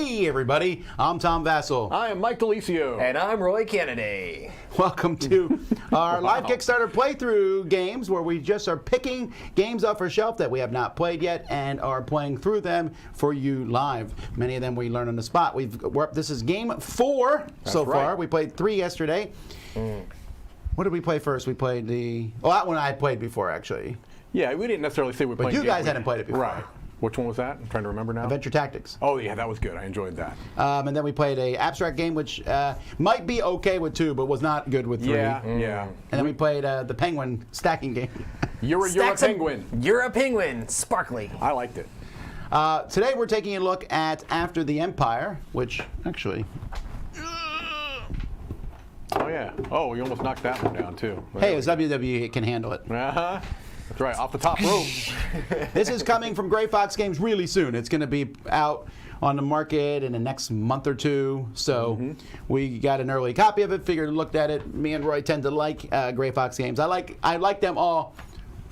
Hey everybody, I'm Tom Vassell. I am Mike DeLisio. And I'm Roy Kennedy. Welcome to our live Kickstarter playthrough games where we just are picking games off our shelf that we have not played yet and are playing through them for you live. Many of them we learn on the spot. This is game 4 so far. We played 3 yesterday. What did we play first? We played that one I had played before actually. Yeah, we didn't necessarily say we played. But you guys hadn't played it before. Right. Which one was that? I'm trying to remember now. Adventure Tactics. Oh, yeah, that was good. I enjoyed that. And then we played a abstract game, which might be okay with 2, but was not good with 3. Yeah, yeah. And then we played the penguin stacking game. You're a penguin. You're a penguin. Sparkly. I liked it. Today we're taking a look at After the Empire, which actually... Oh, yeah. Oh, you almost knocked that one down, too. Hey, it's WWE. It can handle it. Uh-huh. That's right, off the top rope. This is coming from Gray Fox Games really soon. It's going to be out on the market in the next month or 2. So we got an early copy of it, figured, looked at it. Me and Roy tend to like Gray Fox Games. I like them all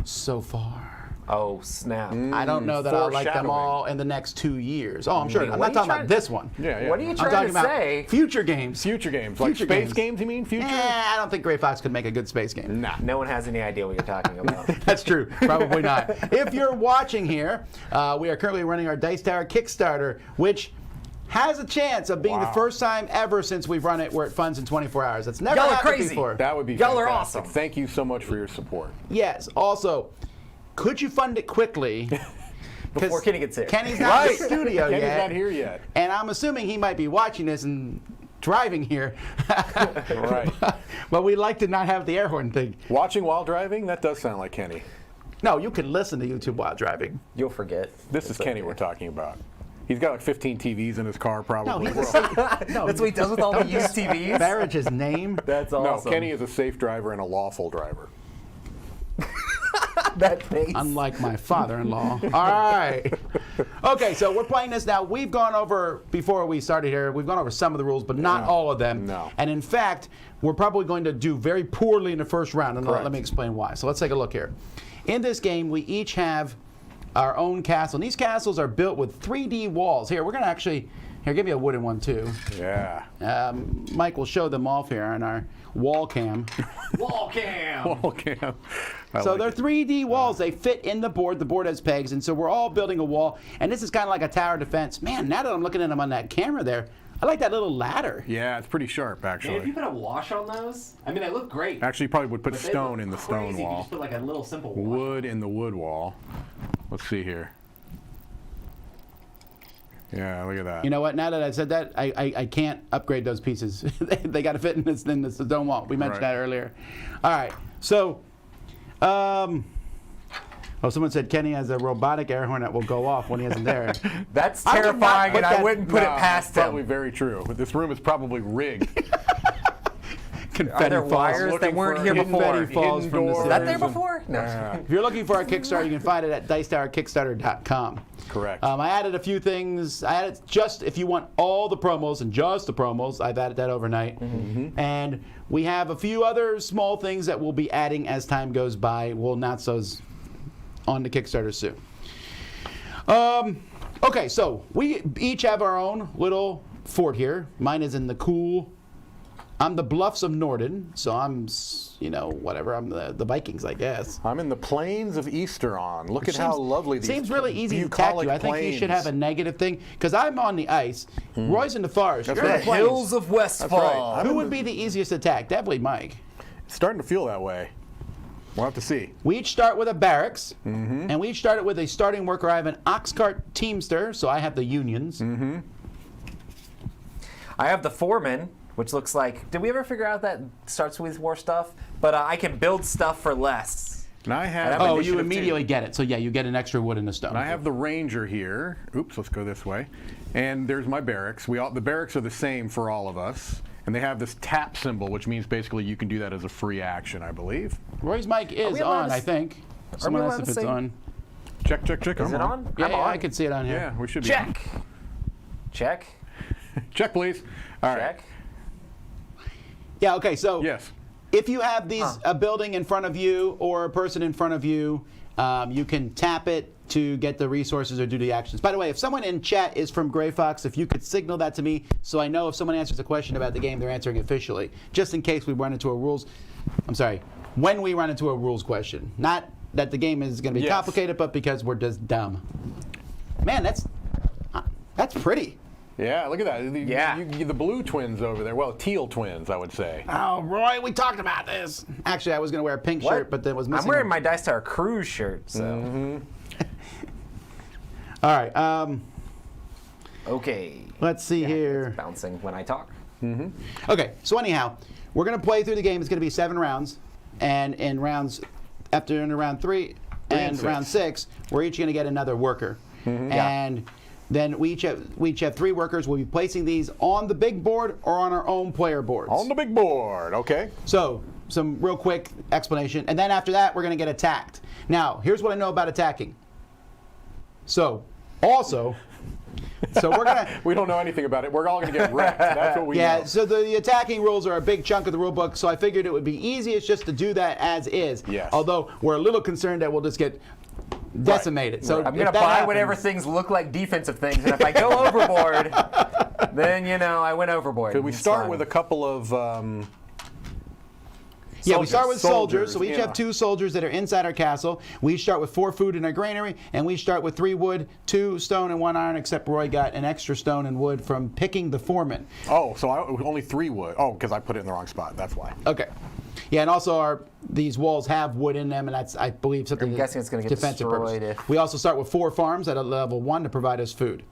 so far. Oh, snap. I don't know that I'll like them all in the next 2 years. Oh, I'm sure. I'm not talking about this one. Yeah, yeah. What are you I'm trying talking to about say? future games. Future games. Like Future space games, you mean? Future? I don't think Gray Fox could make a good space game. Nah. No one has any idea what you're talking about. That's true. Probably not. If you're watching here, we are currently running our Dice Tower Kickstarter, which has a chance of being the first time ever since we've run it where it funds in 24 hours. That's never happened crazy. before. That would be Y'all fantastic. are awesome. Thank you so much for your support. Yes. Also, could you fund it quickly? Before Kenny gets here. Kenny's not in the studio yet. Kenny's not here yet. And I'm assuming he might be watching this and driving here. Right. But we like to not have the air horn thing. Watching while driving? That does sound like Kenny. No, you can listen to YouTube while driving. You'll forget. This is Kenny we're talking about. He's got like 15 TVs in his car, probably. No, That's what he does with all the used TVs? Barrage his name. That's awesome. No, Kenny is a safe driver and a lawful driver. That face. Unlike my father-in-law. All right. Okay, so we're playing this now. We've gone over, before we started here, we've gone over some of the rules, but not all of them. No. And in fact, we're probably going to do very poorly in the first round, and Correct. let me explain why. So let's take a look here. In this game, we each have our own castle, and these castles are built with 3D walls. Here, we're going to actually, here, give me a wooden one, too. Yeah. Mike will show them off here on our wall cam. Wall cam. Okay. So they're 3D walls. They fit in the board. The board has pegs, and so we're all building a wall. And this is kind of like a tower defense. Man, now that I'm looking at them on that camera there, I like that little ladder. Yeah, it's pretty sharp, actually. And if you put a wash on those, I mean, they look great. Actually, you probably would put but they stone look in the crazy stone if you wall. just put like a little simple wash. Wood in the wood wall. Let's see here. Yeah, look at that. You know what? Now that I said that, I can't upgrade those pieces. They got to fit in the stone wall. We mentioned that earlier. All right. So, someone said Kenny has a robotic air horn that will go off when he isn't there. That's I would not terrifying, put and I that- wouldn't put it past Probably him. very true. But this room is probably rigged. Confetti Are there falls. wires that Looking weren't for here hidden before? Confetti falls hidden from the doors. Was that there ceiling. before? No. If you're looking for our Kickstarter, you can find it at dicetowerkickstarter.com. Correct. I added a few things. I added just if you want all the promos and just the promos, I've added that overnight. And we have a few other small things that we'll be adding as time goes by. We'll announce those on the Kickstarter soon. Okay, so we each have our own little fort here. Mine is in the cool. I'm the Bluffs of Norden, so I'm, whatever. I'm the Vikings, I guess. I'm in the plains of Easteron. Look at how lovely these Seems really easy to attack you. I think you should have a negative thing, because I'm on the ice. Roy's in the forest. That's You're in right. the The plains. hills of Westfall. right. Who would be the easiest to attack? Definitely Mike. It's starting to feel that way. We'll have to see. We each start with a barracks, and we each started with a starting worker. I have an ox cart teamster, so I have the unions. I have the foreman, which looks like. Did we ever figure out that starts with war stuff? But I can build stuff for less. And I have. have Oh, initiative you too. immediately get it. So yeah, you get an extra wood and a stone. And I have the ranger here. Oops, let's go this way. And there's my barracks. The barracks are the same for all of us. And they have this tap symbol, which means basically you can do that as a free action, I believe. Roy's mic is we allowed on, to I think. we Someone allowed asked if to it's say- on. Check, check, check. Is it on? Yeah, I'm yeah, on. I can see it on here. Yeah, we should be. Check. Check. Check, please. All right. Check. Yeah, okay, so Yes. if you have a building in front of you or a person in front of you, you can tap it to get the resources or do the actions. By the way, if someone in chat is from Gray Fox, if you could signal that to me so I know if someone answers a question about the game, they're answering officially, just in case we run into a rules. I'm sorry, when we run into a rules question. Not that the game is going to be complicated, but because we're just dumb. Man, that's pretty. Yeah, look at that. Yeah. The blue twins over there. Well, teal twins, I would say. Oh, Roy, we talked about this. Actually, I was going to wear a pink shirt, but that was missing. I'm wearing my Dice Tower Cruise shirt, so. All right. Okay. Let's see here. It's bouncing when I talk. Okay, so anyhow, we're going to play through the game. It's going to be 7 rounds. And in rounds, after in round 3 and round 6, we're each going to get another worker. And then we each have 3 workers. We'll be placing these on the big board or on our own player boards. On the big board, okay. So, some real quick explanation. And then after that, we're going to get attacked. Now, here's what I know about attacking. So, also, so we're going to... We don't know anything about it. We're all going to get wrecked. That's what we know. Yeah, so the attacking rules are a big chunk of the rule book, so I figured it would be easiest just to do that as is. Yes. Although, we're a little concerned that we'll just get decimated. So I'm going to buy whatever things look like defensive things, and if I go overboard, then, I went overboard. Could we start with a couple of... Yeah, we start with soldiers. So we each yeah. have 2 soldiers that are inside our castle. We start with 4 food in our granary, and we start with 3 wood, 2 stone, and 1 iron, except Roy got an extra stone and wood from picking the foreman. Oh, so only 3 wood. Oh, because I put it in the wrong spot. That's why. Okay. Yeah, and also these walls have wood in them, and that's, I believe, something I'm guessing it's going to get defensive destroyed purpose. if... We also start with 4 farms at a level 1 to provide us food.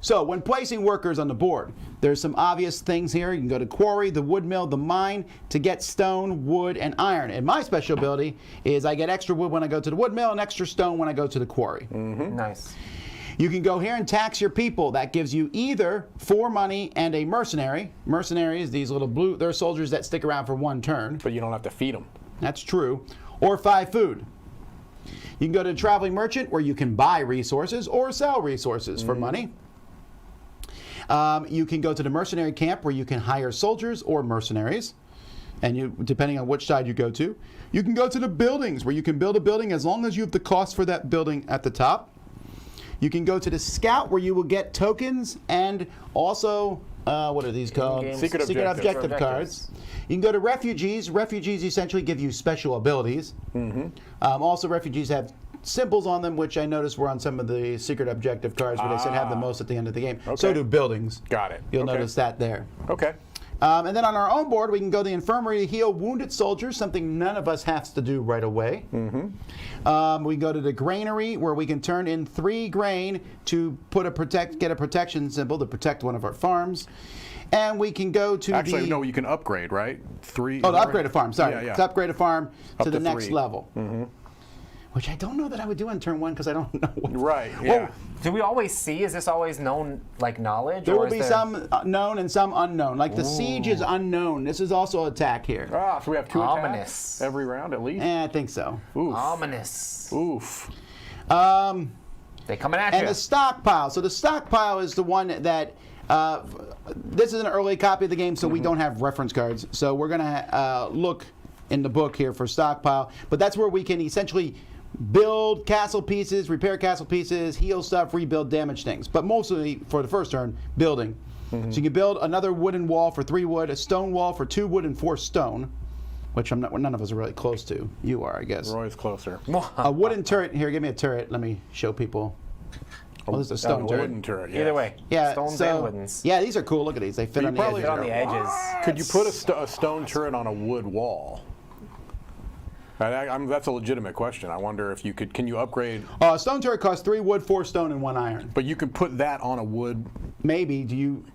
So when placing workers on the board, there's some obvious things here. You can go to quarry, the wood mill, the mine to get stone, wood, and iron. And my special ability is I get extra wood when I go to the wood mill and extra stone when I go to the quarry. Nice. You can go here and tax your people. That gives you either 4 money and a mercenary. Mercenaries, these little blue, they're soldiers that stick around for 1 turn. But you don't have to feed them. That's true. Or 5 food. You can go to a traveling merchant where you can buy resources or sell resources for money. You can go to the mercenary camp where you can hire soldiers or mercenaries, and depending on which side you go to. You can go to the buildings where you can build a building as long as you have the cost for that building at the top. You can go to the scout where you will get tokens and also, what are these called? Secret objective cards. You can go to refugees. Refugees essentially give you special abilities. Also, refugees have symbols on them, which I noticed were on some of the secret objective cards, where they said have the most at the end of the game. Okay. So do buildings. Got it. You'll Okay. notice that there. Okay. And then on our own board, we can go to the infirmary to heal wounded soldiers, something none of us has to do right away. We go to the granary, where we can turn in 3 grain to get a protection symbol to protect one of our farms. And we can go to Actually, no, you can upgrade, right? 3. Oh, to upgrade a farm, sorry. Yeah, yeah. To upgrade a farm Up to the to next 3. level. Which I don't know that I would do on turn 1 because I don't know what. Right, yeah. Do we always see? Is this always known, like, knowledge? There or will is be there... some known and some unknown. Like the siege is unknown. This is also attack here. Ah, so we have 2 Ominous. attacks every round at least? I think so. Oof. Ominous. Oof. They coming at And you. the stockpile. So the stockpile is the one that, this is an early copy of the game, so we don't have reference cards. So we're going to look in the book here for stockpile. But that's where we can essentially build castle pieces, repair castle pieces, heal stuff, rebuild damaged things. But mostly, for the first turn, building. So you can build another wooden wall for 3 wood, a stone wall for 2 wood and 4 stone, which none of us are really close to. You are, I guess. Roy's closer. A wooden turret. Here, give me a turret. Let me show people. Oh, this is a stone turret. Wooden turret, yes. Either way. Yeah, Stones so, and woodens. Yeah, these are cool. Look at these. They fit you on the probably edges. Fit on the edges. Could you put a stone turret on a wood wall? That's a legitimate question. I wonder if you could. Can you upgrade? Stone turret costs 3 wood, 4 stone, and 1 iron. But you can put that on a wood. Maybe. Do you?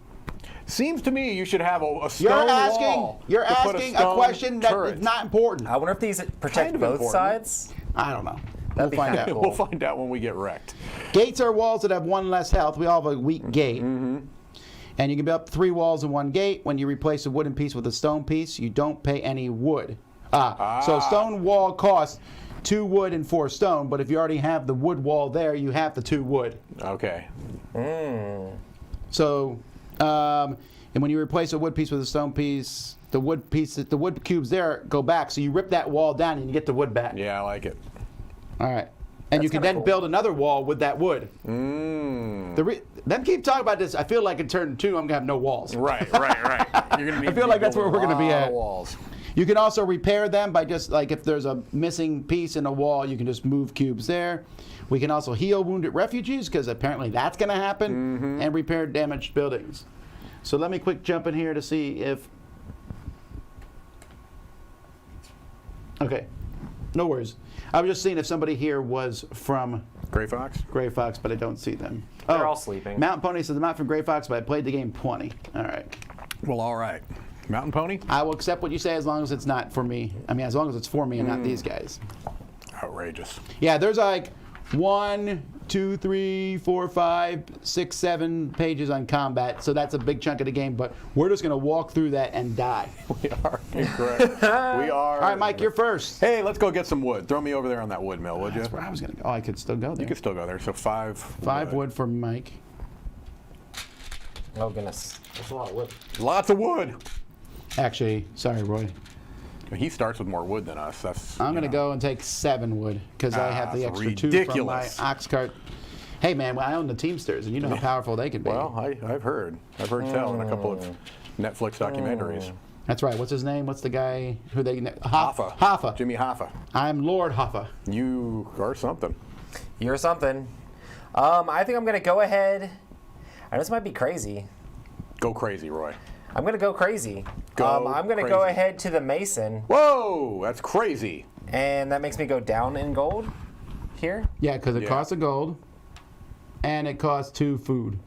Seems to me you should have a stone wall. You're to put asking a stone question that turret. is not important. I wonder if these protect Kind of both important. sides. I don't know. That'd be We'll find kinda out. cool. We'll find out when we get wrecked. Gates are walls that have 1 less health. We all have a weak gate. And you can build up 3 walls and 1 gate. When you replace a wooden piece with a stone piece, you don't pay any wood. So stone wall costs 2 wood and 4 stone, but if you already have the wood wall there, you have the 2 wood. Okay. So And when you replace a wood piece with a stone piece, the wood cubes there go back. So you rip that wall down and you get the wood back. Yeah, I like it. All right. And you can then build another wall with that wood. Them keep talking about this. I feel like in turn 2, I'm going to have no walls. Right. You're gonna I feel like that's where we're going to be at. Walls. You can also repair them by just, like, if there's a missing piece in a wall, you can just move cubes there. We can also heal wounded refugees, because apparently that's going to happen, and repair damaged buildings. So let me quick jump in here to see if... Okay. No worries. I was just seeing if somebody here was from Gray Fox? Gray Fox, but I don't see them. They're all sleeping. Mountain Pony says, I'm not from Gray Fox, but I played the game 20. All right. Well, all right. Mountain Pony? I will accept what you say as long as it's not for me. I mean, as long as it's for me and not these guys. Outrageous. Yeah, there's like 1, 2, 3, 4, 5, 6, 7 pages on combat, so that's a big chunk of the game, but we're just going to walk through that and die. We are incorrect. We are. All right, Mike, you're first. Hey, let's go get some wood. Throw me over there on that wood mill, would you? That's where I was going to go. Oh, I could still go there. You can still go there. So 5 5 wood for Mike. Oh, goodness. That's a lot of wood. Lots of wood. Actually, sorry, Roy. He starts with more wood than us. That's. I'm going to go and take 7 wood because I have the that's extra 2 from my ridiculous. ox cart. Hey, man, I own the Teamsters, and you know how powerful they can be. Well, I've heard tell in a couple of Netflix documentaries. That's right. What's his name? What's the guy who they... Hoffa. Hoffa. Jimmy Hoffa. I'm Lord Hoffa. You are something. You're something. I think I'm going to go ahead. I know this might be crazy. Go crazy, Roy. I'm going to go crazy. Go I'm going to go crazy. ahead to the Mason, Whoa, that's crazy. and that makes me go down in gold here. Yeah, because it Yeah. costs a gold, and it costs 2 food.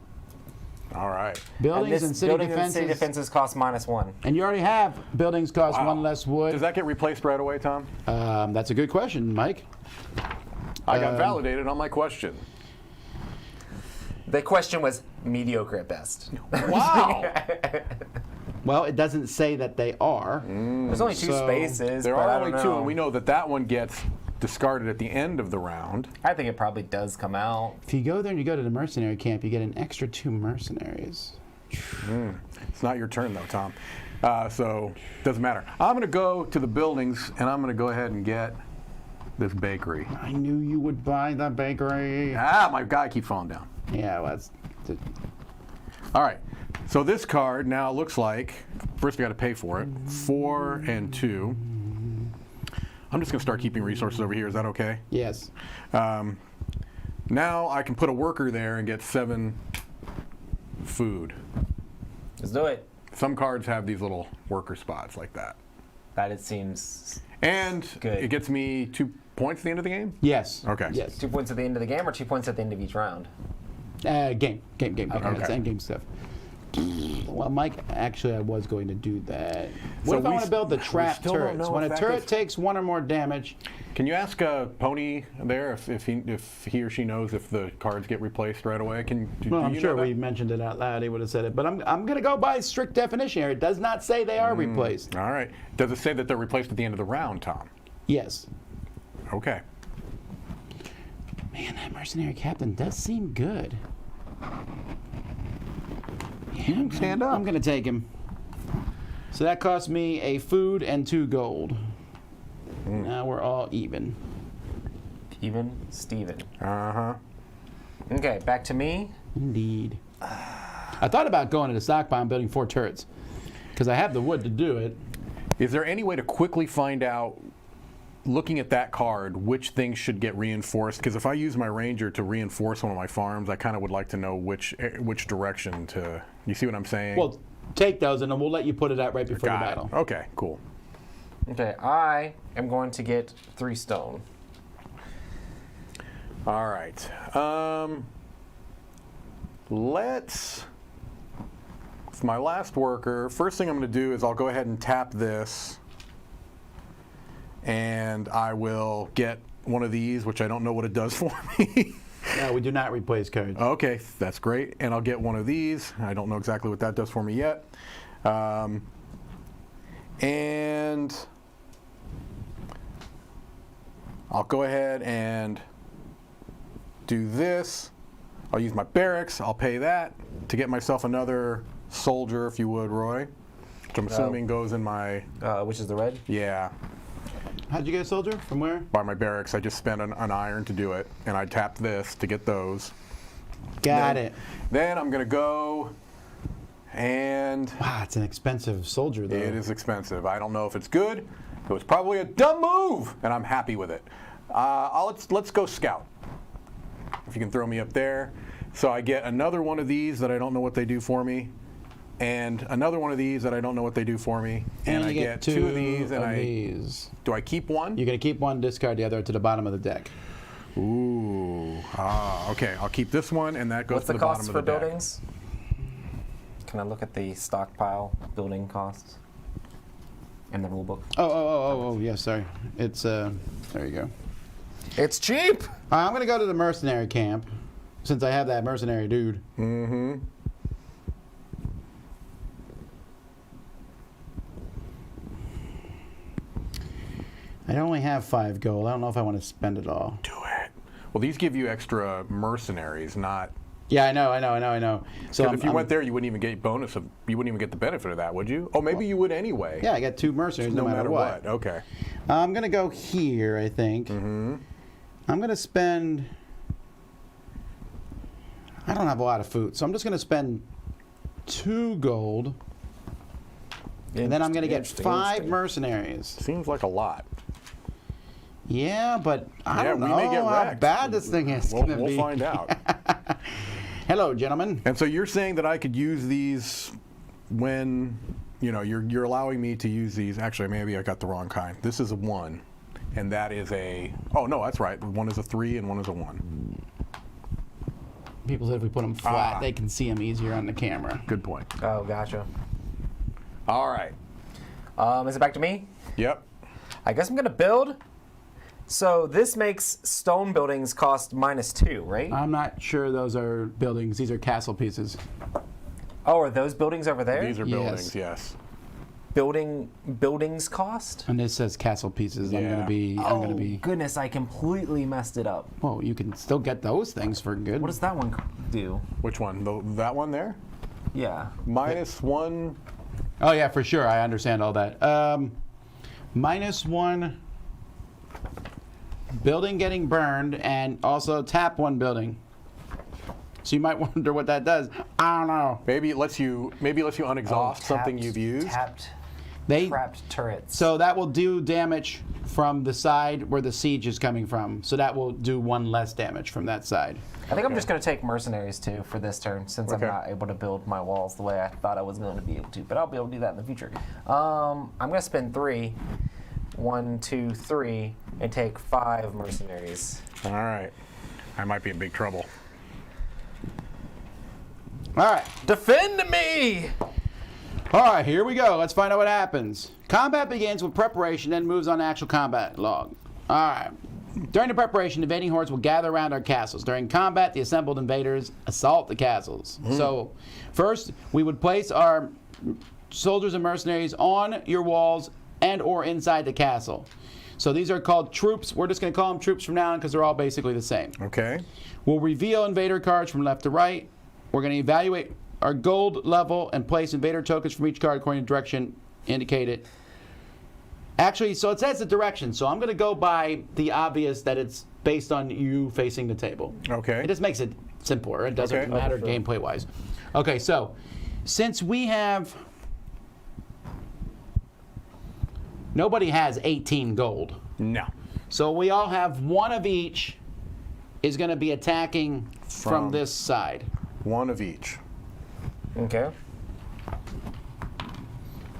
All right. And Buildings this and city building defenses. and city defenses cost -1. And you already have buildings cost Wow. 1 less wood. Does that get replaced right away, Tom? That's a good question, Mike. I got validated on my question. The question was mediocre at best. Wow. Well, it doesn't say that they are. There's only 2 So, spaces. There but I are don't only 2, know. and we know that one gets discarded at the end of the round. I think it probably does come out. If you go there and you go to the mercenary camp, you get an extra 2 mercenaries. It's not your turn, though, Tom. So it doesn't matter. I'm going to go to the buildings, and I'm going to go ahead and get this bakery. I knew you would buy the bakery. My guy keeps falling down. Yeah, well, that's... All right. So this card now looks like, first we got to pay for it, 4 and 2. I'm just going to start keeping resources over here. Is that okay? Yes. Now I can put a worker there and get 7 food. Let's do it. Some cards have these little worker spots like that. That it seems And Good. it gets me 2 points at the end of the game? Yes. Okay. Yes. 2 points at the end of the game or 2 points at the end of each round? Game. Okay. It's end game stuff. Well, Mike, actually, I was going to do that. What So if I we want to build the we trap still don't turrets? know When if a that turret gets- takes 1 or more damage, Can you ask Pony there if he or she knows if the cards get replaced right away? Do well, I'm you sure know that? we mentioned it out loud. He would have said it. But I'm going to go by strict definition here. It does not say they are replaced. All right. Does it say that they're replaced at the end of the round, Tom? Yes. Okay. Man, that mercenary captain does seem good. Yeah, stand up. I'm going to take him. So that cost me a food and 2 gold. Now we're all even. Even Steven. Uh-huh. Okay, back to me. Indeed. I thought about going to the stockpile and building 4 turrets because I have the wood to do it. Is there any way to quickly find out, looking at that card, which things should get reinforced? Because if I use my ranger to reinforce one of my farms, I kind of would like to know which direction to. You see what I'm saying? Well, take those and then we'll let you put it out right before the Got it. battle. Okay, cool. Okay, I am going to get 3 stone. All right. Let's. With my last worker, first thing I'm going to do is I'll go ahead and tap this, and I will get one of these, which I don't know what it does for me. No, we do not replace cards. Okay, that's great. And I'll get one of these. I don't know exactly what that does for me yet. And I'll go ahead and do this. I'll use my barracks. I'll pay that to get myself another soldier, if you would, Roy. Which I'm assuming goes in my, Which is the red? yeah, How'd you get a soldier? From where? by my barracks. I just spent an iron to do it, and I tapped this to get those. Got it. Then I'm going to go and Wow, it's an expensive soldier, though. it is expensive. I don't know if it's good. It was probably a dumb move, and I'm happy with it. Let's go scout. If you can throw me up there. So I get another one of these that I don't know what they do for me, and another one of these that I don't know what they do for me, and you I get two of these, and these. do I keep one? You're going to keep one, discard the other to the bottom of the deck. Ooh. Okay. I'll keep this one, and that goes What's to the the bottom costs of for the deck. buildings? Can I look at the stockpile building costs in the rule book? Oh, yes, sorry. It's, there you go. It's cheap! I'm going to go to the mercenary camp, since I have that mercenary dude. Mm-hmm. I only have 5 gold. I don't know if I want to spend it all. Do it. Well, these give you extra mercenaries, not. Yeah, I know. So Because if you went there, you wouldn't even get bonus of. You wouldn't even get the benefit of that, would you? Oh, maybe you would anyway. Yeah, I got 2 mercenaries no matter what. Okay. I'm going to go here, I think. Mm-hmm. I'm going to spend... I don't have a lot of food, so I'm just going to spend 2 gold. And then I'm going to get 5 mercenaries. Seems like a lot. Yeah, but I don't we know may get how wrecked. bad this thing is going to be. We'll find out. Hello, gentlemen. And so you're saying that I could use these when, you're allowing me to use these. Actually, maybe I got the wrong kind. This is a 1, and that is a. Oh no, that's right. One is a 3 and one is a 1. People said if we put them flat, they can see them easier on the camera. Good point. Oh, gotcha. All right. Is it back to me? Yep. I guess I'm gonna build. So this makes stone buildings cost -2, right? I'm not sure those are buildings. These are castle pieces. Oh, are those buildings over there? These are Yes. buildings. Yes. Buildings cost? And this says castle pieces. I'm Yeah. gonna be. Goodness, I completely messed it up. Well, you can still get those things for good. What does that one do? Which one? That one there? Yeah. -1. Oh yeah, for sure. I understand all that. -1 building getting burned, and also tap 1 building. So you might wonder what that does. I don't know. Maybe it lets you unexhaust something you've used. Trapped turrets. So that will do damage from the side where the siege is coming from. So that will do 1 less damage from that side. I think I'm just going to take mercenaries too for this turn, since Okay. I'm not able to build my walls the way I thought I was going to be able to. But I'll be able to do that in the future. I'm going to spend 3. 1, 2, 3, and take 5 mercenaries. All right. I might be in big trouble. All right. Defend me! All right, here we go. Let's find out what happens. Combat begins with preparation, then moves on to actual combat log. All right. During the preparation, invading hordes will gather around our castles. During combat, the assembled invaders assault the castles. So, first, we would place our soldiers and mercenaries on your walls and or inside the castle. So these are called troops. We're just going to call them troops from now on because they're all basically the same. Okay. We'll reveal invader cards from left to right. We're going to evaluate our gold level and place invader tokens from each card according to direction indicated. Actually, so it says the direction, so I'm going to go by the obvious that it's based on you facing the table. Okay. It just makes it simpler. It doesn't Okay. matter gameplay-wise. Okay, so since we have... Nobody has 18 gold. No. So we all have 1 of each is going to be attacking from this side. 1 of each. Okay.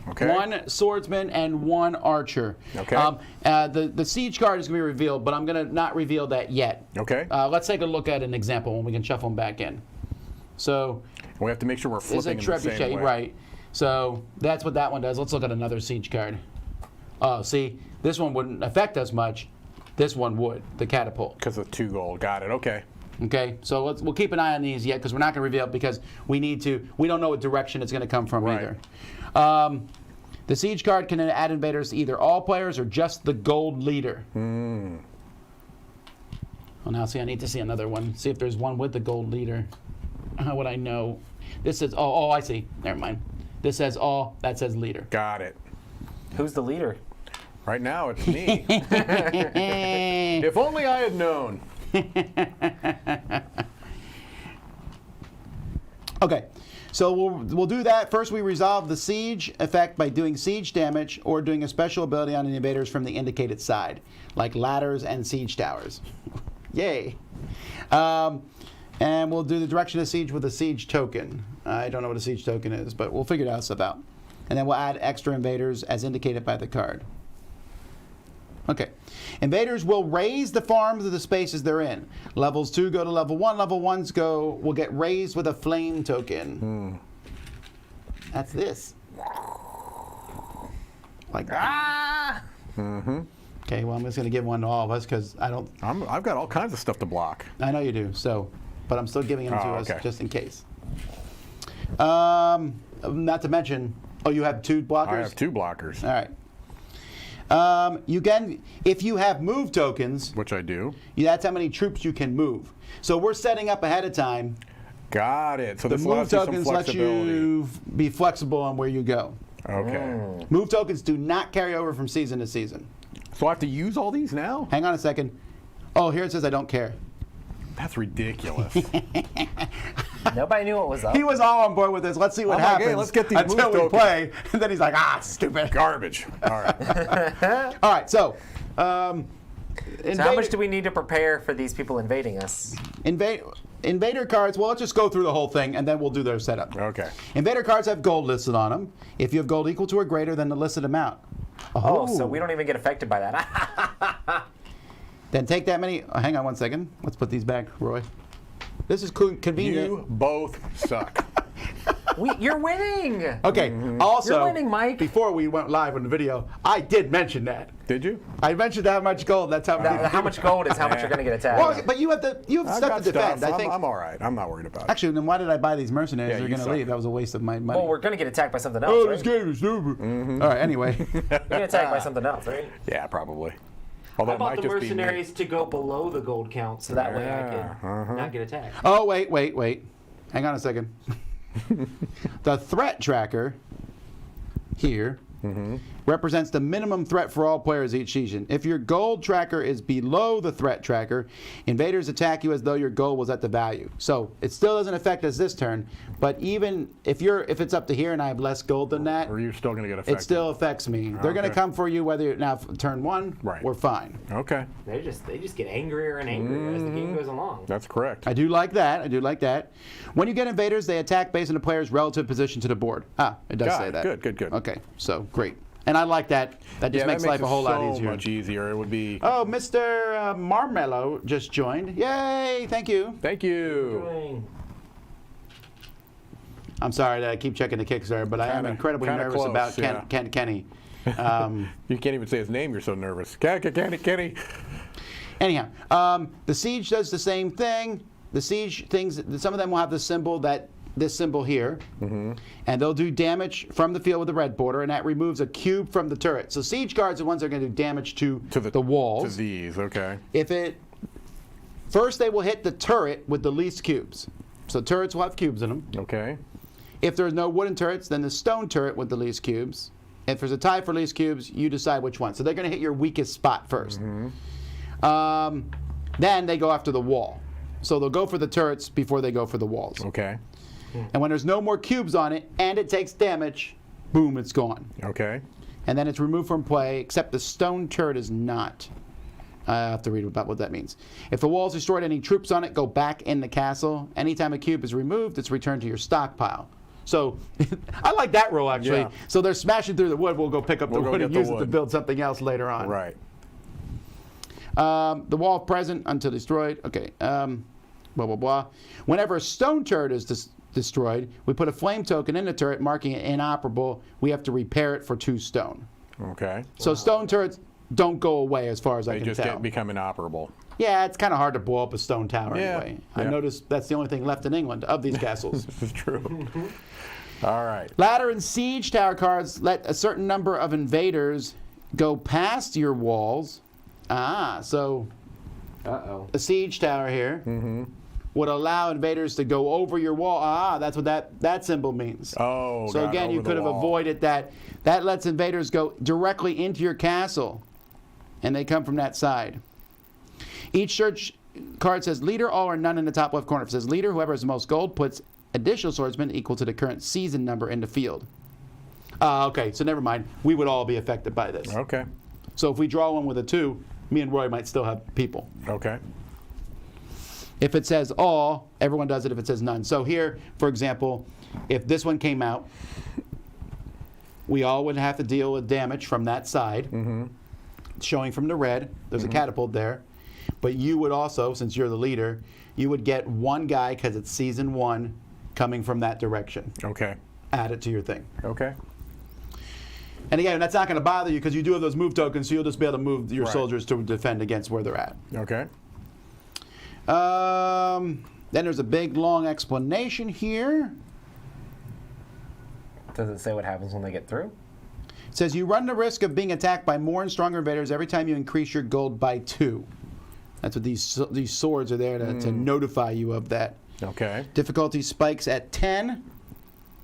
Okay. 1 swordsman and 1 archer. Okay. The siege card is going to be revealed, but I'm going to not reveal that yet. Okay. Let's take a look at an example when we can shuffle them back in. So We have to make sure we're it's a flipping in the same trebuchet, way. right? So that's what that one does. Let's look at another siege card. Oh, see, this one wouldn't affect us much. This one would, the catapult. Because of 2 gold. Got it. Okay. Okay, so we'll keep an eye on these yet because we're not going to reveal it because we don't know what direction it's going to come from Right. either. The siege card can add invaders to either all players or just the gold leader. Hmm. Well, now see, I need to see another one. See if there's one with the gold leader. how would I know? This says, oh, I see. Never mind. This says all, that says leader. Got it. Who's the leader? Right now, it's me. If only I had known. Okay, so we'll do that. First, we resolve the siege effect by doing siege damage or doing a special ability on the invaders from the indicated side, like ladders and siege towers. Yay. And we'll do the direction of siege with a siege token. I don't know what a siege token is, but we'll figure that stuff out. And then we'll add extra invaders as indicated by the card. Okay. Invaders will raise the farms of the spaces they're in. Levels 2 go to level 1. Level 1s will get raised with a flame token. That's this. Like that. Okay, well, I'm just going to give one to all of us because I've got all kinds of stuff to block. I know you do, but I'm still giving them to us okay. just in case. Not to mention, you have 2 blockers? I have 2 blockers. All right. You can, if you have move tokens, Which I do. that's how many troops you can move. So we're setting up ahead of time. Got it. So The this move allows you some tokens let flexibility. you be flexible on where you go. Okay. Move tokens do not carry over from season to season. So I have to use all these now? Hang on a second. Oh, here it says I don't care. That's ridiculous. Nobody knew what was up. He was all on board with this. Let's see what I'm like, happens hey, let's get these until move we tokens. play. And then he's like, stupid. Garbage. All right. All right, so. So how much do we need to prepare for these people invading us? Invader cards, well, let's just go through the whole thing, and then we'll do their setup. Okay. Invader cards have gold listed on them. If you have gold equal to or greater than the listed amount. Oh, so we don't even get affected by that. Then take that many. Hang on one second. Let's put these back, Roy. This is convenient. You both suck. You're winning. Okay. Also, You're winning, Mike. Before we went live on the video, I did mention that. Did you? I mentioned how much gold. That's how many. How much gold is how much you're going to get attacked? Well, but you have I've stuff got to defend. stuff. I think. I'm all right. I'm not worried about it. Actually, then why did I buy these mercenaries? Yeah, They're you going to suck. leave. That was a waste of my money. Well, we're going to get attacked by something else, Oh, right? this game is stupid. All right. Anyway. We're going to get attacked by something else, right? Yeah, probably. I Although it bought might the just be me. mercenaries to go below the gold count, so that way I could not get attacked. Oh, wait. Hang on a second. The threat tracker here represents the minimum threat for all players each season. If your gold tracker is below the threat tracker, invaders attack you as though your gold was at the value. So it still doesn't affect us this turn, but even if it's up to here and I have less gold than that, Or you're still going to get affected. it still affects me. They're going to Okay. come for you whether now turn 1, Right. we're fine. Okay. They just get angrier and angrier as the game goes along. That's correct. I do like that. When you get invaders, they attack based on the player's relative position to the board. It does Got say it. that. Good. Okay, so great. And I like that. That just Yeah, makes that life a whole lot so easier. much easier. It would be. Oh, Mr. Marmello just joined. Yay, thank you. Thank you. Doing- I'm sorry that I keep checking the Kickstarter, but I am incredibly kinda nervous close, about yeah. Kenny. You can't even say his name. You're so nervous. Kenny. Anyhow, the siege does the same thing. The siege things, some of them will have this symbol here, and they'll do damage from the field with the red border, and that removes a cube from the turret. So siege guards are the ones that are going to do damage to the walls. To these, okay. First they will hit the turret with the least cubes. So turrets will have cubes in them. Okay. If there's no wooden turrets, then the stone turret with the least cubes. If there's a tie for least cubes, you decide which one. So they're going to hit your weakest spot first. Then they go after the wall. So they'll go for the turrets before they go for the walls. Okay. And when there's no more cubes on it and it takes damage, boom, it's gone. Okay. And then it's removed from play, except the stone turret is not. I have to read about what that means. If the wall is destroyed, any troops on it go back in the castle. Anytime a cube is removed, it's returned to your stockpile. So I like that rule, actually. Yeah. So they're smashing through the wood. We'll go pick up the We'll go wood and get the use it to wood. build something else later on. Right. The wall present until destroyed. Okay. Blah, blah, blah. Whenever a stone turret is destroyed, we put a flame token in the turret marking it inoperable. We have to repair it for 2 stone. Okay. So stone turrets don't go away as far as I They can just tell. become inoperable. Yeah, it's kind of hard to blow up a stone tower Yeah, anyway. I yeah. noticed that's the only thing left in England of these castles. This is true. All right. Ladder and siege tower cards let a certain number of invaders go past your walls. So Uh-oh. a siege tower here would allow invaders to go over your wall. Ah, that's what that symbol means. Oh, so again, you could have avoided that. That lets invaders go directly into your castle, and they come from that side. Each search card says leader, all, or none in the top left corner. If it says leader, whoever has the most gold puts additional swordsmen equal to the current season number in the field. Okay, so never mind. We would all be affected by this. Okay. So if we draw one with a 2, me and Roy might still have people. Okay. If it says all, everyone does it. If it says none. So here, for example, if this one came out, we all would have to deal with damage from that side, showing from the red. There's a catapult there. But you would also, since you're the leader, you would get one guy, because it's season 1, coming from that direction. Okay. Add it to your thing. Okay. And again, that's not going to bother you because you do have those move tokens, so you'll just be able to move your soldiers to defend against where they're at. Okay. Then there's a big, long explanation here. Does it say what happens when they get through? It says you run the risk of being attacked by more and stronger invaders every time you increase your gold by 2. That's what these swords are there to notify you of that. Okay. Difficulty spikes at 10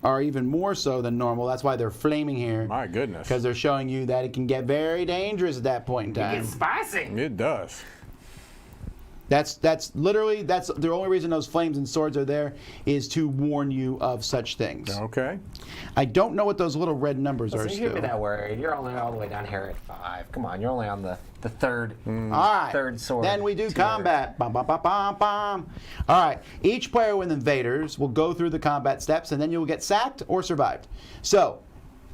are even more so than normal. That's why they're flaming here. My goodness. Because they're showing you that it can get very dangerous at that point in time. It's spicy. It does. That's literally the only reason those flames and swords are there is to warn you of such things. Okay. I don't know what those little red numbers are You still. shouldn't be that worried. You're only all the way down here at 5. Come on, you're only on the third. All right. Third sword. Then we do tier. combat. Bum, bum, bum, bum, bum. All right. Each player with invaders will go through the combat steps, and then you will get sacked or survived. So,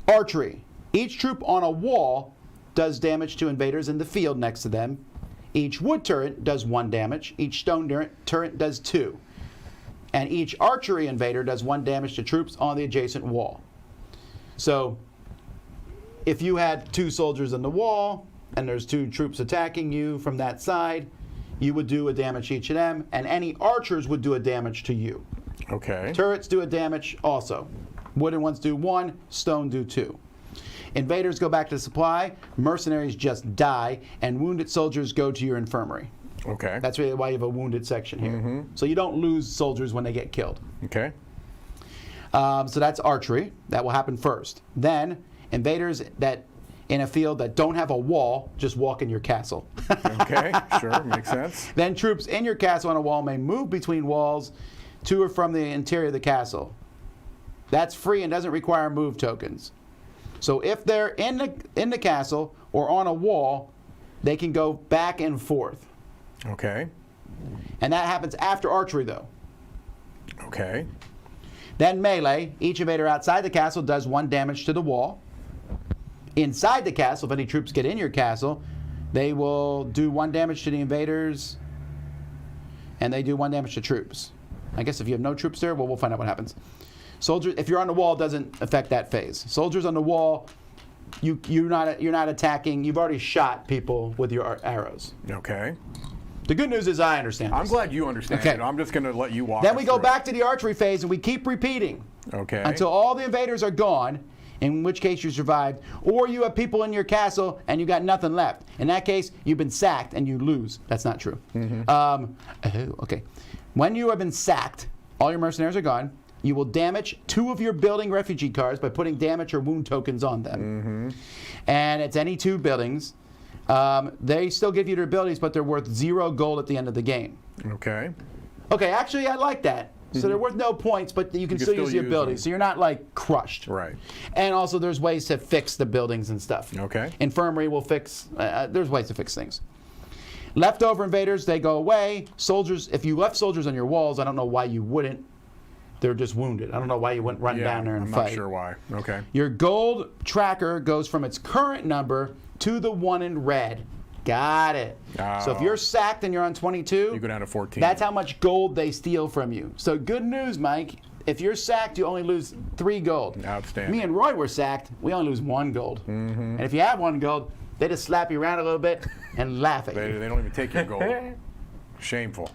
archery. Each troop on a wall does damage to invaders in the field next to them. Each wood turret does 1 damage. Each stone turret does 2. And each archery invader does 1 damage to troops on the adjacent wall. So, if you had 2 soldiers on the wall, and there's 2 troops attacking you from that side, you would do a damage to each of them, and any archers would do a damage to you. Okay. Turrets do a damage also. Wooden ones do 1, stone do 2. Invaders go back to supply, mercenaries just die, and wounded soldiers go to your infirmary. Okay. That's really why you have a wounded section here. So you don't lose soldiers when they get killed. Okay. So that's archery. That will happen first. Then, invaders that in a field that don't have a wall just walk in your castle. Okay. Sure. Makes sense. Then troops in your castle on a wall may move between walls to or from the interior of the castle. That's free and doesn't require move tokens. So if they're in the castle or on a wall, they can go back and forth. Okay. And that happens after archery, though. Okay. Then melee. Each invader outside the castle does 1 damage to the wall. Inside the castle, if any troops get in your castle, they will do 1 damage to the invaders, and they do 1 damage to troops. I guess if you have no troops there, well, we'll find out what happens. Soldiers, if you're on the wall, it doesn't affect that phase. Soldiers on the wall, you're not attacking. You've already shot people with your arrows. Okay. The good news is I understand I'm this. glad you understand Okay. it. I'm just going to let you walk Then us we go through it. back to the archery phase, and we keep repeating Okay. until all the invaders are gone, in which case you survived, or you have people in your castle and you got nothing left. In that case, you've been sacked and you lose. That's not true. Okay. When you have been sacked, all your mercenaries are gone. You will damage 2 of your building refugee cards by putting damage or wound tokens on them. And it's any 2 buildings. They still give you their abilities, but they're worth 0 gold at the end of the game. Okay. Okay, actually, I like that. So they're worth no points, but you can still use the abilities. So you're not, like, crushed. Right. And also, there's ways to fix the buildings and stuff. Okay. Infirmary will fix, there's ways to fix things. Leftover invaders, they go away. Soldiers, if you left soldiers on your walls, I don't know why you wouldn't. They're just wounded. I don't know why you wouldn't run down there and I'm fight. not sure why. Okay. Your gold tracker goes from its current number to the 1 in red. Got it. So if you're sacked and you're on 22, You go down to 14. that's how much gold they steal from you. So good news, Mike. If you're sacked, you only lose 3 gold. Outstanding. Me and Roy were sacked. We only lose 1 gold. And if you have 1 gold, they just slap you around a little bit and laugh at you. They don't even take your gold. Shameful.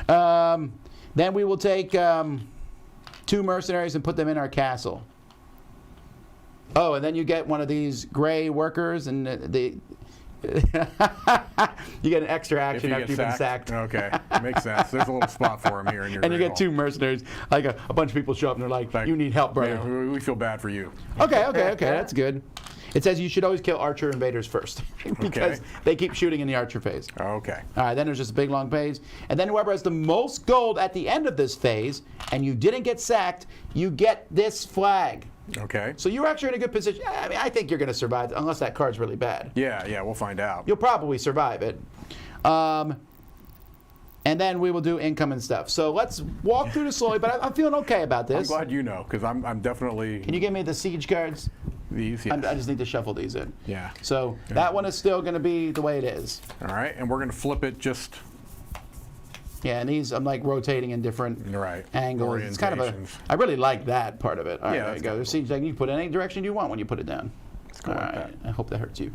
Then we will take 2 mercenaries and put them in our castle. Oh, and then you get one of these gray workers, and You get an extra If action you after get you've been sacked. Okay, makes sense. There's a little spot for him here in your And you get reroll. 2 mercenaries. Like a bunch of people show up and they're like, you need help, brother. Yeah, we feel bad for you. Okay, that's good. It says you should always kill archer invaders first because they keep shooting in the archer phase. Okay. All right, then there's just a big long phase. And then whoever has the most gold at the end of this phase and you didn't get sacked, you get this flag. Okay. So you're actually in a good position. I mean, I think you're going to survive unless that card's really bad. Yeah, we'll find out. You'll probably survive it. And then we will do income and stuff. So let's walk through this slowly, but I'm feeling okay about I'm this. glad you know, because I'm definitely Can you give me the siege cards? these. I Yes. just need to shuffle these in. Yeah. So that one is still going to be the way it is. All right, and we're going to flip it just Yeah, and these I'm like rotating in different angles. It's kind of a. Orientations. I really like that part of it. All right, Yeah, there you that's go. kinda There's siege deck. You can put it in any direction you want when you put it down. go All like right. I hope that hurts you.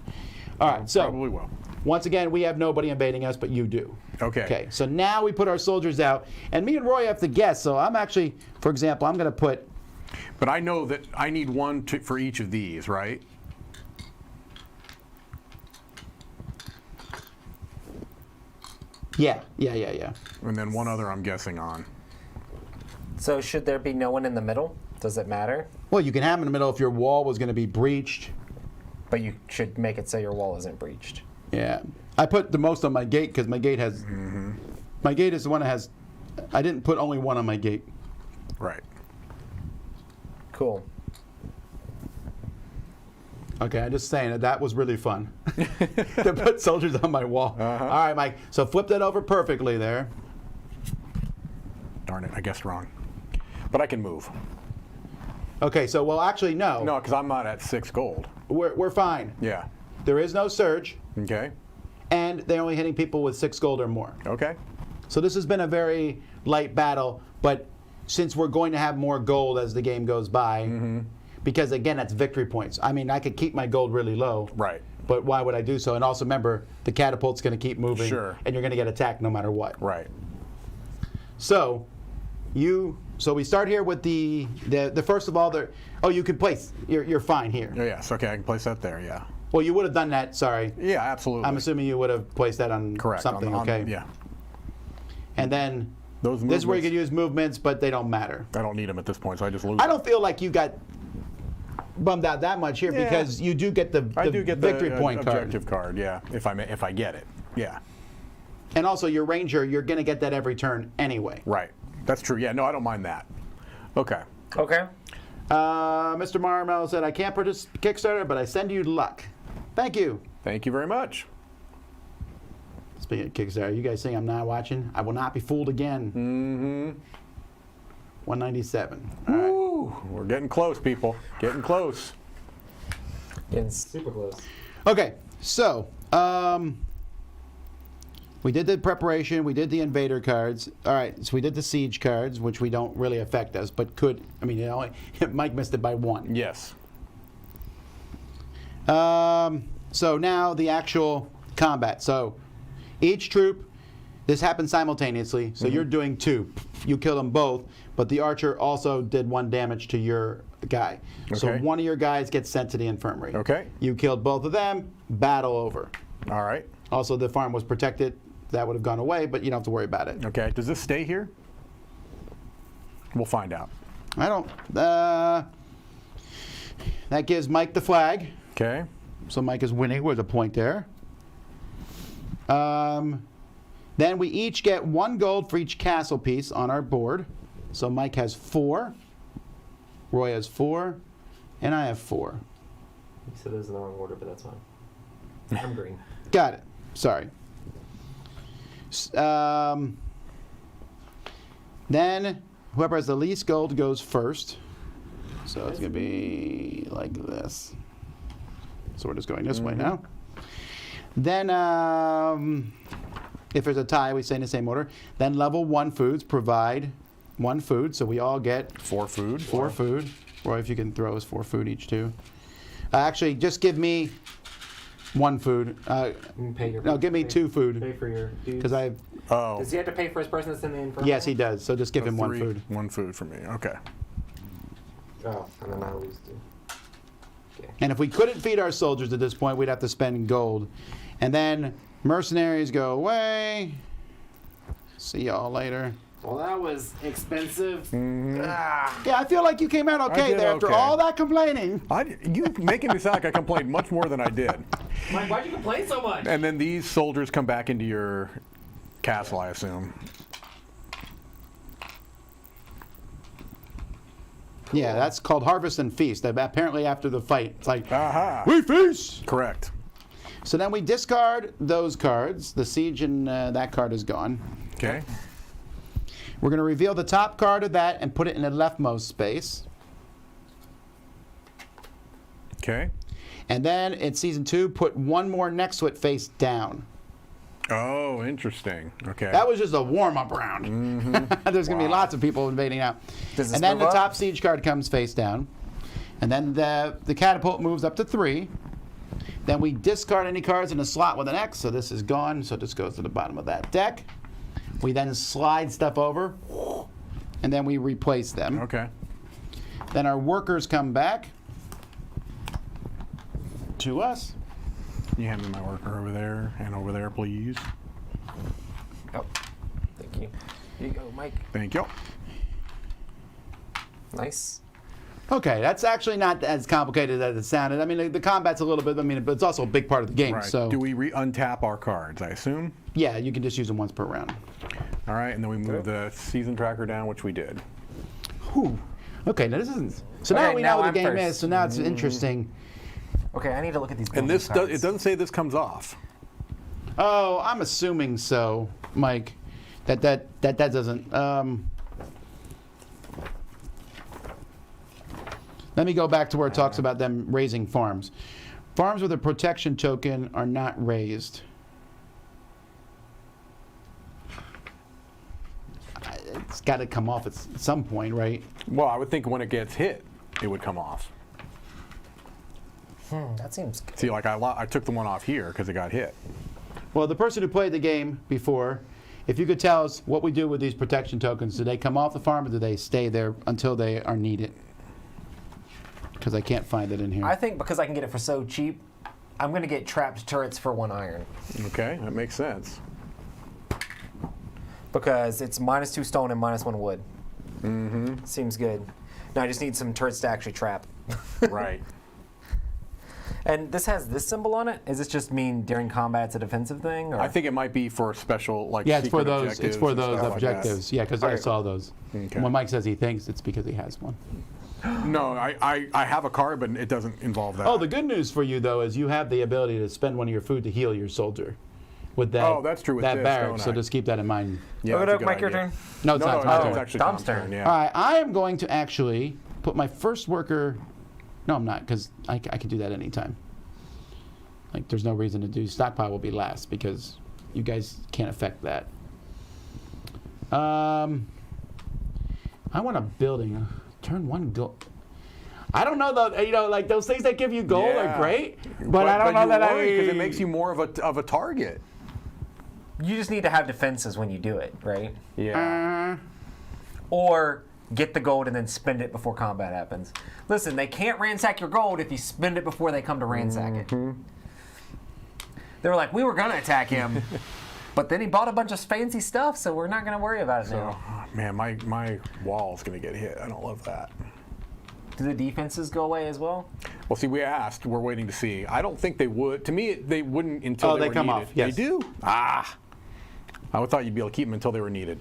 All right. So probably will. once again, we have nobody invading us, but you do. Okay. Okay. So now we put our soldiers out, and me and Roy have to guess. So I'm actually, for example, I'm going to put. But I know that I need one for each of these, right? Yeah. And then one other I'm guessing on. So should there be no one in the middle? Does it matter? Well, you can have them in the middle if your wall was going to be breached. But you should make it so your wall isn't breached. Yeah. I put the most on my gate because my gate has. My gate is the one that has. I didn't put only one on my gate. Right. Cool. Okay, I'm just saying that was really fun to put soldiers on my wall. All right, Mike. So flip that over perfectly there. Darn it, I guessed wrong. But I can move. Okay, so well, actually, no. No, because I'm not at 6 gold. We're fine. Yeah. There is no surge, Okay. and they're only hitting people with 6 gold or more. Okay. So this has been a very light battle, but since we're going to have more gold as the game goes by, because again, that's victory points. I mean, I could keep my gold really low. Right. But why would I do so? And also remember, the catapult's going to keep moving, Sure. and you're going to get attacked no matter what. Right. So, so we start here with the first of all, you can place. You're fine here. Oh, yes. Okay, I can place that there. Yeah. Well, you would have done that. Sorry, Yeah, absolutely. I'm assuming you would have placed that on Correct. something. Okay. Yeah. And then Those this is where you movements- can use movements, but they don't matter. I don't need them at this point, so I just lose. I don't feel like you got bummed out that much here Yeah. because you do get the I do get victory the point card. objective card. Yeah, if I get it. Yeah. And also your ranger, you're going to get that every turn anyway. Right. That's true. Yeah. No, I don't mind that. Okay. Okay. Mr. Marmel said, I can't purchase Kickstarter, but I send you luck. Thank you. Thank you very much. Speaking of Kickstarter, you guys think I'm not watching? I will not be fooled again. Mm-hmm. 197. All right. Woo! We're getting close, people. Getting close. Super close. Okay, so we did the preparation, we did the invader cards. All right, so we did the siege cards, which we don't really affect us, but could. I mean, Mike missed it by 1. Yes. So now the actual combat. So each troop, this happens simultaneously. So you're doing 2. You kill them both, but the archer also did 1 damage to your guy. So Okay. one of your guys gets sent to the infirmary. Okay. You killed both of them. Battle over. All right. Also, the farm was protected. That would have gone away, but you don't have to worry about it. Okay. Does this stay here? We'll find out. I don't. That gives Mike the flag. Okay. So Mike is winning with a point there. Then we each get 1 gold for each castle piece on our board. So Mike has 4. Roy has 4. And I have 4. You said those in the wrong order, but that's fine. I'm green. Got it. Sorry. Then whoever has the least gold goes first. So it's going to be like this. So we're just going this way now. Then if there's a tie, we say in the same order. Then level 1 foods provide 1 food. So we all get 4 food. 4 food. Roy, if you can throw us 4 food each too. Actually, just give me 1 food. You can pay your No, give me 2 Pay food. for your dudes. Because I. Oh. Does he have to pay for his person that's in the infirmary? Yes, he does. So just give him 1 3, food. 1 food for me. Okay. Oh, and then I lose 2. Okay. And if we couldn't feed our soldiers at this point, we'd have to spend gold. And then mercenaries go away. See y'all later. Well, that was expensive. Yeah, I feel like you came out okay did there after okay. all that complaining. You making me sound like I complained much more than I did. Mike, why'd you complain so much? And then these soldiers come back into your castle, I assume. Yeah, that's called Harvest and Feast. Apparently after the fight, it's like, Aha. we feast! Correct. So then we discard those cards. The siege and that card is gone. Okay. We're going to reveal the top card of that and put it in the leftmost space. Okay. And then in Season 2, put one more next to it face down. Oh, interesting. Okay. That was just a warm-up round. There's going to be lots of people invading now. Does this And then move the up? top siege card comes face down. And then the catapult moves up to 3. Then we discard any cards in a slot with an X, so this is gone, so this goes to the bottom of that deck. We then slide stuff over, and then we replace them. Okay. Then our workers come back to us. You hand me my worker over there and over there, please. Oh, thank you. Here you go, Mike. Thank you. Nice. Okay, that's actually not as complicated as it sounded. I mean, the combat's a little bit, but it's also a big part of the game. Right. So Do we untap our cards, I assume? yeah, you can just use them once per round. All right, and then we move the season tracker down, which we did. Whew. Okay, now this isn't. So Okay, now we now know what I'm the game first. is. So now it's interesting. Okay, I need to look at these. And building this cards. it doesn't say this comes off. Oh, I'm assuming so, Mike. That doesn't. Let me go back to where it talks about them raising farms. Farms with a protection token are not raised. It's got to come off at some point, right? Well, I would think when it gets hit, it would come off. That seems good. See, like I took the one off here because it got hit. Well, the person who played the game before, if you could tell us what we do with these protection tokens, do they come off the farm or do they stay there until they are needed? Because I can't find it in here. I think because I can get it for so cheap, I'm going to get trapped turrets for 1 iron. Okay, that makes sense. Because it's -2 stone and -1 wood. Mm-hmm. Seems good. Now I just need some turrets to actually trap. Right. And this has this symbol on it? Is this just mean during combat it's a defensive thing? Or? I think it might be for special, like yeah, it's for secret those. objectives It's for and those stuff like that. objectives. Yeah, because I saw those. Okay. When Mike says he thinks, it's because he has one. No, I have a card, but it doesn't involve that. Oh, the good news for you though is you have the ability to spend one of your food to heal your soldier. With that. Oh, that's true with that this, barrack. don't So I? just keep that in mind. Yeah, Look it that's a up, good Mike, your idea. turn. No, it's No, not. no, It's my it's turn. actually Dom's Dom's turn. turn. Yeah. All right, I am going to actually put my first worker. No, I'm not, because I can do that anytime. Like, there's no reason to do. Stockpile will be last because you guys can't affect that. I want a building. Turn 1 gold. I don't know though. You know, like those things that give you gold Yeah. are great, but I don't know that because it makes you more of a target. You just need to have defenses when you do it, right? Yeah. Or get the gold and then spend it before combat happens. Listen, they can't ransack your gold if you spend it before they come to ransack it. They were like, we were going to attack him, but then he bought a bunch of fancy stuff, so we're not going to worry about it now. Oh, man, my wall's gonna get hit. I don't love that. Do the defenses go away as well? Well, see, we asked. We're waiting to see. I don't think they would. To me, they wouldn't until they were come needed. off, yes. They do. Ah. I would thought you'd be able to keep them until they were needed.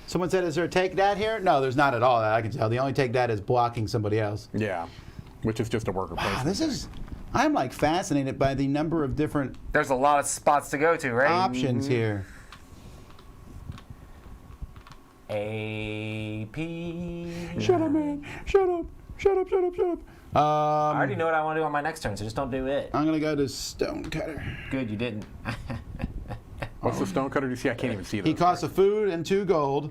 Someone said, "Is there a take that here?" No, there's not at all. That I can tell. The only take that is blocking somebody else. Yeah, which is just a worker placement. This is. I'm like fascinated by the number of different There's a lot of spots to go to, right? options here. AP. Shut up, man. Shut up. Shut up. Shut up. Shut up. I already know what I want to do on my next turn, so just don't do it. I'm gonna go to Stonecutter. Good, you didn't. What's the stonecutter? Do you see? I can't even see those. He costs a food and 2 gold,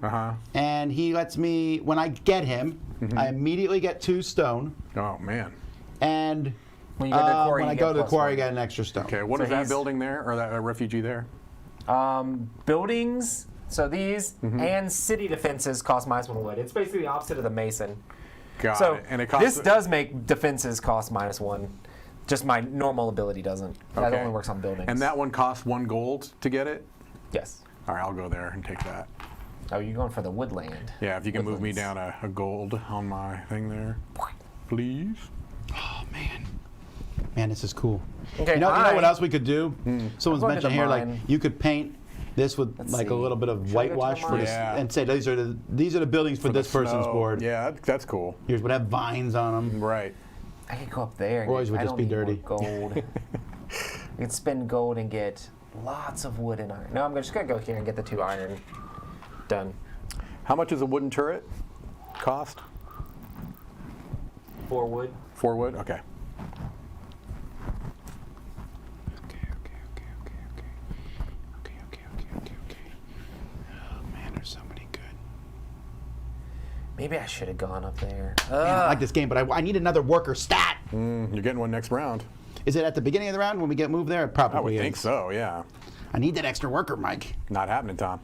and he lets me. When I get him, I immediately get 2 stone, Oh man. and When you go to the quarry, when you I get go to the plus quarry, I 1. get an extra stone. Okay, what So is that he's- building there, or that refugee there? Buildings, so these, and city defenses cost -1 wood. It's basically the opposite of the mason. Got So it. And it costs. this does make defenses cost -1. Just my normal ability doesn't. That Okay. only works on buildings. And that one costs 1 gold to get it? Yes. All right, I'll go there and take that. Oh, you're going for the woodland. Yeah, if you can move me Woodlands. down a gold on my thing there. Please. Oh, man. Man, this is cool. Okay, you know what I- else we could do? Someone's I'm going to mentioned the here, like, mine. you could paint this with Let's like see. a little bit of Should I go to the whitewash for mine? this, Yeah. and say these are the buildings for The this person's snow. board. Yeah, that's cool. Yours would have vines on them. Right. I could go up there. and Roy's get- would I just don't be need more dirty. Gold. I could spend gold and get lots of wood and iron. No, I'm just gonna go here and get the 2 iron. Done. How much is a wooden turret cost? 4 wood. 4 wood? Okay. Okay. Oh man, there's so many good. Maybe I should have gone up there. Man, I like this game, but I need another worker stat. You're getting one next round. Is it at the beginning of the round when we get moved there? It probably I would is. think so, yeah. I need that extra worker, Mike. Not happening, Tom.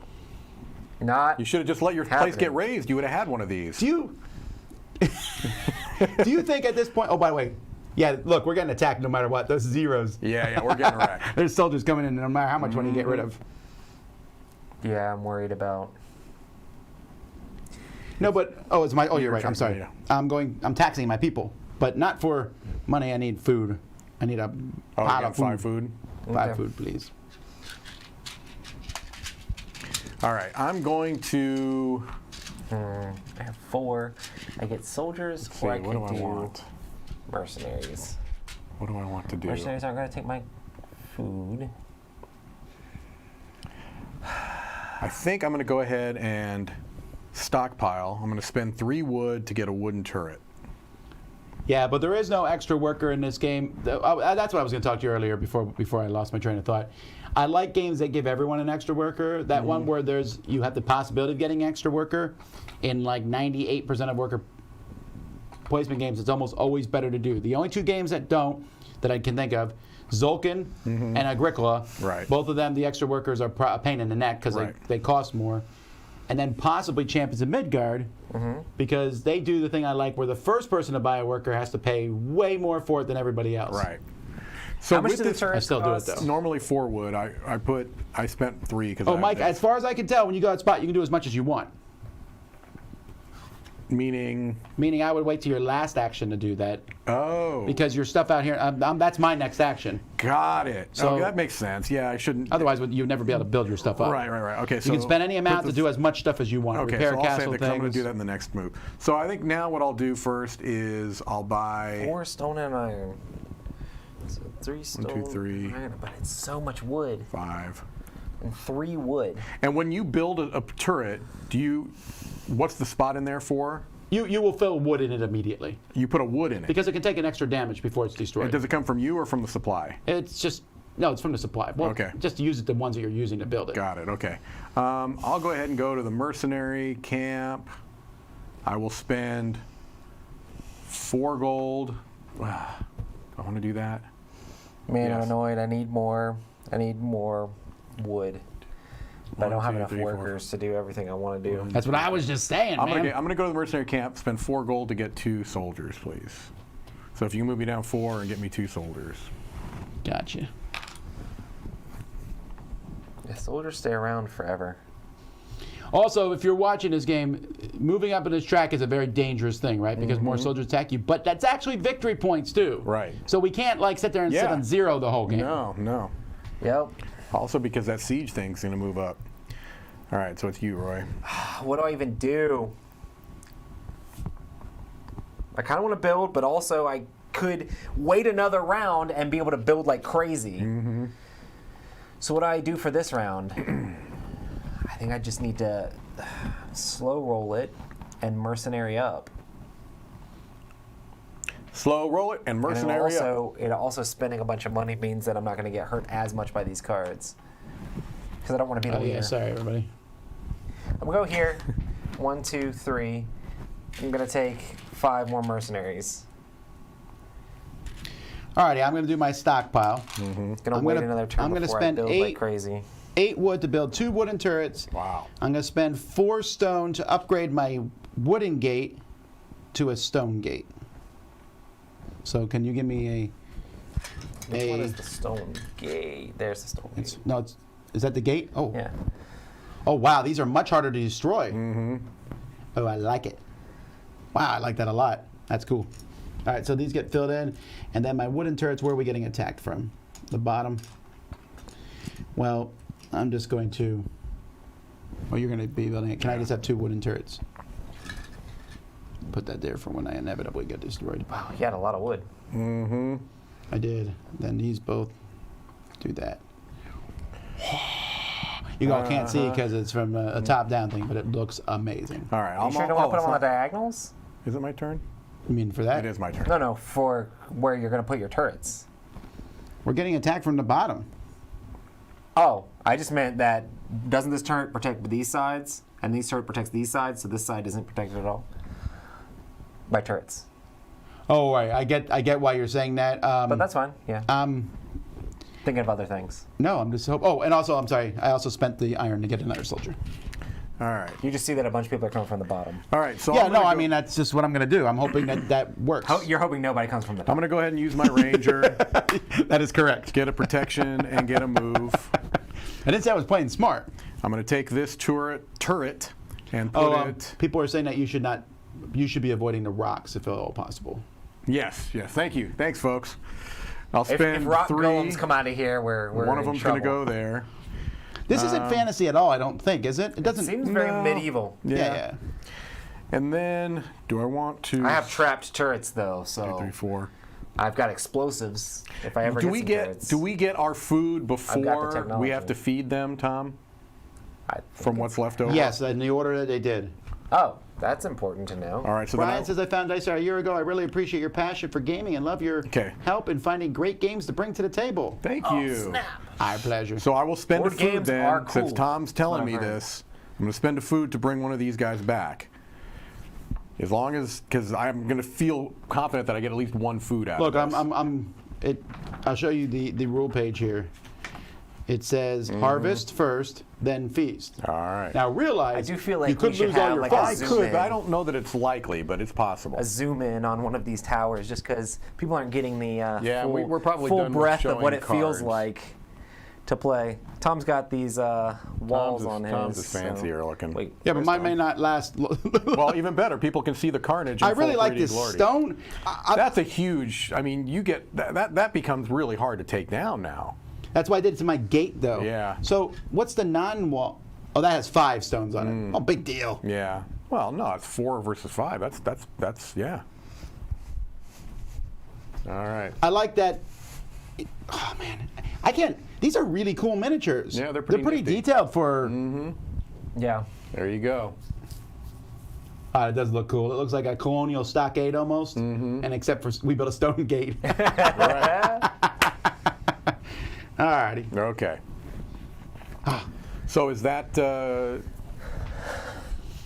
Not. You should have just let your place Happening. get raised. You would have had one of these. Do you do you think at this point? Oh, by the way, yeah. Look, we're getting attacked no matter what. Those zeros. Yeah, we're getting wrecked. There's soldiers coming in no matter how much money you get rid of. Yeah, I'm worried about. No, but it's my. Oh, you're Your right. I'm turn, sorry. yeah. I'm taxing my people, but not for money. I need food. I need a Oh, pot you of got 5 food? 5 Okay. food, please. All right, I'm going to... I have 4. I get soldiers, See, or I what could do I do want? mercenaries. What do I want to do? Mercenaries aren't going to take my food. I think I'm going to go ahead and stockpile. I'm going to spend 3 wood to get a wooden turret. Yeah, but there is no extra worker in this game. That's what I was going to talk to you earlier before I lost my train of thought. I like games that give everyone an extra worker. That one where you have the possibility of getting extra worker. In like 98% of worker placement games, it's almost always better to do. The only 2 games that don't, that I can think of, Zolkin and Agricola. Right. Both of them, the extra workers are a pain in the neck because Right. they cost more. And then possibly Champions of Midgard, because they do the thing I like where the first person to buy a worker has to pay way more for it than everybody else. Right. So How much with do the this, turrets I still do it, cost? though. normally 4 wood. I spent 3 because Oh, Mike, as far as I can tell, when you go out spot, you can do as much as you want. meaning, Meaning I would wait till your last action to do that oh, because your stuff out here, that's my next action. got it. So- So that makes sense. Yeah, I shouldn't. Otherwise, you'd never be able to build your stuff up. Right. Okay, so You can spend any amount put to the- do as much stuff as you want. Okay, Repair so I'll castle say that I'm going things. to do that in the next move. So I think now what I'll do first is I'll buy 4 stone and iron. So 3 stone. 2, 3. Iron, but it's so much wood 5. and 3 wood. And when you build a turret, what's the spot in there for? You will fill wood in it immediately You put a wood in it. because it can take an extra damage before it's destroyed. Does it come from you or from the supply? It's just no, it's from the supply. Well, Okay. just use it the ones that you're using to build it. Got it. Okay. I'll go ahead and go to the mercenary camp. I will spend 4 gold. I want to do that. Man, I'm Yes. annoyed. I need more wood. But I don't 1, have 2, enough 3, 4. workers to do everything I want to do. That's what I was just saying, I'm man. gonna go to the mercenary camp, spend 4 gold to get 2 soldiers, please. So if you can move me down 4 and get me 2 soldiers. Gotcha. The soldiers stay around forever. Also, if you're watching this game, moving up in this track is a very dangerous thing, right? Because more soldiers attack you. But that's actually victory points, too. Right. So we can't, like, sit there and sit Yeah. on 0 the whole game. No. Yep. Also because that siege thing's going to move up. All right, so it's you, Roy. What do I even do? I kind of want to build, but also I could wait another round and be able to build like crazy. So what do I do for this round? I think I just need to slow roll it and mercenary up. Slow roll it and And mercenary up. also spending a bunch of money means that I'm not going to get hurt as much by these cards. Because I don't want to be the Oh, leader. yeah, sorry, everybody. I'm going to go here. 1, 2, 3. I'm going to take 5 more mercenaries. Alrighty, I'm going to do my stockpile. Going to I'm wait gonna- another turn I'm gonna before spend I build 8 like crazy. 8 wood to build 2 wooden turrets. Wow. I'm going to spend 4 stone to upgrade my wooden gate to a stone gate. So can you give me Which one is the stone gate? There's the stone gate. Is that the gate? Oh. Yeah. Oh, wow. These are much harder to destroy. Mm-hmm. Oh, I like it. Wow, I like that a lot. That's cool. All right, so these get filled in. And then my wooden turrets, where are we getting attacked from? The bottom. Well, I'm just going to... Oh, you're going to be building it. Can I just have 2 wooden turrets? Put that there for when I inevitably get destroyed. Wow, you had a lot of wood. Mm-hmm. I did. Then these both do that. You all can't see it because it's from a top-down thing, but it looks amazing. All right. You sure you don't want to put them on the diagonals? Is it my turn? You mean for that? It is my turn. No, for where you're going to put your turrets. We're getting attacked from the bottom. Oh, I just meant that doesn't this turret protect these sides? And these turret protects these sides, so this side isn't protected at all? By turrets. Oh, right. I get why you're saying that. But that's fine, yeah. Thinking of other things. No, I'm just oh, and also I'm sorry. I also spent the iron to get another soldier. All right. You just see that a bunch of people are coming from the bottom. All right. So Yeah, no, I mean that's just what I'm going to do. I'm hoping that works. You're hoping nobody comes from the top. I'm going to go ahead and use my ranger, That is correct. get a protection, and get a move. I didn't say I was playing smart. I'm going to take this turret and put it. People are saying that you should be avoiding the rocks if at all possible. Yes. Thank you. Thanks, folks. I'll spend If rock 3. golems come out of here, we're One of in them's going to trouble. go there. This isn't fantasy at all. I don't think, is it? It doesn't. Seems very medieval. Yeah. And then, do I want to? I have trapped turrets though, so 2, 3, 4. I've got explosives. If I ever Do get we some get turrets. do we get our food before we technology. have to feed them, Tom? I think From what's left over? Yes, in the order that they did. Oh, that's important to know. All right. So Brian then says, I found Dicer a year ago. I really appreciate your passion for gaming and love your help in finding great games to bring to the table. thank you. Snap. Our pleasure. So I will spend Board a food games then, are since cool. Tom's telling That's me what I've heard. this. I'm going to spend a food to bring one of these guys back. As long as, because I'm going to feel confident that I get at least 1 food out Look, of this. I'll show you the rule page here. It says harvest first, then feast. All right. Now realize I do feel like you could we should lose all have, your like, farms. I zoom could, in. but I don't know that it's likely, but it's possible. A zoom in on one of these towers, just because people aren't getting the Yeah, full, we're probably full done with breadth of what showing it feels cards. like to play. Tom's got these walls on his. Tom's is fancier looking. Wait, Yeah, but where's mine Tom? may not last. Well, even better. People can see the carnage. In I really full like 3D this glory. stone. That's a huge. I mean, you get that becomes really hard to take down now. That's why I did it to my gate, though. Yeah. So what's the non-wall? Oh, that has 5 stones on it. Oh, big deal. Yeah. Well, no, it's 4 versus 5. That's yeah. All right. I like that. Oh man, I can't. These are really cool miniatures. Yeah, they're pretty nifty. detailed for. Yeah. There you go. It does look cool. It looks like a colonial stockade almost, and except for we built a stone gate. Right. Alrighty. Okay. So is that?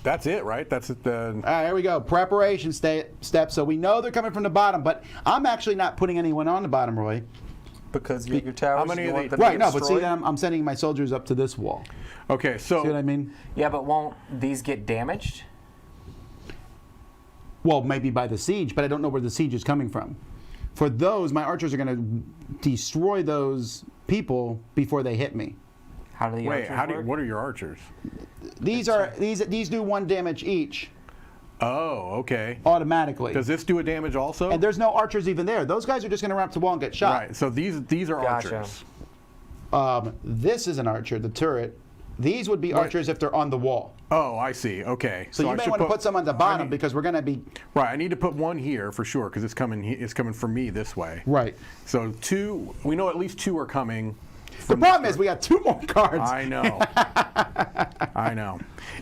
That's it, right? That's it. All right, here we go. Preparation step. So we know they're coming from the bottom, but I'm actually not putting anyone on the bottom, Roy. Because your towers. How many you of want these- them to Right. be No, but see, destroyed? then I'm sending my soldiers up to this wall. Okay. So See what I mean? Yeah, but won't these get damaged? Well, maybe by the siege, but I don't know where the siege is coming from. For those, my archers are going to destroy those people before they hit me. How do the wait. archers work? What are your archers? These do 1 damage each Oh, okay. automatically. Does this do a damage also? And there's no archers even there. Those guys are just going to run up to the wall and get shot. Right. So these are Gotcha. archers. This is an archer, the turret. These would be archers if they're on the wall. Oh, I see. Okay. So you I may should want to put some on the bottom need- because we're going to be... Right. I need to put 1 here for sure because it's coming. It's coming from me this way. Right. So 2. We know at least 2 are coming. The problem is we got 2 more cards. I know. I know.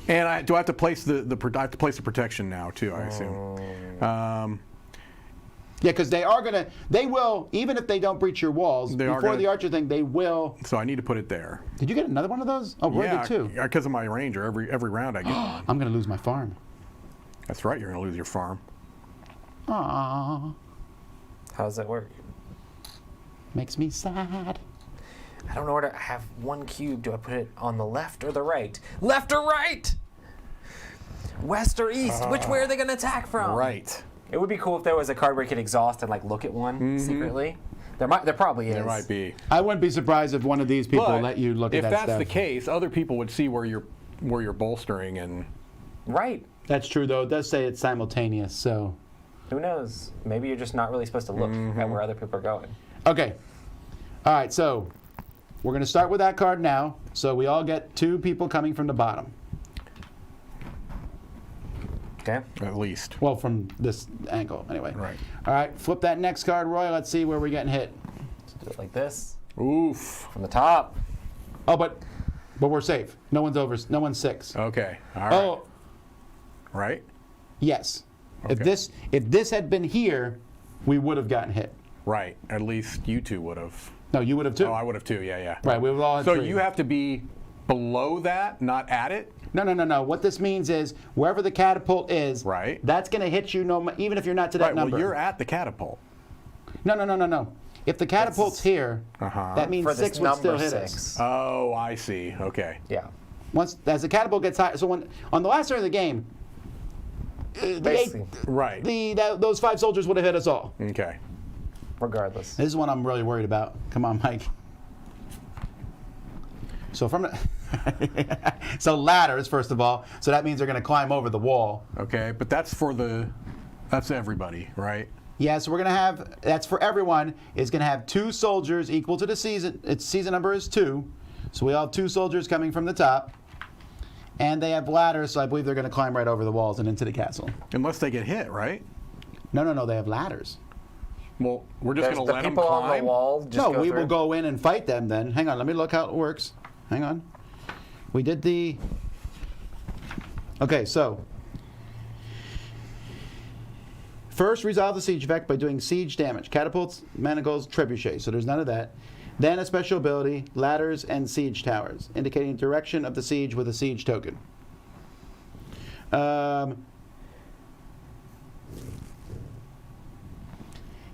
And do I have to place I have to place the protection now too? I assume. Yeah, because they will, even if they don't breach your walls, They are before gonna- the archer thing, they will... So I need to put it there. Did you get another one of those? Oh, Roy did too. because of my ranger. Every round I get one. I'm going to lose my farm. That's right. You're going to lose your farm. Aww. How does that work? Makes me sad. I don't know where to have 1 cube. Do I put it on the left or the right? Left or right? West or east? Which way are they going to attack from? Right. It would be cool if there was a card where you could exhaust and like look at one secretly. There probably is. There might be. I wouldn't be surprised if one of these people But let you look at if that that's stuff. the case, other people would see where you're bolstering and. Right. That's true, though. It does say it's simultaneous, so. Who knows? Maybe you're just not really supposed to look at where other people are going. Okay. All right, so we're going to start with that card now. So we all get 2 people coming from the bottom. Okay. At least. Well, from this angle, anyway. Right. All right, flip that next card, Roy. Let's see where we're getting hit. Let's do it like this. Oof. From the top. Oh, but we're safe. No one's over. No one's 6. Okay. All right. Oh, Right? yes. Okay. If this had been here, we would have gotten hit. Right. At least you two would have. No, you would have too. Oh, I would have too. Yeah, yeah. Right, we would all had So 3. you have to be below that, not at it? No. What this means is wherever the catapult is, Right. that's going to hit you even if you're not to that Right. number. Well, you're at the catapult. No. If the catapult's here, that means For this 6 would still number hit 6. us. Oh, I see. Okay. Yeah. Once as the catapult gets high, so on the last turn of the game, Basically. Right. those 5 soldiers would have hit us all. Okay. Regardless. This is one I'm really worried about. Come on, Mike. So from so ladders, first of all. So that means they're going to climb over the wall. Okay. But that's everybody, right? Yeah, so we're going to have, that's for everyone, is going to have 2 soldiers equal to the season. Its season number is 2. So we all have 2 soldiers coming from the top. And they have ladders, so I believe they're going to climb right over the walls and into the castle. Unless they get hit, right? No, they have ladders. Well, we're just There's going to the let them people on the climb? wall just No, go we through. will go in and fight them then. Hang on, let me look how it works. Hang on. We did the... Okay, so... First, resolve the siege effect by doing siege damage. Catapults, manacles, trebuchets. So there's none of that. Then a special ability, ladders and siege towers, indicating direction of the siege with a siege token.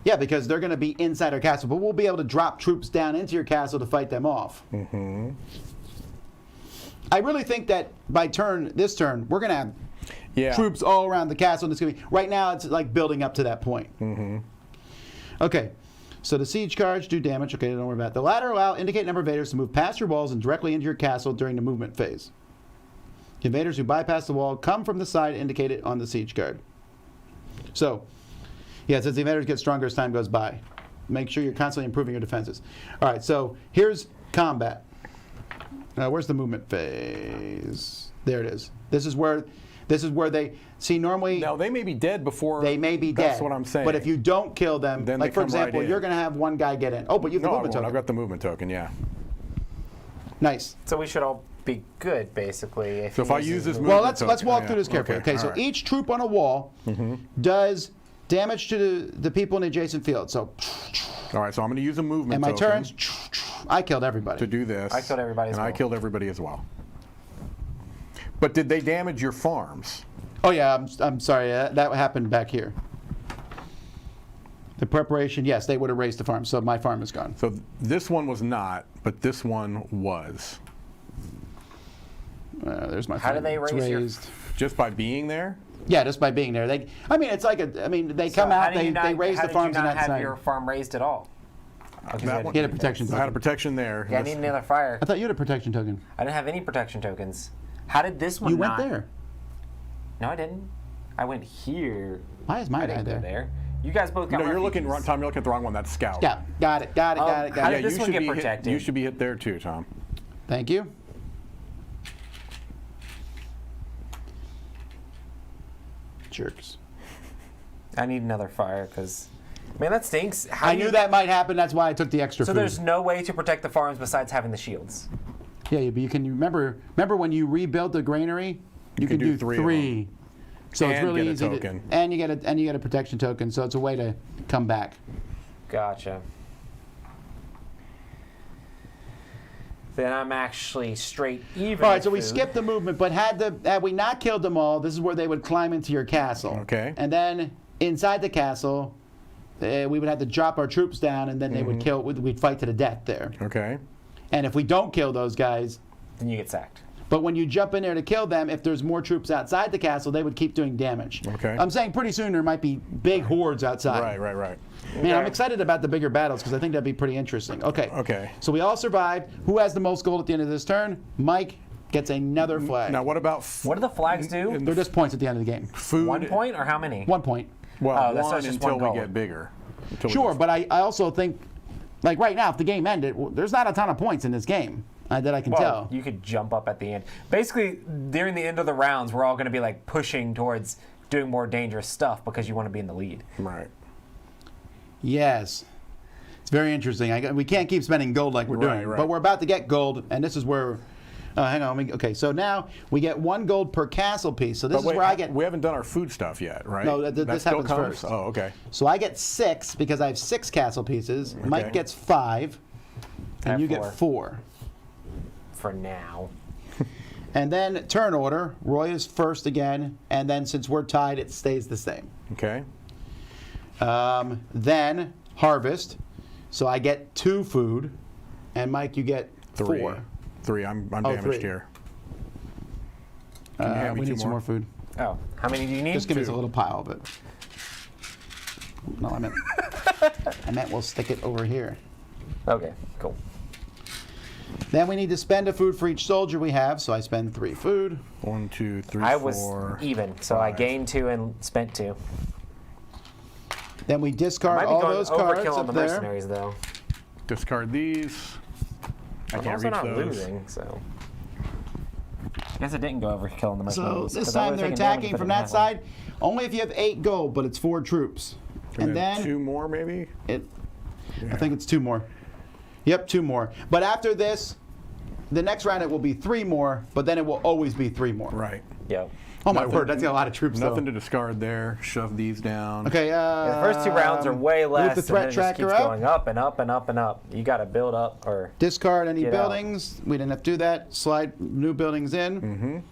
Yeah, because they're going to be inside our castle, but we'll be able to drop troops down into your castle to fight them off. Mm-hmm. I really think that by this turn, we're going to have troops all around the castle. And it's going to be, right now, it's like building up to that point. Mm-hmm. Okay, so the siege cards do damage. Okay, don't worry about it. The ladder will indicate number of invaders to move past your walls and directly into your castle during the movement phase. The invaders who bypass the wall come from the side indicated on the siege card. So, yeah, it says the invaders get stronger as time goes by. Make sure you're constantly improving your defenses. All right, so here's combat. Where's the movement phase? There it is. This is where they see normally. Now they may be dead before. They may be dead. That's what I'm saying. But if you don't kill them, then like for example, right you're going to have one guy get in. Oh, but you have the movement token. I've got the movement token. Yeah. Nice. So we should all be good, basically. So if I use this Well, movement let's walk token, through this carefully. Okay, so all right. each troop on a wall does damage to the people in the adjacent field. So, All right, so I'm going to use a movement and my token turns, I killed everybody. to do this. I killed everybody as and I well. killed everybody as well. But did they damage your farms? Oh yeah, I'm sorry. That happened back here. The preparation, yes, they would have raised the farm. So my farm is gone. So this one was not, but this one was. There's my. How farm. do they It's raise your- raised. Just by being there? Yeah, just by being there. They come out, they raise the farms How on did you not that have side. your farm raised at all? That one? He had a protection I had a token. protection there. Yeah, I need another fire. I thought you had a protection token. I didn't have any protection tokens. How did this one You went not? there. No, I didn't. I went here. Why is my I guy didn't go there? there. You guys both got No, you're looking refugees. wrong, Tom. You're looking at the wrong one. That's Scout. Yeah, got it. How It. did this you one should get be protected? you should be hit there too, Tom. Thank you. Jerks. I need another fire because, man, that stinks. How I do knew you- that might happen. That's why I took the extra So food. there's no way to protect the farms besides having the shields. Yeah, but you can remember when you rebuild the granary, you can do three of three. So it's And really get a easy token. and you get a protection token. So it's a way to come back. Gotcha. Then I'm actually straight even. All right, with so we food. skipped the movement, but had we not killed them all, this is where they would climb into your castle. Okay. And then inside the castle, we would have to drop our troops down, and then they would kill. We'd fight to the death there. Okay. And if we don't kill those guys, Then you get sacked. But when you jump in there to kill them, if there's more troops outside the castle, they would keep doing damage. Okay. I'm saying pretty soon there might be big hordes outside. Right. Man, I'm excited about the bigger battles because I think that'd be pretty interesting. Okay. So we all survived. Who has the most gold at the end of this turn? Mike gets another flag. Now, what about What do the flags do? They're just points at the end of the game. food? 1 point or how many? 1 point. Well, Oh, that's one just until one we gold. get bigger. Until we Sure, get- but I also think, like right now, if the game ended, there's not a ton of points in this game that I can Well, tell. you could jump up at the end. Basically, during the end of the rounds, we're all going to be like pushing towards doing more dangerous stuff because you want to be in the lead. Right. Yes. It's very interesting. We can't keep spending gold like we're doing, Right. but we're about to get gold, and this is where. Hang on. Okay, so now we get 1 gold per castle piece. So this But is wait, where I get. we haven't done our food stuff yet, right? No, That this still happens comes? first. Oh, okay. So I get 6 because I have 6 castle pieces. Mike Okay. gets 5, and have you 4. get 4. For now. And then turn order. Roy is first again, and then since we're tied, it stays the same. Okay. Then harvest. So I get 2 food, and Mike, you get 3. 4. 3. I'm Oh, damaged 3. here. Can you hand me We 2 need some more food. Oh, how many do you need? Just give us a 2. little pile, but. No, I meant we'll stick it over here. Okay, cool. Then we need to spend a food for each soldier we have, so I spend 3 food. 1, 2, 3, I was 4. even, so I 5. gained 2 and spent 2. Then we Might discard be all going those cards overkill on up the there. mercenaries, though. Discard these. I I'm can't also reach not those. losing, so. I guess it didn't go overkill on the So mercenaries. this 'cause I time would've they're taken damage attacking if I from didn't that have one. side. Only if you have 8 gold, but it's 4 troops. And then 2 more, maybe? I think it's 2 more. Yep, 2 more. But after this, the next round it will be 3 more, but then it will always be 3 more. Right. Yep. Oh my Nothing- word, that's got a lot of troops Nothing though. to discard there. Shove these down. Okay, The first 2 rounds are way move less, the and threat then it just tracker keeps up. going up and up and up and up. You got to build up, or Discard any Get out. buildings. We didn't have to do that. Slide new buildings in.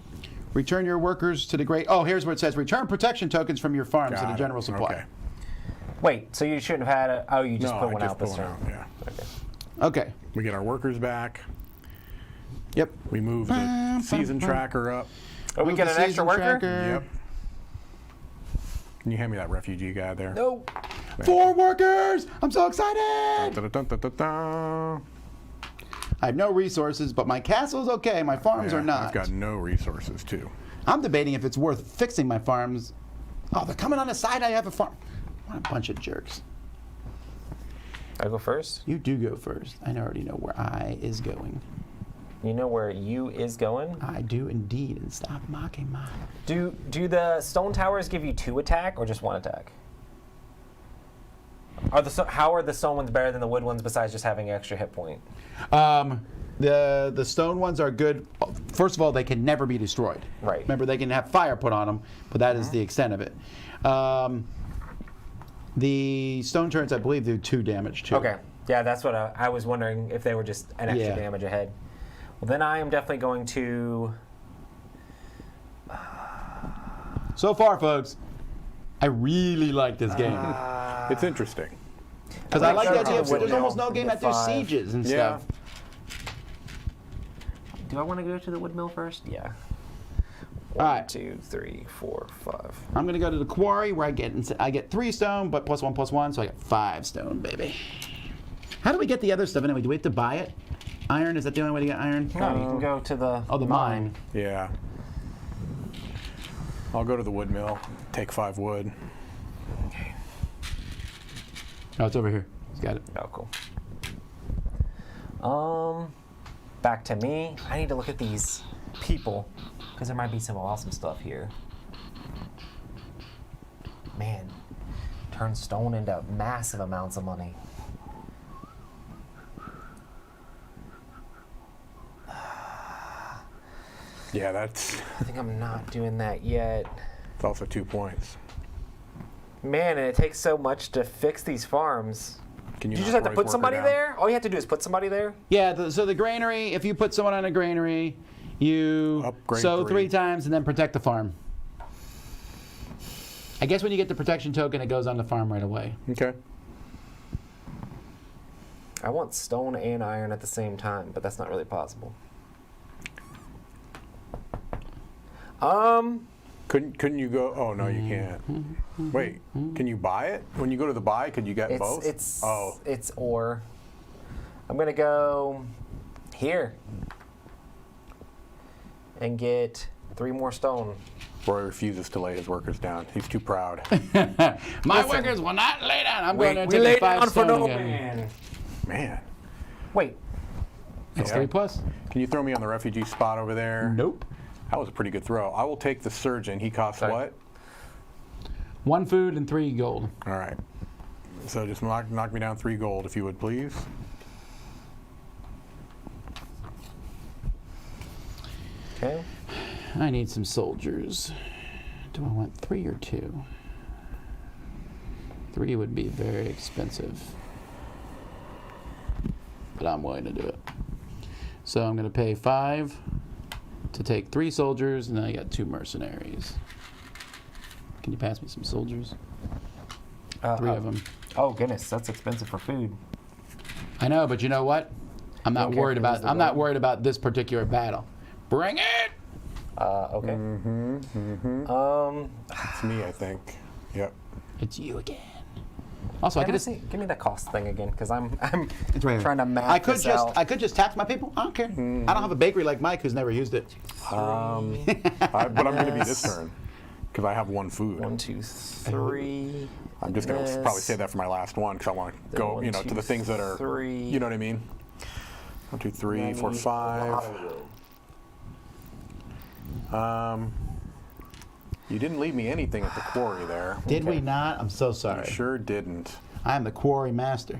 Return your workers to the great. Oh, here's where it says return protection tokens from your farms to Got the it. general supply. Okay. wait. So you shouldn't have had it. Oh, you just No, put I one just out put this one turn. out, yeah. Okay. Okay. We get our workers back. Yep. We move the season tracker up. Oh, we Move get the an extra season worker. tracker. Yep. Can you hand me that refugee guy there? No. 4 workers! I'm so excited! Da-da-dun-da-da-da. I have no resources, but my castle's okay. My farms Yeah, are not. I've got no resources, too. I'm debating if it's worth fixing my farms. Oh, they're coming on the side. I have a farm. What a bunch of jerks. I go first. You do go first. I already know where I is going. You know where you is going. I do indeed, and stop mocking my. Do the stone towers give you 2 attack or just 1 attack? How are the stone ones better than the wood ones besides just having an extra hit point? The stone ones are good. First of all, they can never be destroyed. Right. Remember, they can have fire put on them, but that is the extent of it. The stone turrets, I believe, do 2 damage too. Okay. Yeah, that's what I was wondering if they were just an extra Yeah. damage ahead. Well, then I am definitely going to. So far, folks, I really like this game It's interesting. because I like the go idea to of the there's windmill almost no game and that get do 5. sieges and Yeah. stuff. Do I want to go to the wood mill first? Yeah. All right. 2, 3, 4, 5. I'm gonna go to the quarry where I get 3 stone, but +1/+1, so I get 5 stone, baby. How do we get the other stuff anyway? Do we have to buy it? Iron? Is that the only way to get iron? No, you can go to the. Oh, the mine. Yeah. I'll go to the wood mill, take 5 wood. Oh, it's over here. He's got it. Oh, cool. Back to me. I need to look at these people because there might be some awesome stuff here. Man, turn stone into massive amounts of money. Yeah, that's I think I'm not doing that yet. it's also 2 points. Man, and it takes so much to fix these farms. Can You knock just have to Roy's put worker somebody down? there? All you have to do is put somebody there? Yeah, so the granary, if you put someone on a granary, you Upgrade sow 3. 3 times and then protect the farm. I guess when you get the protection token, it goes on the farm right away. Okay. I want stone and iron at the same time, but that's not really possible. Couldn't you go? Oh no, you can't. Wait, can you buy it? When you go to the buy, could you get both? It's oh, it's or. I'm gonna go here and get 3 more stone. Roy refuses to lay his workers down. He's too proud. My workers will not lay down. I'm going to we take lay a 5 down for stone no again. man. Man, Wait, That's Yeah. 3 plus. can you throw me on the refugee spot over there? Nope. That was a pretty good throw. I will take the surgeon. He costs Okay. what? 1 food and 3 gold. All right. So just knock me down 3 gold, if you would, please. okay. I need some soldiers. Do I want 3 or 2? 3 would be very expensive. But I'm willing to do it. So I'm going to pay 5 to take 3 soldiers, and then I got 2 mercenaries. Can you pass me some soldiers? 3 of them. Oh goodness, that's expensive for food. I know, but you know what? I'm not Don't care worried if it was about. the I'm not gold. worried about this particular battle. Bring it! Okay. It's me, I think. Yep. It's you again. Also, I could just. Give me the cost thing again, because I'm It's right here. trying to map I could this just. out. I could just tax my people. I don't care. I don't have a bakery like Mike, who's never used it. But I'm going to be this turn because I have 1 food. 1, 2, 3. I'm just going to this. probably say that for my last one because I want to Then go, 1, to 2, the things that are, 3. you know what I mean? 1, 2, 3, 4, 5. You didn't leave me anything at the quarry there. Did we not? I'm so You sorry. sure didn't. I am the quarry master.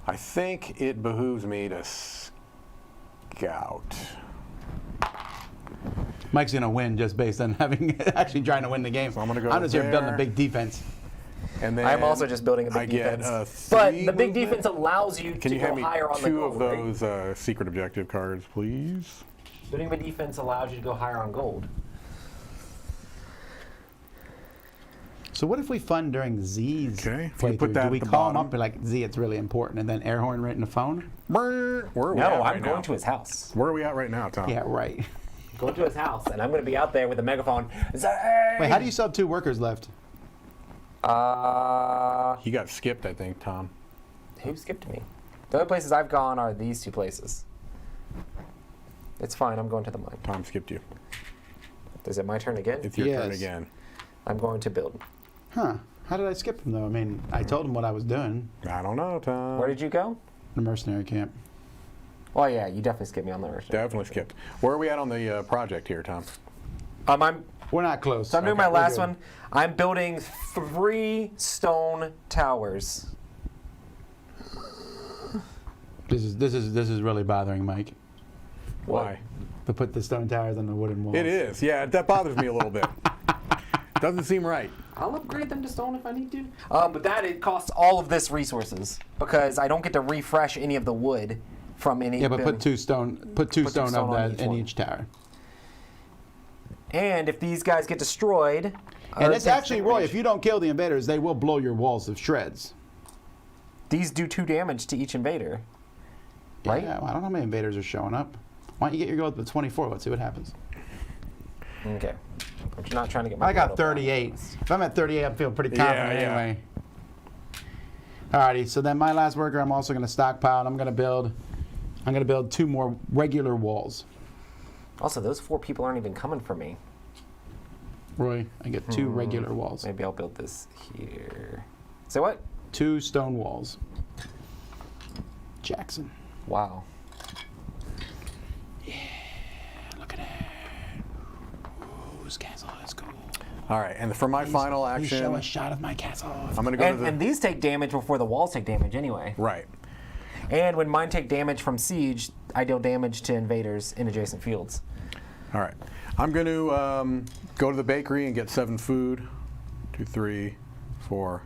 I think it behooves me to scout. Mike's gonna win just based on having actually trying to win the game. So I'm gonna go I'm just here building a there. big defense. And then I'm also just building a big I get defense. 3 But the big movement. defense allows you Can to you go hand me higher on the 2 gold, of right? those secret objective cards, please? Building a defense allows you to go higher on gold. So what if we fund during Z's Okay, if you playthrough? put that Do we at the call him bottom. up and like Z? It's really important, and then air horn right in the phone? Where are we No, at I'm right going now? to his house. Where are we at right now, Tom? Yeah, right. Going to his house, and I'm going to be out there with a megaphone. Hey! Wait, how do you still have 2 workers left? He got skipped, I think, Tom. Who skipped me? The other places I've gone are these 2 places. It's fine. I'm going to the mine. Tom skipped you. Is it my turn again? It's your turn Yes. again. I'm going to build. Huh? How did I skip him though? I mean, I told him what I was doing. I don't know, Tom. Where did you go? The mercenary camp. Well, yeah, you definitely skipped me on the first. Definitely skipped. Where are we at on the project here, Tom? We're not close. So I'm doing Okay, my we're last good. one. I'm building 3 stone towers. This is really bothering Mike. Why? To put the stone towers on the wooden walls. It is. Yeah, that bothers me a little bit. Doesn't seem right. I'll upgrade them to stone if I need to. But it costs all of this resources because I don't get to refresh any of the wood from any. Yeah, but put 2 stone. Put 2 stone stone of on that each in one. each tower. And if these guys get destroyed, And it's actually, Roy, if you don't kill the invaders, they will blow your walls to shreds. these do 2 damage to each invader. Right? Yeah, well, I don't know how many invaders are showing up. Why don't you get your goal up to 24? Let's see what happens. Okay. I'm not trying to get my. I got gold up. 38. If I'm at 38, I'm feeling pretty confident Yeah, yeah. anyway. Alrighty, so then my last worker, I'm also going to stockpile. And I'm going to build 2 more regular walls. Also, those 4 people aren't even coming for me. Roy, I get 2 regular walls. Maybe I'll build this here. Say what? 2 stone walls. Jackson. Wow. Look at that. Whose castle is cool? All right, and for my final Please show action, a shot of my castle. I'm going to go to the... And these take damage before the walls take damage anyway. Right. And when mine take damage from siege, I deal damage to invaders in adjacent fields. All right. I'm going to go to the bakery and get 7 food. 2, 3, 4,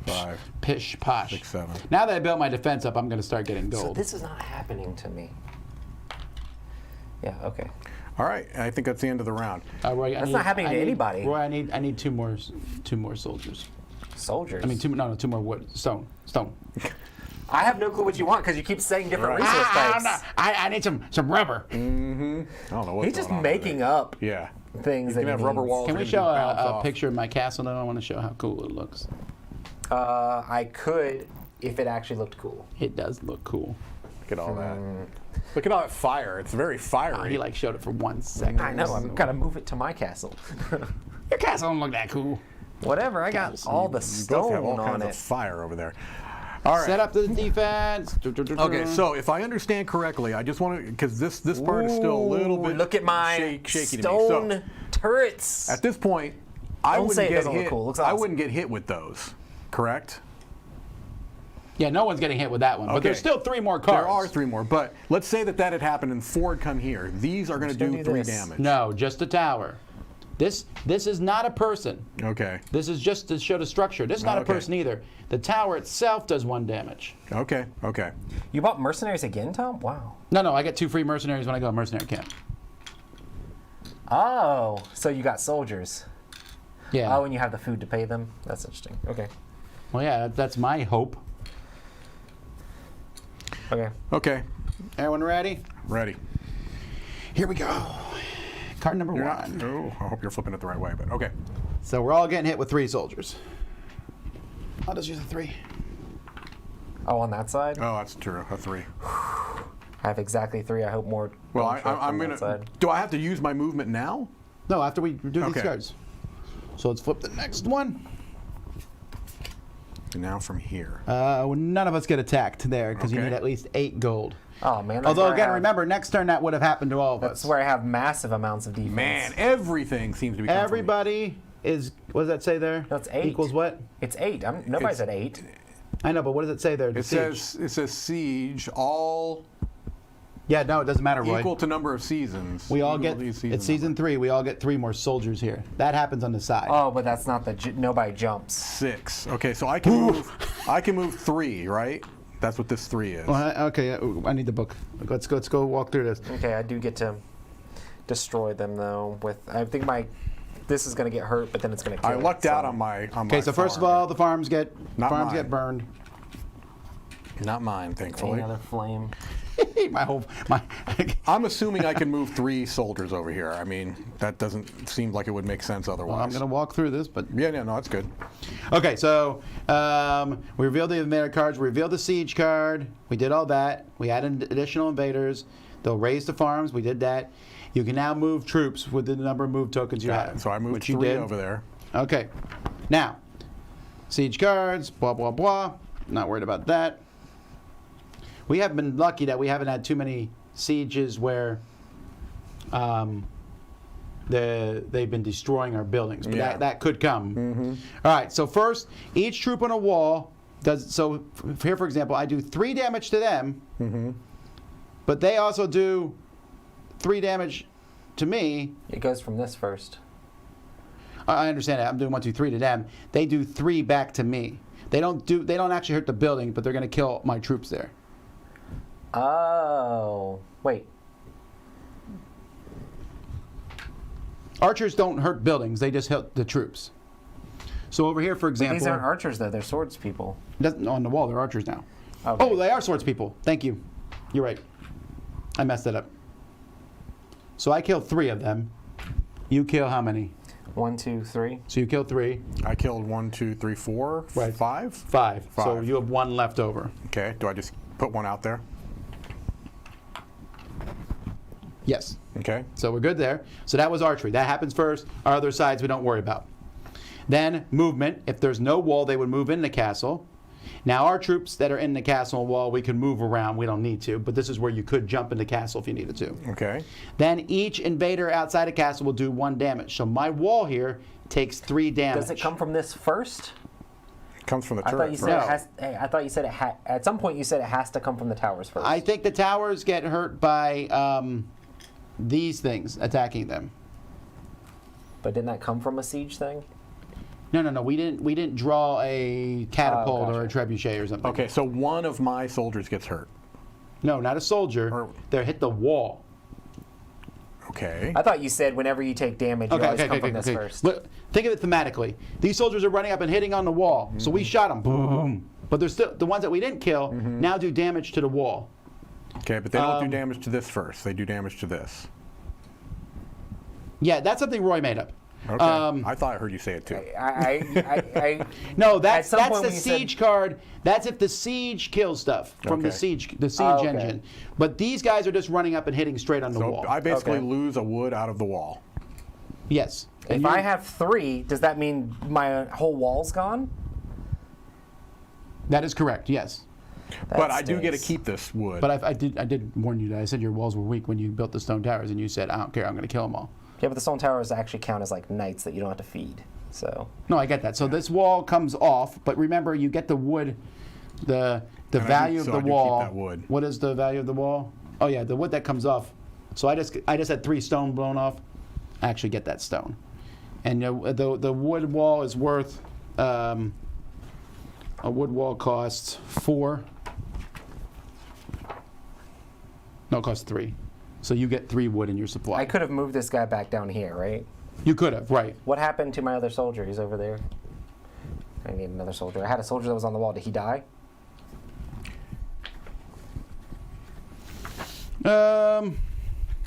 5, Pish posh. 6, 7. Now that I built my defense up, I'm going to start getting So gold. this is not happening to me. Yeah, okay. All right, I think that's the end of the round. Roy, That's not happening to anybody. Roy, I need 2 more soldiers. Soldiers. I mean, 2 more wood. Stone. I have no clue what you want because you keep saying different resource types. I need some rubber. I don't know what's He's just going on over making there. up Yeah. things You that can he have rubber needs. walls. Can we that show bounce a off. picture of my castle now? I want to show how cool it looks. I could if it actually looked cool. It does look cool. Look at all that. Look at all that fire. It's very fiery. He like showed it for 1 second. I know. I'm gonna move it to my castle. Your castle don't look that cool. Whatever. I got all the You both stone have all on kinds of it. fire over there. All right. Set up the defense. Okay, so if I understand correctly, I just want to, because this part is still a little bit Look at my shaky stone to me. So turrets. at this point, I Don't say wouldn't it get doesn't look hit. cool. It looks I awesome. wouldn't get hit with those, correct? Yeah, no one's getting hit with that one. But Okay. there's still 3 more cards. There are 3 more, but let's say that had happened and 4 had come here. These are going to gonna do do 3 this. damage. No, just a tower. This is not a person. Okay. This is just to show the structure. This is not a Okay. person either. The tower itself does 1 damage. Okay. Okay. You bought mercenaries again, Tom? Wow. No, I get 2 free mercenaries when I go to mercenary camp. Oh, so you got soldiers. Yeah. Oh, and you have the food to pay them? That's interesting. Okay. Well, yeah, that's my hope. Okay. Okay. Everyone ready? Ready. Here we go. Card number You're 1. not, oh, I hope you're flipping it the right way, but okay. So we're all getting hit with 3 soldiers. I'll just use a 3. Oh, on that side? Oh, that's true. A 3. I have exactly 3. I hope more. Well, don't show up I'm from going that to. side. Do I have to use my movement now? No, after we do these Okay. cards. So let's flip the next one. And now from here. None of us get attacked there because you Okay. need at least 8 gold. Oh, man. That's Although, where I again, have- remember, next turn that would have happened to all of That's us. where I have massive amounts of defense. Man, everything seems to be coming from me. Everybody is, what does that say there? No, it's 8. Equals what? It's 8. Nobody It's- said 8. I know, but what does it say there? The It siege. says siege all Yeah, no, it doesn't matter, Roy. equal to number of seasons. We all Equal get, to it's season season number. 3, we all get 3 more soldiers here. That happens on the side. Oh, but that's not nobody jumps. 6. Okay, so I can move. I can move 3, right? That's what this 3 is. Okay, I need the book. Let's go walk through this. Okay, I do get to destroy them though. I think this is gonna get hurt, but then it's gonna kill. I lucked out on my. Okay, so first of all, the farms get Not mine. get burned. Not mine, thankfully. another flame. my I'm assuming I can move 3 soldiers over here. I mean, that doesn't seem like it would make sense otherwise. Well, I'm gonna walk through this, but Yeah, no, that's good. okay. So we revealed the invader cards. We revealed the siege card. We did all that. We added additional invaders. They'll raise the farms. We did that. You can now move troops with the number of move tokens you Got have. it. So I moved which you 3 did. over there. Okay. Now, siege cards. Blah blah blah. Not worried about that. We have been lucky that we haven't had too many sieges where they've been destroying our buildings, but Yeah. that could come. All right, so first, each troop on a wall does, so here, for example, I do 3 damage to them, but they also do 3 damage to me. It goes from this first. I understand that. I'm doing 1, 2, 3 to them. They do 3 back to me. They don't actually hurt the building, but they're going to kill my troops there. Oh, wait. Archers don't hurt buildings; they just hurt the troops. So over here, for example, These aren't archers though; they're swords people. on the wall, they're archers now. Okay. Oh, they are swords people. Thank you. You're right. I messed that up. So I kill 3 of them. You kill how many? 1, 2, 3. So you kill 3. I killed 1, 2, 3, 4, Right. 5. 5. So 5. you have 1 left over. Okay. Do I just put 1 out there? Yes. Okay. So we're good there. So that was archery. That happens first. Our other sides we don't worry about. Then movement. If there's no wall, they would move in the castle. Now our troops that are in the castle wall, we can move around. We don't need to, but this is where you could jump in the castle if you needed to. Okay. Then each invader outside a castle will do 1 damage. So my wall here takes 3 damage. Does it come from this first? It comes from the I turret. thought you said No. it has. Hey, I thought you said it had. At some point, you said it has to come from the towers first. I think the towers get hurt by these things attacking them. But didn't that come from a siege thing? No. We didn't draw a catapult or a gotcha. trebuchet or something. Okay, so 1 of my soldiers gets hurt. No, not a soldier. Or- They hit the wall. Okay. I thought you said whenever you take damage, you always come from this first. Look, think of it thematically. These soldiers are running up and hitting on the wall. So we shot them. Boom. But there's still the ones that we didn't kill now do damage to the wall. Okay, but they don't do damage to this first. They do damage to this. Yeah, that's something Roy made up. Okay. I thought I heard you say it too. No, that's some point the when you said- siege card. That's if the siege kills stuff from the Okay. siege okay. engine. But these guys are just running up and hitting straight on the So wall. I basically Okay. lose a wood out of the wall. Yes. And If you- I have 3, does that mean my whole wall's gone? that is correct. Yes. But I do get to stinks. keep this wood. But I did warn you that I said your walls were weak when you built the stone towers, and you said I don't care, I'm going to kill them all. Yeah, but the stone towers actually count as like knights that you don't have to feed. So No, I get that. So this wall comes off, but remember, you get the wood, the And I value do- of so the I do keep wall. that wood. What is the value of the wall? Oh yeah, the wood that comes off. So I just had 3 stone blown off. I actually get that stone, and the wood wall is worth. A wood wall costs 4. No, it costs 3. So you get 3 wood in your supply. I could have moved this guy back down here, right? You could have, right? What happened to my other soldier? He's over there. I need another soldier. I had a soldier that was on the wall. Did he die?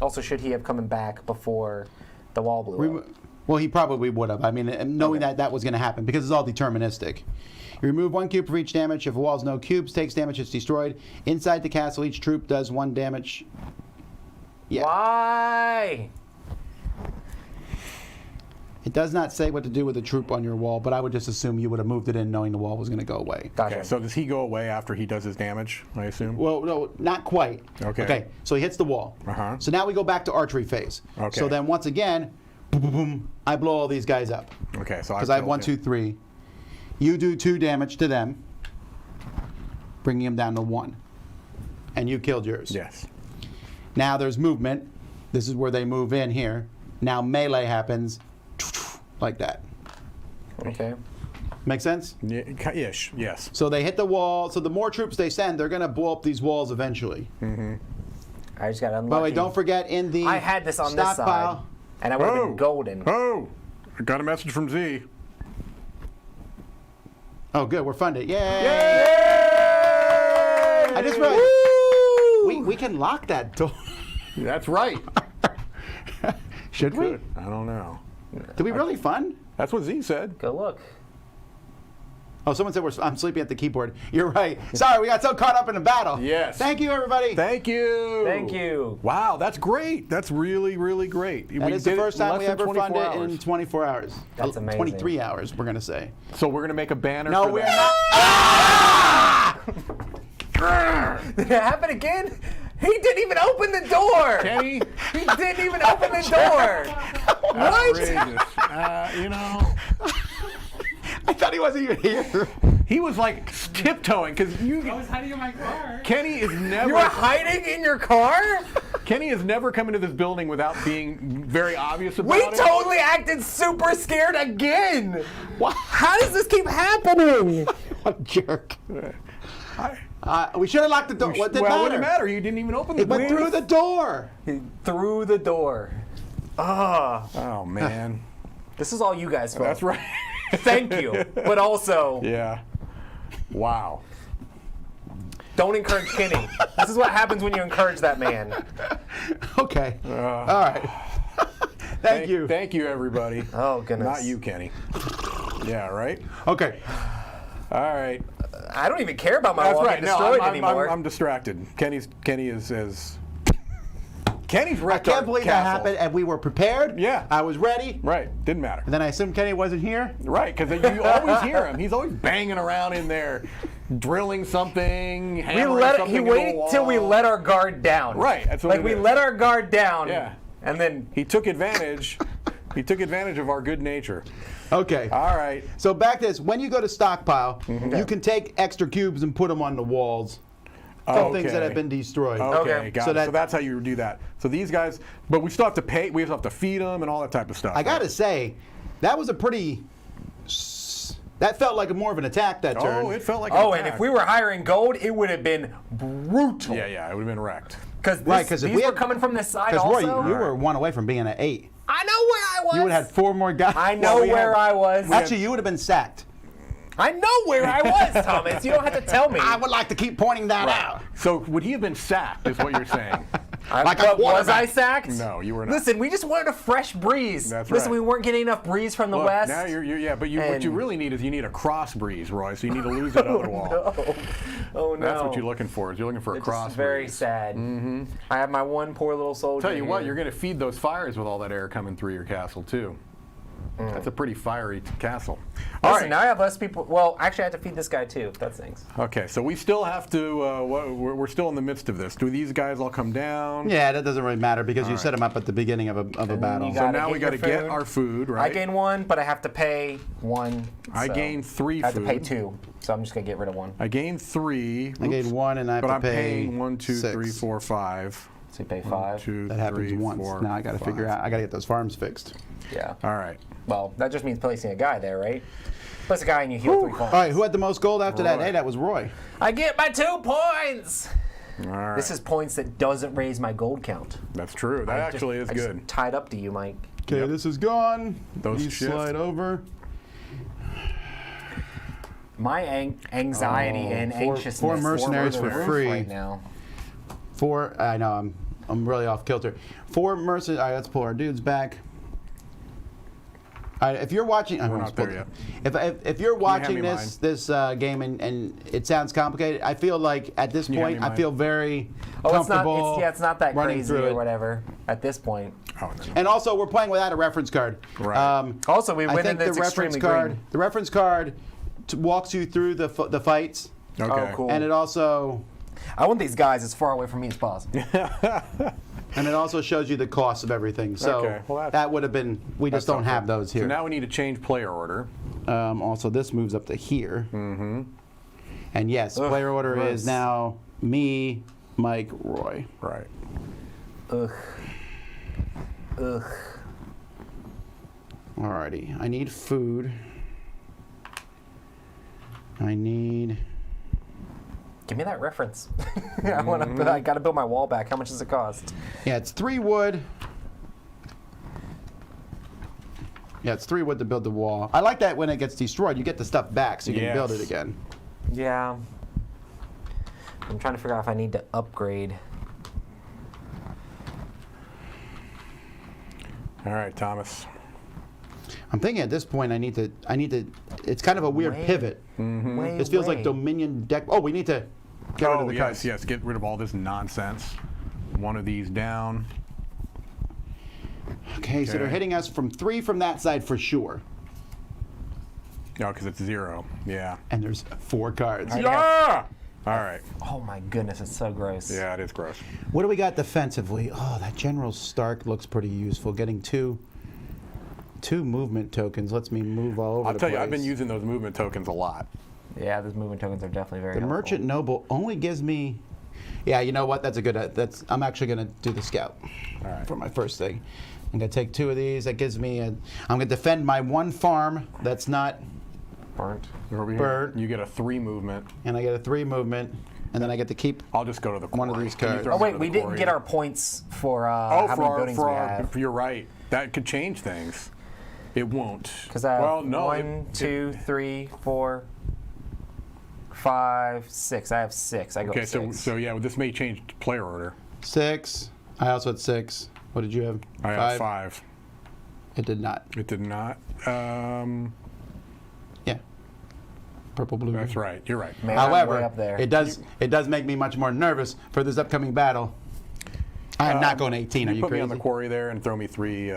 Also, should he have come back before the wall blew up? Well, he probably would have. I mean, knowing Okay. that was going to happen because it's all deterministic. You remove 1 cube for each damage. If a wall has no cubes, takes damage, it's destroyed. Inside the castle, each troop does 1 damage. Yeah. Why? It does not say what to do with the troop on your wall, but I would just assume you would have moved it in knowing the wall was going to go away. Gotcha. Okay, so does he go away after he does his damage, I assume? Well, no, not quite. Okay. Okay, so he hits the wall. Uh-huh. So now we go back to archery phase. Okay. So then once again, boom, boom, boom, I blow all these guys up. Okay, so Because I have killed 1, him. 2, 3. You do 2 damage to them, bringing them down to 1. And you killed yours. Yes. Now there's movement. This is where they move in here. Now melee happens like that. Okay. Make sense? Yeah, ish, yes. So they hit the wall. So the more troops they send, they're going to blow up these walls eventually. I just got unlucky. By the way, don't forget in the I had this on this stockpile. side, and I would have Oh. been golden. Oh, I got a message from Z. Oh, good. We're funded. Yay! Yay! I just realized we can lock that door. That's right. Should we? Good. I don't know. Did we really fund? That's what Z said. Go look. Oh, someone said I'm sleeping at the keyboard. You're right. Sorry, we got so caught up in the battle. Yes. Thank you, everybody. Thank you. Thank you. Wow, that's great. That's really, really great. That is the did it first time less we than ever 24 funded hours. in 24 hours. That's amazing. 23 hours, we're going to say. So we're going to make a banner No, for we're that. not. Did it happen again? He didn't even open the door. Kenny, He didn't even open the door. outrageous. You know, I thought he wasn't even here. he was like tiptoeing because I was hiding in my car. Kenny is never You were hiding in your car? Kenny has never come into this building without being very obvious about We it. totally acted super scared again. What? How does this keep happening? What a jerk. I- We should have locked the door. What did well, it matter? wouldn't matter. You didn't even open the It went door. through the door. Through the door. Ah, Oh man, this is all you guys for. that's right. Thank you, but also Yeah. Wow. don't encourage Kenny. This is what happens when you encourage that man. Okay. All right. Thank you. Thank you, everybody. Oh goodness. Not you, Kenny. Yeah, right? Okay. All right. I don't even care about my That's wall right. getting No, destroyed I'm anymore. I'm distracted. Kenny is as Kenny's I wrecked can't our believe that castle. happened, and we were prepared. Yeah. I was ready. Right. Didn't matter. And then I assumed Kenny wasn't here. Right, because you always hear him. He's always banging around in there, drilling something, hammering something he into a waited till we wall. let our guard down. Right, that's what like it we is. let our guard down. Yeah. And then He took advantage. He took advantage of our good nature. Okay. All right. So back to this. When you go to stockpile, you can take extra cubes and put them on the walls of things that have been destroyed. Okay, Okay. got So it. that- So that's how you do that. So these guys, but we still have to pay. We still have to feed them and all that type of stuff. I got to right? say, that was a pretty. That felt like more of an attack that turn. Oh, it felt like. An and attack. if we were hiring gold, it would have been brutal. Yeah, it would have been wrecked. Because Right, 'cause if these we were had- coming from this side Because Roy, also. you were 1 away from being at 8. I know where I was. You would have had 4 more guys. I know Well, we where had- I was. Actually, you would have been sacked. I know where I was, Thomas. You don't have to tell me. I would like to keep pointing that out. So would he have been sacked? Is what you're saying? Like a But was quarterback. I sacked? No, you were not. Listen, we just wanted a fresh breeze. That's Listen, right. we weren't getting enough breeze from the Look, west. now yeah, but what you and- really need is you need a cross breeze, Roy. So you need to lose that other wall. Oh no. That's what you're looking for. Is you're looking for a It's cross just very breeze. sad. I have my one poor little soldier. Tell you what, here. you're going to feed those fires with all that air coming through your castle too. That's a pretty fiery castle. All Listen, right. now I have less people. Well, actually, I have to feed this guy too. That stinks. Okay, so we still have to. We're still in the midst of this. Do these guys all come down? Yeah, that doesn't really matter because you set them up at the beginning of a battle. you So gotta now we get got to your get food. our food, right? I gain one, but I have to pay one. I so gain 3 I have to pay food. 2, so I'm just gonna get rid of one. I gain 3. I gained 1 and I have But to I'm pay paying 1, 2, 3, 6. 4, 5. So you pay 5. 2, That happens 3, once. 4, Now I got to figure 5. out. I got to get those farms fixed. Yeah. All right. Well, that just means placing a guy there, right? Place a guy and you heal 3 All points. right, who had the most gold after that? Roy. Hey, that was Roy. I get my 2 points. All right. This is points that doesn't raise my gold count. That's true. That actually is I just good. tied up to you, Mike. Okay, this is gone. Those These shift. slide over. My anxiety and anxiousness. 4 is mercenaries through the for roof free. right now. 4. I know I'm really off kilter. 4 mercenaries. All right, let's pull our dudes back. All right, if you're watching, We're not there yet. If you're watching me this game and it sounds complicated, I feel like at this Can you hand point me I mine? feel very Oh, it's not. comfortable. It's not that running crazy through or it. whatever. At this point. Oh, no. And also, we're playing without a reference card. Right. Also, we I win think and the it's reference extremely card, green. the reference card, walks you through the fights, Okay. Oh, cool. and it also I want these guys as far away from me as possible. shows you the cost of everything. So Okay, well, that's- that would have been. We just don't have those here. So now we need to change player order. Also, this moves up to here. Mm-hmm. And yes, Ugh, player order gross. is now me, Mike, Roy. Right. Ugh. Ugh. Alrighty, I need food. I need. Give me that reference. I gotta build my wall back. How much does it cost? Yeah, it's 3 wood. Yeah, it's 3 wood to build the wall. I like that when it gets destroyed, you get the stuff back so you can build it Yes. again. Yeah. I'm trying to figure out if I need to upgrade. All right, Thomas. I'm thinking at this point I need to. It's kind of a weird Wait. pivot. Way This feels like away. Dominion deck. Oh, we need to get rid of Oh, the yes, cards. yes. Get rid of all this nonsense. One of these down. Okay, so they're Okay. hitting us from 3 from that side for sure. No, because it's 0. Yeah. And there's 4 cards. All right. Yeah! All right. Oh my goodness, it's so gross. Yeah, it is gross. What do we got defensively? Oh, that General Stark looks pretty useful. Getting two movement tokens lets me move all over I'll the tell place. you, I've been using those movement tokens a lot. Yeah, those movement tokens are definitely very The helpful. Merchant Noble only gives me. Yeah, you know what? That's a good. I'm actually gonna do the Scout for my first thing. I'm gonna take 2 of these. That gives me. I'm gonna defend my 1 farm. That's not. Burnt. Over here, Bird. you get a 3 movement. And I get a 3 movement, and then I get to keep. I'll just go to the One of quarry. these Can you cards. throw Oh me wait, to we the didn't quarry? get our points for Oh, how many buildings we have. you're right. That could change things. It won't. Because I have well, no, 1, 2, 3, 4, 5, 6. I have 6. I go Okay, with so 6. so yeah, well, this may change player order. 6. I also had 6. What did you have? I have 5. It did not. It did not. Yeah. Purple, blue. That's right. You're right. Man, I'm way However, up there. it does make me much more nervous for this upcoming battle. I am not going 18. Are you Put me crazy? on the quarry there and throw me 3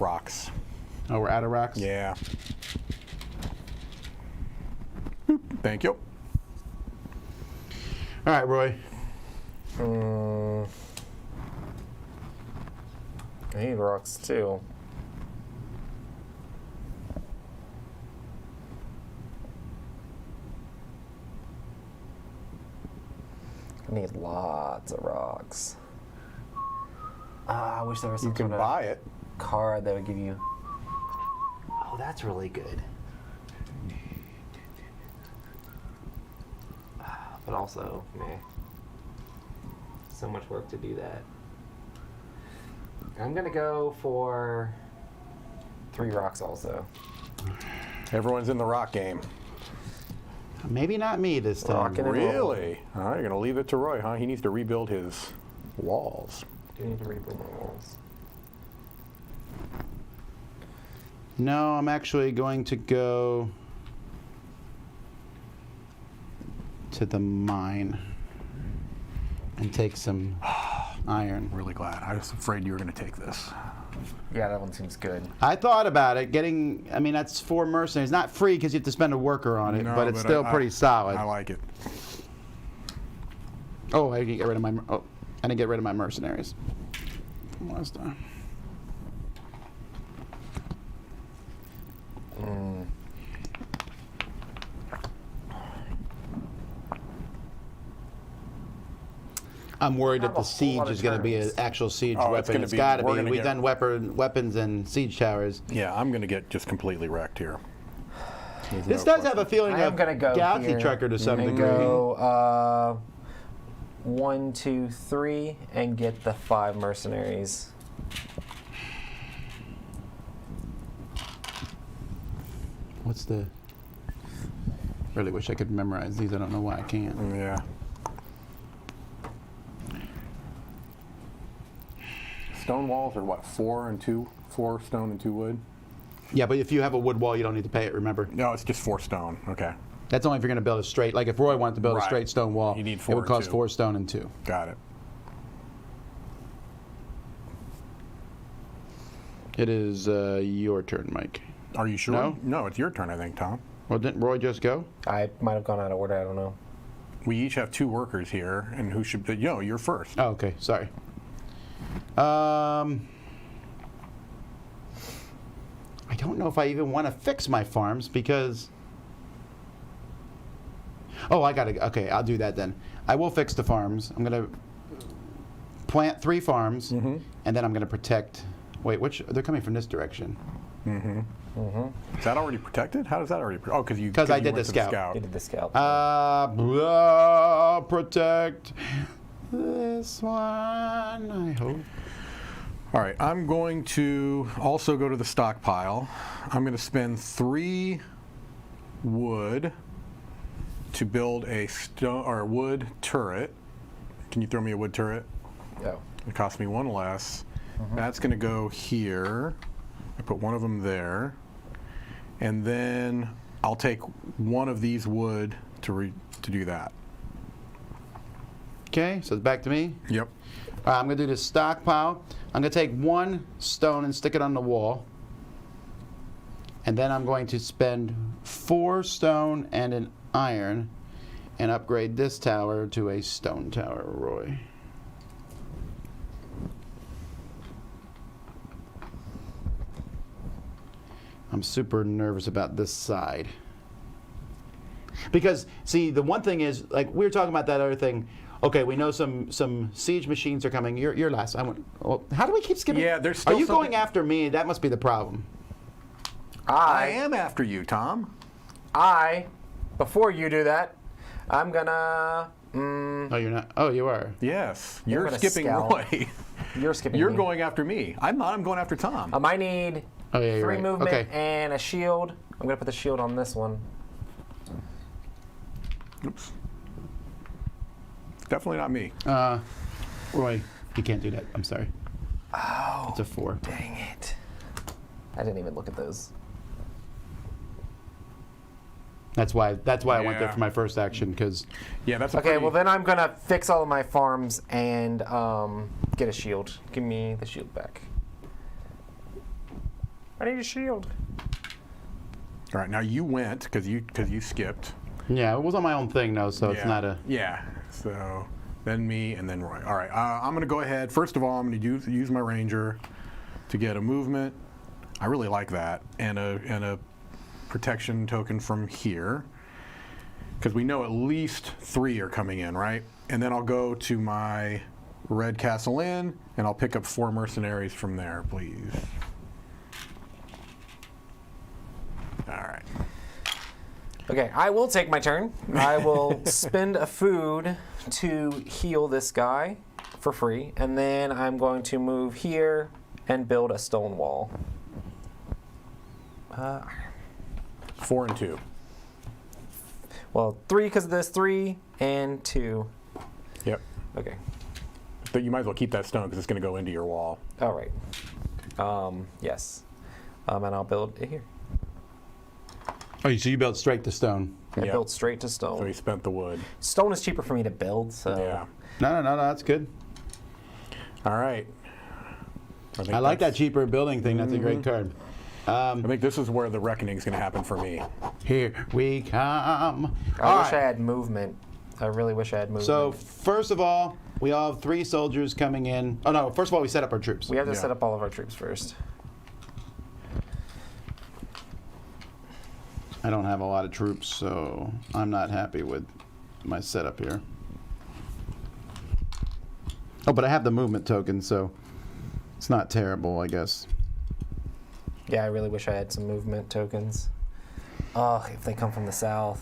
rocks. Oh, we're out of rocks? Yeah. Boop. Thank you. All right, Roy. I need rocks too. I need lots of rocks. I wish there was some sort of it. card that would give you. Oh, that's really good. But also, meh. So much work to do that. I'm gonna go for 3 rocks also. Everyone's in the rock game. Maybe not me this time. Rocking and rolling. Really? All right, you're going to leave it to Roy, huh? He needs to rebuild his walls. Do need to rebuild my walls. No, I'm actually going to go to the mine and take some iron. Really glad. I was afraid you were going to take this. Yeah, that one seems good. I thought about it. I mean, that's 4 mercenaries. Not free because you have to spend a worker on it, No, but it's still pretty solid. I like it. Oh, I didn't get rid of my. Oh, I didn't get rid of my mercenaries from last time. I'm worried that the siege is going to be an actual siege Oh, it's weapon. gonna It's be- got to we're be. gonna We've get- done weapons and siege towers. Yeah, I'm going to get just completely wrecked here. There's This no does have a question. feeling I am of gonna go Galaxy here Trucker to some and degree. go 1, 2, 3, and get the 5 mercenaries. What's the? Really wish I could memorize these. I don't know why I can't. Yeah. Stone walls are what? 4 stone and 2 wood? Yeah, but if you have a wood wall, you don't need to pay it. Remember, No, it's just 4 stone. Okay. that's only if you're going to build a straight. Like if Roy wanted to build a Right. straight stone wall, You need it 4 would and cost 2. 4 stone and 2. Got it. It is your turn, Mike. Are you sure? No? No, it's your turn, I think, Tom. Well, didn't Roy just go? I might have gone out of order. I don't know. We each have 2 workers here, and who should? You're first. Oh, okay. Sorry. I don't know if I even want to fix my farms because. Oh, I gotta. Okay, I'll do that then. I will fix the farms. I'm gonna plant 3 farms, and then I'm gonna protect. Wait, which? They're coming from this direction. Is that already protected? How does that already? Oh, because you. 'Cause I you did went the to scout. You did the scout. Protect this one. I hope. All right, I'm going to also go to the stockpile. I'm going to spend 3 wood to build a stone or a wood turret. Can you throw me a wood turret? Oh. It cost me 1 less. That's going to go here. I put one of them there, and then I'll take one of these wood to do that. Okay, so it's back to me. Yep. All right, I'm going to do the stockpile. I'm going to take 1 stone and stick it on the wall. And then I'm going to spend 4 stone and an iron and upgrade this tower to a stone tower, Roy. I'm super nervous about this side. Because, see, the one thing is, like, we were talking about that other thing. Okay, we know some siege machines are coming. You're last. Well, how do we keep skipping? Yeah, there's Are still you something- going after me? That must be the problem. I am after you, Tom. Before you do that, I'm gonna. Oh, you're not. Oh, you are. Yes, You're you're gonna skipping scout. Roy. You're skipping. You're me. going after me. I'm not. I'm going after Tom. I need Oh, yeah, you're 3 right. movement Okay. and a shield. I'm gonna put the shield on this one. Oops. Definitely not me. Roy, you can't do that. I'm sorry. Oh, It's a 4. dang it! I didn't even look at those. That's why I went there Yeah. for my first action, because Yeah, that's a Okay, pretty- well then I'm gonna fix all of my farms and get a shield. Give me the shield back. I need a shield. All right, now you went because you skipped. yeah, it was on my own thing though, so it's Yeah. not a. Yeah. So then me and then Roy. All right, I'm going to go ahead. First of all, I'm going to use my ranger to get a movement. I really like that, and a protection token from here, because we know at least 3 are coming in, right? And then I'll go to my Red Castle Inn, and I'll pick up 4 mercenaries from there, please. All right. Okay, I will take my turn. I will spend a food to heal this guy for free, and then I'm going to move here and build a stone wall. 4 and 2. Well, 3 because of this, 3 and 2. Yep. Okay. But you might as well keep that stone because it's going to go into your wall. All right. Yes. And I'll build it here. Oh, so you built straight to stone. I Yep. built straight to stone. So he spent the wood. Stone is cheaper for me to build, so. Yeah. No, that's good. All right. think I like that that's- cheaper building thing. That's a great card. I think this is where the reckoning is going to happen for me. Here we come. I wish I had movement. I really wish I had movement. So first of all, we all have 3 soldiers coming in. Oh no! First of all, we set up our troops. we have to Yeah. set up all of our troops first. I don't have a lot of troops, so I'm not happy with my setup here. Oh, but I have the movement token, so it's not terrible, I guess. Yeah, I really wish I had some movement tokens. Oh, if they come from the south.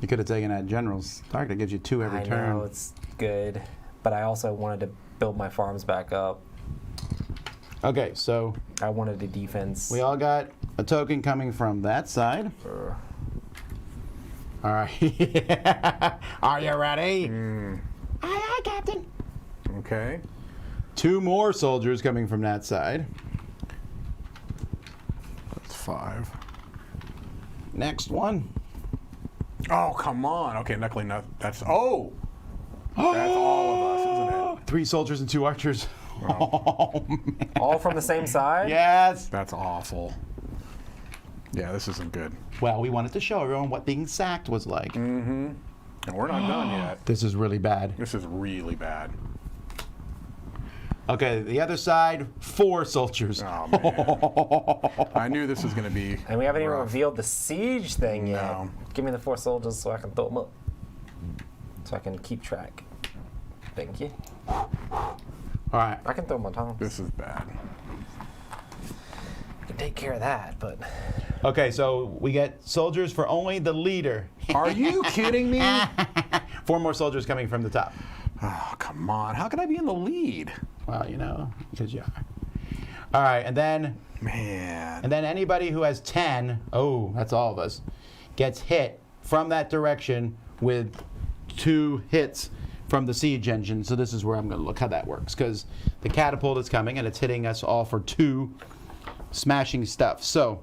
You could have taken that general's target. It gives you 2 every I turn. know, it's good. But I also wanted to build my farms back up. Okay, so I wanted a defense. we all got a token coming from that side. All right. Are you ready? Aye, aye, Captain. Okay. 2 more soldiers coming from that side. That's 5. Next one. Oh, come on. Okay, knuckling nut. That's oh. That's all of us, isn't it? 3 soldiers and 2 archers. Oh, man. All from the same side? Yes. That's awful. Yeah, this isn't good. Well, we wanted to show everyone what being sacked was like. And we're not done yet. This is really bad. This is really bad. Okay, the other side, 4 soldiers. Oh, man. I knew this was going to be And we haven't even rough. revealed the siege thing yet. No. Give me the 4 soldiers so I can throw them up. So I can keep track. Thank you. All right. I can throw them on top. This is bad. I can take care of that, but Okay, so we get soldiers for only the leader. Are you kidding me? 4 more soldiers coming from the top. Oh, come on. How can I be in the lead? Well, you know, because you are. All right, and then Man. anybody who has 10, oh, that's all of us, gets hit from that direction with 2 hits from the siege engine. So this is where I'm going to look how that works, because the catapult is coming and it's hitting us all for 2 smashing stuff. So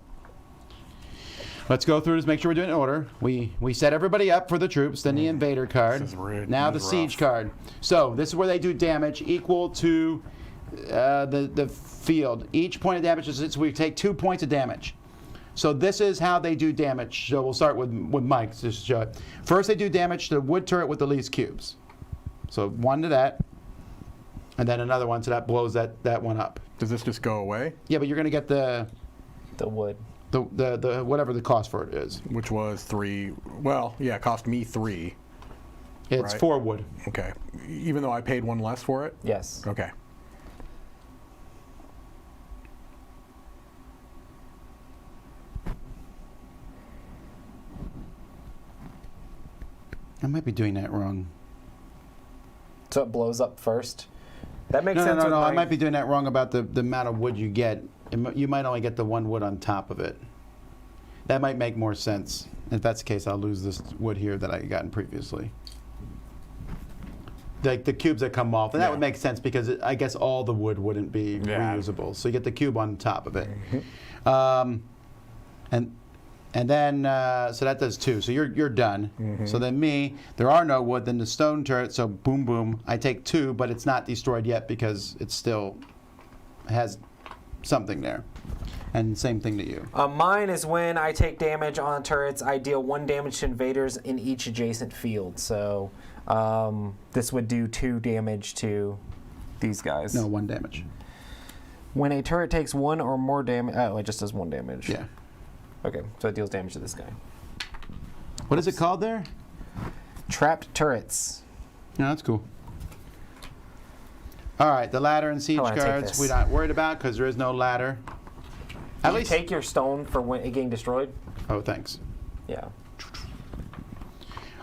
let's go through this, make sure we're doing it in order. We set everybody up for the troops, then the invader card. This is rude. Now This the is siege rough. card. So this is where they do damage equal to the field. Each point of damage is, so we take 2 points of damage. So this is how they do damage. So we'll start with Mike. Just to show it. First they do damage to the wood turret with the least cubes. So 1 to that, and then another one, so that blows that one up. Does this just go away? Yeah, but you're going to get the wood. whatever the cost for it is. Which was 3. Well, yeah, it cost me 3. It's Right. 4 wood. Okay. Even though I paid 1 less for it? Yes. Okay. I might be doing that wrong. So it blows up first. That makes No, sense. with I my- might be doing that wrong about the amount of wood you get. You might only get the 1 wood on top of it. That might make more sense. If that's the case, I'll lose this wood here that I gotten previously. Like the cubes that come off, and that Yeah. would make sense because I guess all the wood wouldn't be Yeah. reusable. So you get the cube on top of it, and then so that does 2. So you're done. So then me, there are no wood. Then the stone turret. So boom, boom. I take 2, but it's not destroyed yet because it still has something there. And same thing to you. Mine is when I take damage on turrets, I deal 1 damage to invaders in each adjacent field. So this would do 2 damage to these guys. No, 1 damage. When a turret takes 1 or more damage, oh, it just does 1 damage. Yeah. Okay, so it deals damage to this guy. What is it called there? Trapped turrets. No, that's cool. All right, the ladder and siege I wanna take cards this. we're not worried about because there is no ladder. At You least. take your stone for when it getting destroyed. Oh, thanks. Yeah.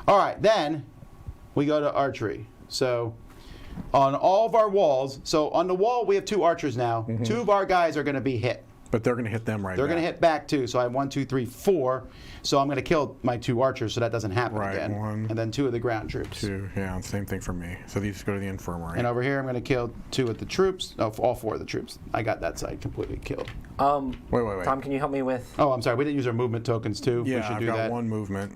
All right, then we go to archery. So on all of our walls, so on the wall we have 2 archers now. 2 of our guys are going to be hit. But they're going to hit them right They're back. going to hit back too. So I have 1, 2, 3, 4. So I'm going to kill my 2 archers so that doesn't happen Right, again. 1, and then 2 of the ground troops. 2. Yeah, same thing for me. So these go to the infirmary. And over here I'm going to kill 2 of the troops. No, all 4 of the troops. I got that side completely killed. Wait. Tom, can you help me with? Oh, I'm sorry. We didn't use our movement tokens too. Yeah, we should I've do got that. 1 movement.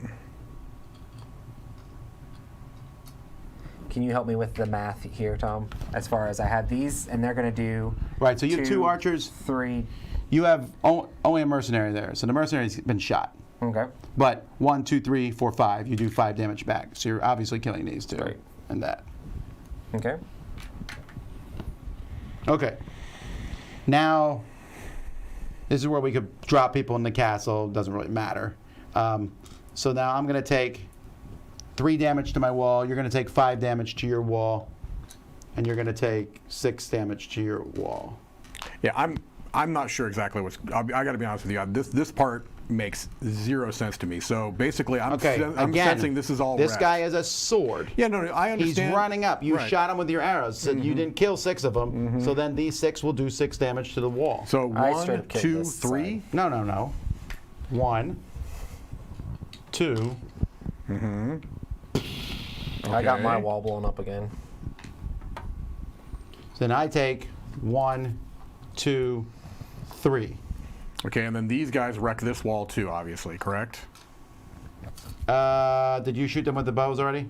Can you help me with the math here, Tom? As far as I have these, and they're going to do. Right. So you have 2 archers. 3. You have only a mercenary there. So the mercenary's been shot. Okay. But 1, 2, 3, 4, 5. You do 5 damage back. So you're obviously killing these 2 Right. and that. Okay. Okay. Now, this is where we could drop people in the castle. Doesn't really matter. So now I'm going to take 3 damage to my wall. You're going to take 5 damage to your wall. And you're going to take 6 damage to your wall. Yeah, I'm not sure exactly what's. I got to be honest with you. This part makes 0 sense to me. So basically, I'm Again, sensing this is all. This wrecked. guy has a sword. Yeah, no, I He's understand. running up. You Right. shot him with your arrows. So you didn't kill 6 of them. So then these 6 will do 6 damage to the wall. So I 1, straight kicked 2, this 3. No. 1, 2. I got my Okay. wall blown up again. Then I take 1, 2, 3. Okay, and then these guys wreck this wall too, obviously, correct? Did you shoot them with the bows already?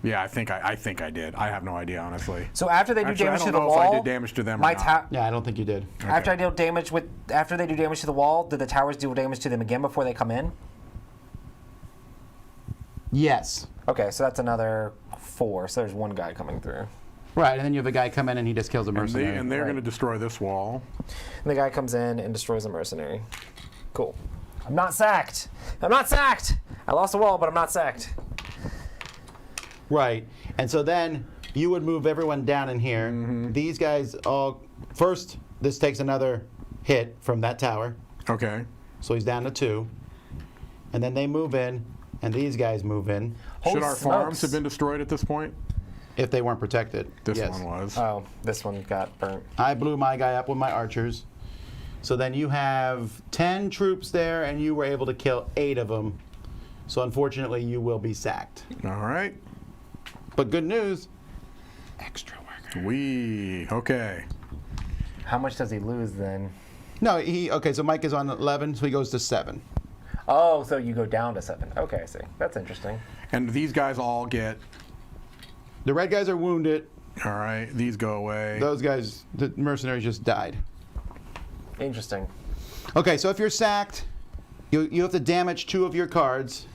Yeah, I think I did. I have no idea, honestly. So after they do Actually, damage I to don't the know wall, if I did damage to them or my not. Yeah, I don't think you did. after they do damage to the wall, do the towers do damage to them again before they come in? Yes. Okay, so that's another 4. So there's 1 guy coming through. Right, and then you have a guy come in and he just kills a mercenary. And they're Right. going to destroy this wall. And the guy comes in and destroys a mercenary. Cool. I'm not sacked. I'm not sacked. I lost a wall, but I'm not sacked. Right, and so then you would move everyone down in here. These guys all... First, this takes another hit from that tower. Okay. So he's down to 2. And then they move in, and these guys move in. Holy Should our smokes. farms have been destroyed at this point? If they weren't protected. This yes. one was. Oh, this one got burnt. I blew my guy up with my archers. So then you have 10 troops there, and you were able to kill 8 of them. So unfortunately, you will be sacked. All right. But good news, extra worker. Okay. How much does he lose then? No, okay, so Mike is on 11, so he goes to 7. Oh, so you go down to 7. Okay, I see. That's interesting. And these guys all get. The red guys are wounded. All right. These go away. Those guys, the mercenaries just died. Interesting. Okay, so if you're sacked, you have to damage 2 of your cards.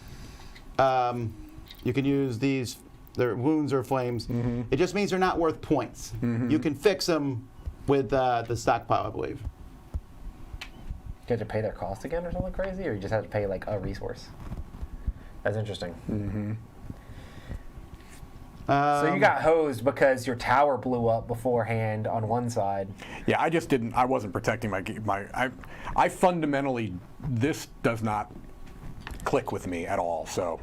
You can use these, their wounds or flames. It just means they're not worth points. You can fix them with the stockpile, I believe. Do you have to pay their cost again or something crazy, or you just have to pay like a resource? That's interesting. So you got hosed because your tower blew up beforehand on one side. Yeah, I just didn't. I wasn't protecting my. I fundamentally, this does not click with me at all. So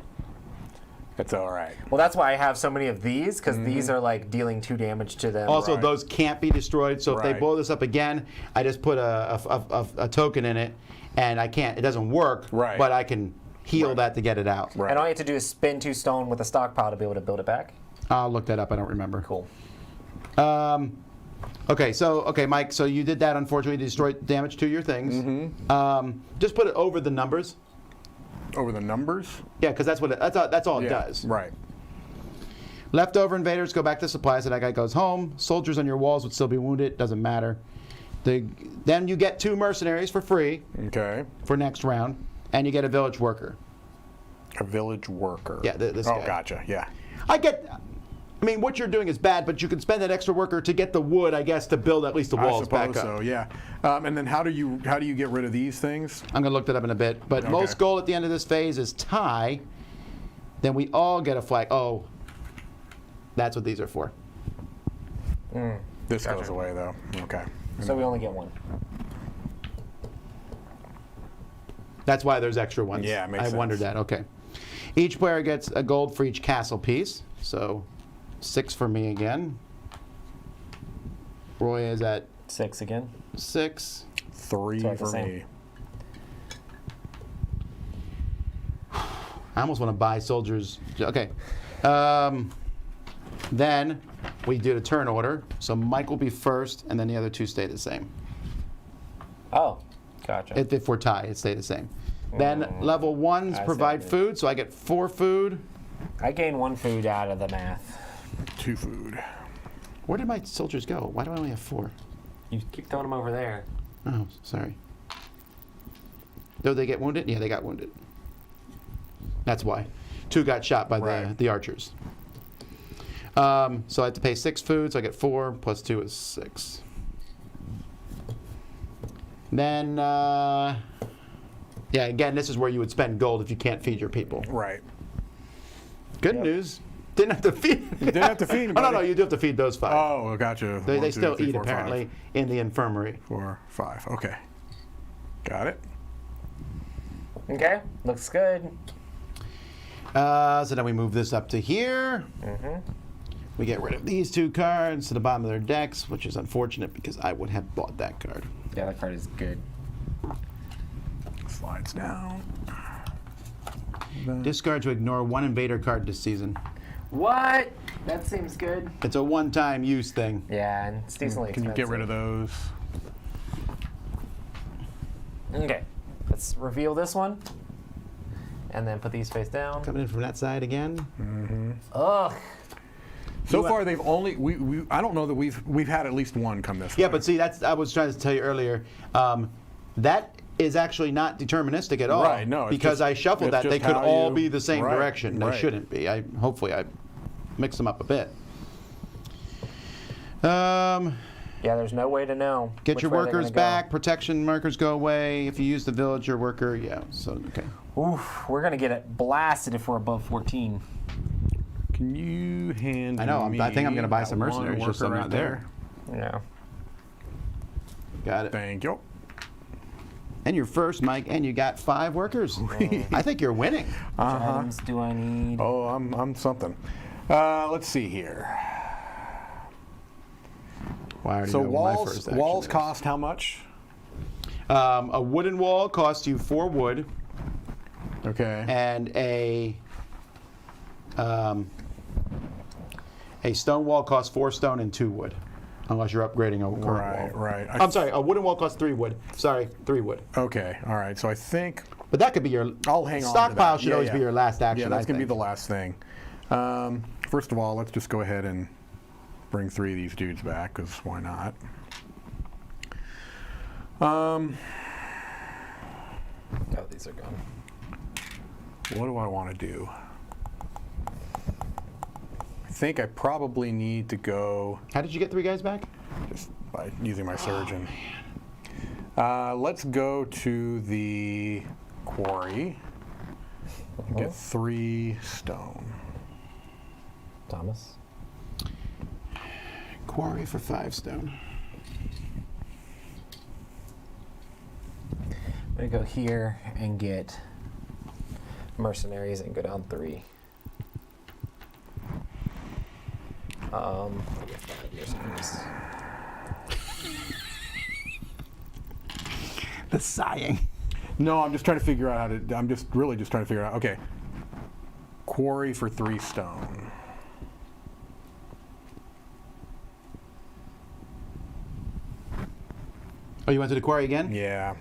it's all right. Well, that's why I have so many of these, because these are like dealing 2 damage to them. Also, Right. those can't be destroyed. So if they Right. blow this up again, I just put a token in it, and I can't. It doesn't work. Right. But I can heal Right. that to get it out. Right. And all you have to do is spin 2 stone with a stockpile to be able to build it back. I'll look that up. I don't remember. Cool. Okay, Mike. So you did that. Unfortunately, destroyed damage to your things. Just put it over the numbers. Over the numbers. Yeah, because that's all it does. Right. Leftover invaders go back to supplies, so that guy goes home. Soldiers on your walls would still be wounded. Doesn't matter. Then you get 2 mercenaries for free Okay. for next round, and you get a village worker. A village worker. Yeah, this Oh, guy. gotcha. Yeah. I mean, what you're doing is bad, but you can spend that extra worker to get the wood, I guess, to build at least the walls I back suppose up. so. Yeah. And then how do you get rid of these things? I'm going to look that up in a bit. But Okay. most goal at the end of this phase is tie. Then we all get a flag. Oh, that's what these are for. This goes away though. Okay. So we only get 1. That's why there's extra ones. Yeah, it makes I wondered sense. that. Okay. Each player gets a gold for each castle piece. So 6 for me again. Roy is at 6 again. 6. 3 So it's the for same. me. I almost want to buy soldiers. Okay. Then we did a turn order. So Mike will be first, and then the other two stay the same. Oh, gotcha. If we're tied, it stay the same. Then level 1s I see provide what you food, so I get 4 food. I gain 1 food out of the math. 2 food. Where did my soldiers go? Why do I only have 4? You keep throwing them over there. Oh, sorry. Did they get wounded? Yeah, they got wounded. That's why. 2 got shot by Right. the archers. So I have to pay 6 food, so I get 4 plus 2 is 6. Then, yeah, again, this is where you would spend gold if you can't feed your people. Right. Good news. Didn't have to feed. You didn't have to feed Oh, no, anybody. no, you do have to feed those 5. Oh, gotcha. They 1, 2, still 3, eat, 4, 5. apparently, in the infirmary. 4, 5. Okay. Got it. Okay, looks good. So then we move this up to here. We get rid of these 2 cards to the bottom of their decks, which is unfortunate because I would have bought that card. Yeah, that card is good. Slides down. Discard to ignore 1 invader card this season. What? That seems good. It's a one-time use thing. Yeah, and it's decently Can you expensive. get rid of those? Okay, let's reveal this one. And then put these face down. Coming in from that side again. Ugh. So far, they've only I don't know that we've had at least 1 come this way. Yeah, but see, that's I was trying to tell you earlier. That is actually not deterministic at all. Right, no, it's because just- I shuffled it's that. They just could how all you- be the same right, direction. They right. shouldn't be. Hopefully I mixed them up a bit. Um, Yeah, there's no way to know. Get which your way they're workers gonna back. Protection markers go away. If you use the villager worker, yeah. So, okay. Go. Oof, we're gonna get it blasted if we're above 14. Can you hand I know, me I think I'm gonna buy that some one mercenaries just so worker I'm right not there. Yeah. Got it. Thank you. And you're first, Mike, and you got 5 workers. I think you're winning. Which items do I need? Oh, I'm something. Let's see here. Well, I already So know what my walls first action walls is. cost how much? A wooden wall costs you 4 wood, Okay. and a stone wall costs 4 stone and 2 wood, unless you're upgrading a current Right, wall. right. I'm sorry, a wooden wall costs 3 wood. Sorry, 3 wood. Okay. All right. So I think But that could be your I'll hang on. stockpile. To that. Should Yeah, always yeah. be your last action. Yeah, that's I gonna be think. the last thing. First of all, let's just go ahead and bring 3 of these dudes back, because why not? Oh, these are gone. What do I want to do? I think I probably need to go How did you get 3 guys back? just by using my surgeon. Let's go to the quarry. Get 3 stone. Thomas. Quarry for 5 stone. I'm gonna go here and get mercenaries and go down 3. I get 5 mercenaries. The sighing. No, I'm just trying to figure out how to. I'm just really just trying to figure out. Okay. Quarry for 3 stone. Oh, you went to the quarry again? Yeah.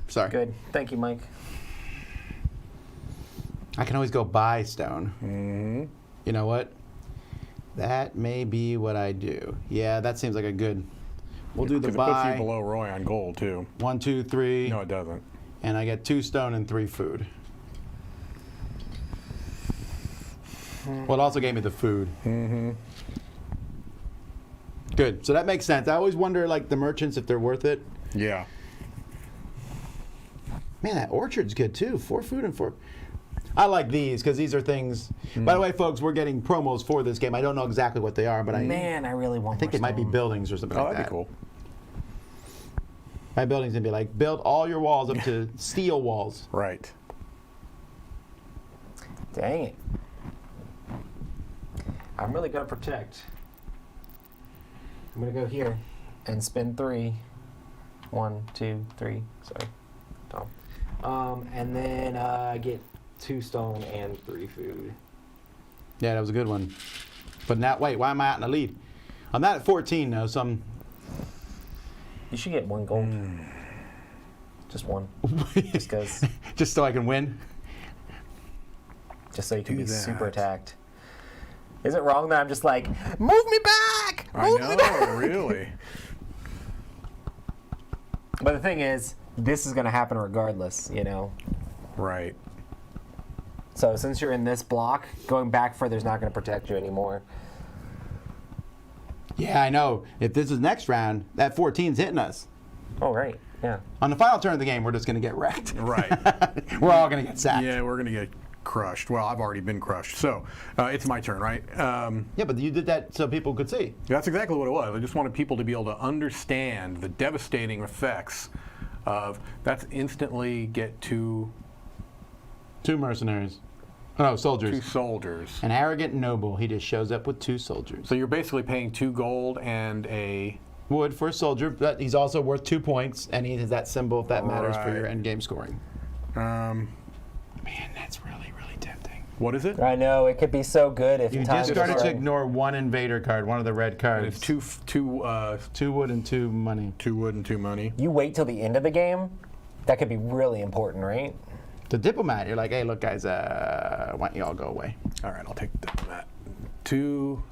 Sorry. Good. Thank you, Mike. I can always go buy stone. Mm-hmm. You know what? That may be what I do. Yeah, that seems like a good. We'll do the Because it puts you buy. below Roy on gold too. 1, 2, 3, No, it doesn't. and I get 2 stone and 3 food. Well, it also gave me the food. Mm-hmm. Good. So that makes sense. I always wonder, like, the merchants, if they're worth it. Yeah. Man, that orchard's good too. 4 food and 4. I like these because these are things. By the way, folks, we're getting promos for this game. I don't know exactly what they are, but Man, I really want I think more it might be stone. buildings or something Oh, like that'd that. be cool. My building's gonna be like, build all your walls up to steel walls. Right. Dang it. I'm really going to protect. I'm going to go here and spend 3. 1, 2, 3. Sorry, Tom. And then get 2 stone and 3 food. Yeah, that was a good one. But now, wait, why am I out in the lead? I'm not at 14 now, so I'm. You should get 1 gold. Just 1. Just because. Just so I can win. Just so you can Do be that. super attacked. Is it wrong that I'm just like, move me back? I Move me back. know, really. But the thing is, this is going to happen regardless, you know? Right. So since you're in this block, going back further is not going to protect you anymore. Yeah, I know. If this is next round, that 14's hitting us. Oh, right. Yeah. On the final turn of the game, we're just going to get wrecked. Right. We're all going to get sacked. Yeah, we're going to get crushed. Well, I've already been crushed. So it's my turn, right? Yeah, but you did that so people could see. That's exactly what it was. I just wanted people to be able to understand the devastating effects of that's instantly get 2 2 mercenaries. Oh, soldiers. 2 soldiers. An arrogant noble. He just shows up with 2 soldiers. So you're basically paying 2 gold and a. Wood for a soldier, but he's also worth 2 points, and he has that symbol if that matters for your Right. end game scoring. Um, Man, that's really, really tempting. what is it? I know. It could be so good if You time just was started to right. ignore 1 invader card, one of the red cards. It's 2 wood and 2 money. 2 wood and 2 money. You wait till the end of the game. That could be really important, right? The diplomat, you're like, hey, look, guys, why don't you all go away? All right, I'll take that. 2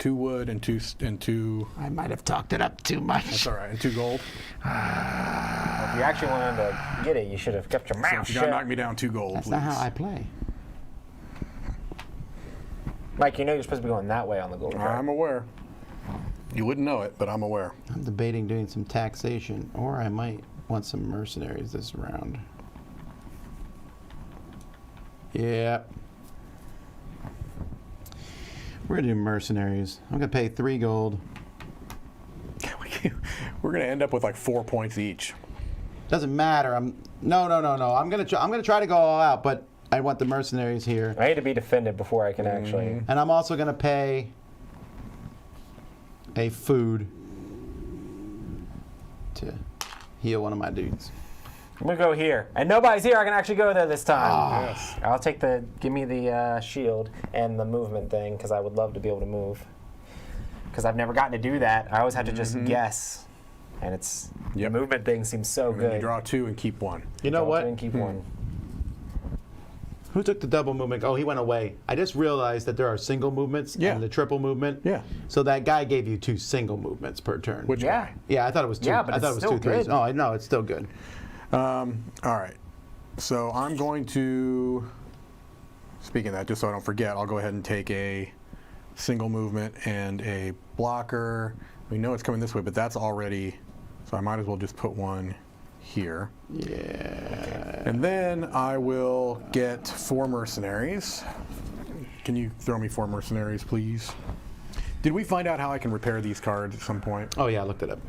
wood and 2. I might have talked it up too much. That's all right. And 2 gold. If you actually wanted to get it, you should have kept your So mouth if you gotta shut. knock me down 2 gold, That's please. not how I play. Mike, you know you're supposed to be going that way on the gold card. I'm aware. You wouldn't know it, but I'm aware. I'm debating doing some taxation, or I might want some mercenaries this round. Yeah. We're gonna do mercenaries. I'm gonna pay 3 gold. We're gonna end up with like 4 points each. Doesn't matter. No. I'm gonna try to go all out, but I want the mercenaries here, I need to be defended before I can actually. and I'm also gonna pay a food to heal one of my dudes. I'm gonna go here, and nobody's here. I can actually go there this time. Yes. I'll take the. Give me the shield and the movement thing because I would love to be able to move. Because I've never gotten to do that. I always have to just guess, and it's Yep. the movement thing seems so And then you good. draw 2 and keep 1. You know Draw what? two and keep one. Who took the double movement? Oh, he went away. I just realized that there are single movements Yeah. and the triple movement. Yeah. So that guy gave you 2 single movements per turn. Which Yeah. guy? Yeah, I thought it was 2. Yeah, but I thought it's it was still 2 threes. good. Oh, I know, it's still good. All right. So I'm going to. Speaking of that, just so I don't forget, I'll go ahead and take a single movement and a blocker. We know it's coming this way, but that's already. So I might as well just put 1 here. Yeah. And then I will get 4 mercenaries. Can you throw me 4 mercenaries, please? Did we find out how I can repair these cards at some point? Oh yeah, I looked it up.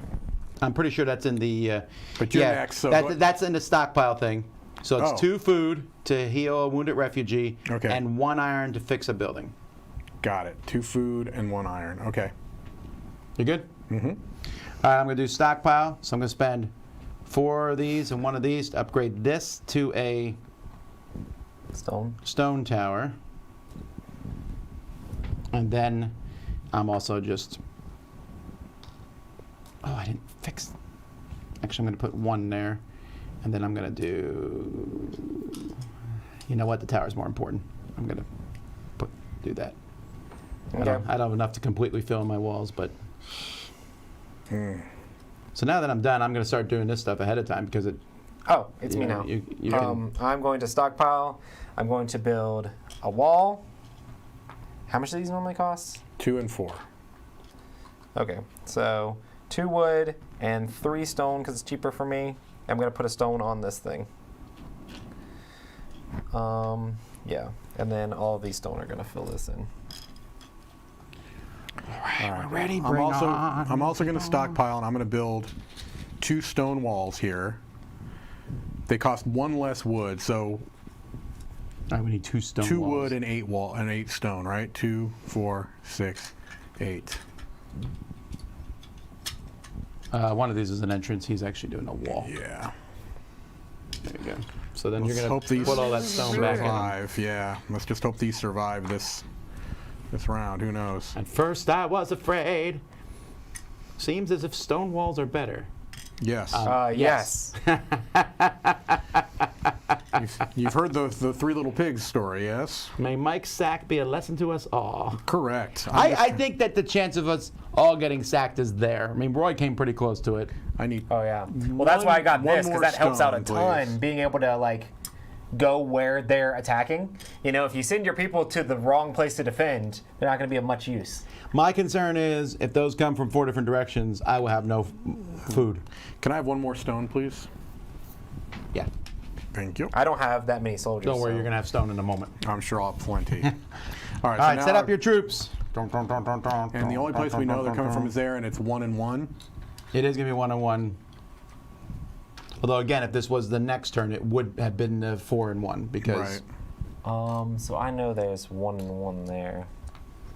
I'm pretty sure that's in the. But you're yeah, next, so that's in the stockpile thing. So it's Oh. 2 food to heal a wounded refugee, Okay. and 1 iron to fix a building. Got it. 2 food and 1 iron. Okay. You good? Mm-hmm. All right, I'm gonna do stockpile. So I'm gonna spend 4 of these and 1 of these to upgrade this to a stone tower. And then I'm also just. Oh, I didn't fix. Actually, I'm going to put 1 there. And then I'm going to do. You know what? The tower's more important. I'm going to do that. I don't have enough to completely fill in my walls, but. So now that I'm done, I'm going to start doing this stuff ahead of time because it. Oh, it's you me know, now. you can- I'm going to stockpile. I'm going to build a wall. How much do these normally cost? 2 and 4. Okay, so 2 wood and 3 stone because it's cheaper for me. I'm going to put a stone on this thing. Yeah, and then all of these stone are going to fill this in. All right. We're ready. I'm Bring also on. I'm also going to stockpile, and I'm going to build 2 stone walls here. They cost 1 less wood, so All right, we need 2 stone 2 walls. wood and 8 stone, right? 2, 4, 6, 8. One of these is an entrance. He's actually doing a wall. Yeah. There you go. So then Let's you're hope going to these put all that stone back in. survive. Yeah. Let's just hope these survive this round. Who knows? At first I was afraid. Seems as if stone walls are better. Yes. Yes. You've heard the Three Little Pigs story, yes? May Mike's sack be a lesson to us all. Correct. I think that the chance of us all getting sacked is there. I mean, Roy came pretty close to it. I need. Oh yeah. Well, that's why I got one this, because more that helps out a stone, ton. please. Being able to like go where they're attacking. You know, if you send your people to the wrong place to defend, they're not going to be of much use. My concern is if those come from 4 different directions, I will have no food. Can I have one more stone, please? Yeah. Thank you. I don't have that many soldiers. Don't worry, so- you're going to have stone in a moment. I'm sure I'll have plenty. All right. All right, set up your troops. And the only place we know they're coming from is there, and it's 1 and 1. It is going to be 1-on-1. Although, again, if this was the next turn, it would have been 4-and-1 because. Right. So I know there's 1 and 1 there.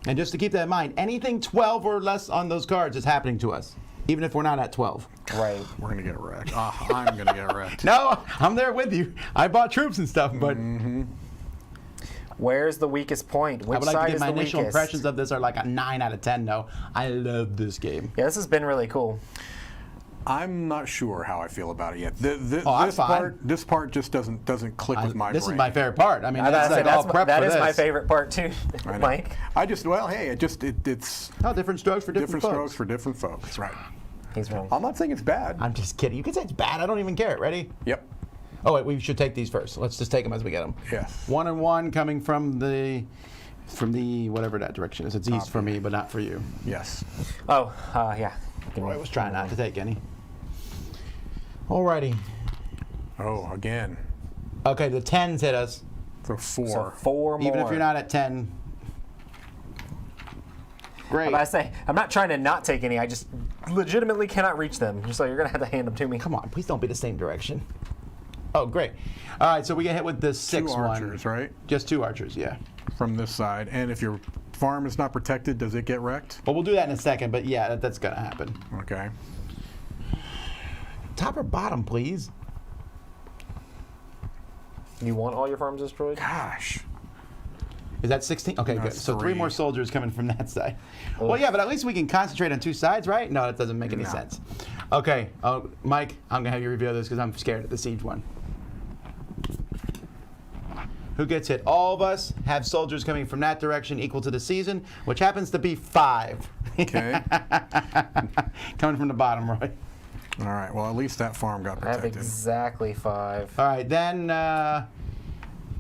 And just to keep that in mind, anything 12 or less on those cards is happening to us, even if we're not at 12. Right. We're going to get wrecked. I'm going to get wrecked. No, I'm there with you. I bought troops and stuff, but Where's the weakest point? I Which would like to side get is my the initial weakest? impressions of this are like a 9 out of 10. No, I love this game. Yeah, this has been really cool. I'm not sure how I feel about it yet. I'm This fine. part just doesn't click with my This brain. is my favorite part. I mean, I that's gotta say, like all prep that for is this. my favorite part too, I know. Mike. It's Oh, different strokes for different folks. strokes for different folks. Right. He's wrong. I'm not saying it's bad. I'm just kidding. You can say it's bad. I don't even care. Ready? Yep. Oh wait, we should take these first. Let's just take them as we get them. Yes. 1-and-1 coming from the whatever that direction is. It's east for me, but not for you. Yes. Oh, yeah. Roy was trying not to take any. Alrighty. Oh, again. Okay, the 10s hit us. So 4. So 4 more. Even if you're not at 10. Great. But I say, I'm not trying to not take any. I just legitimately cannot reach them. So you're gonna have to hand them to me. Come on, please don't be the same direction. Oh, great. All right, so we get hit with this 6 2 one. archers, right? Just 2 archers, yeah. From this side. And if your farm is not protected, does it get wrecked? Well, we'll do that in a second, but yeah, that's gonna happen. Okay. Top or bottom, please. You want all your farms destroyed? Gosh. Is that 16? Okay, good. That's So 3 3. more soldiers coming from that side. Well, yeah, but at least we can concentrate on 2 sides, right? No, that doesn't make any No. sense. Okay, Mike, I'm going to have you reveal this because I'm scared of the siege one. Who gets hit? All of us have soldiers coming from that direction equal to the season, which happens to be 5. Okay. Coming from the bottom, Roy. All right. Well, at least that farm got I have protected. exactly 5. All right, then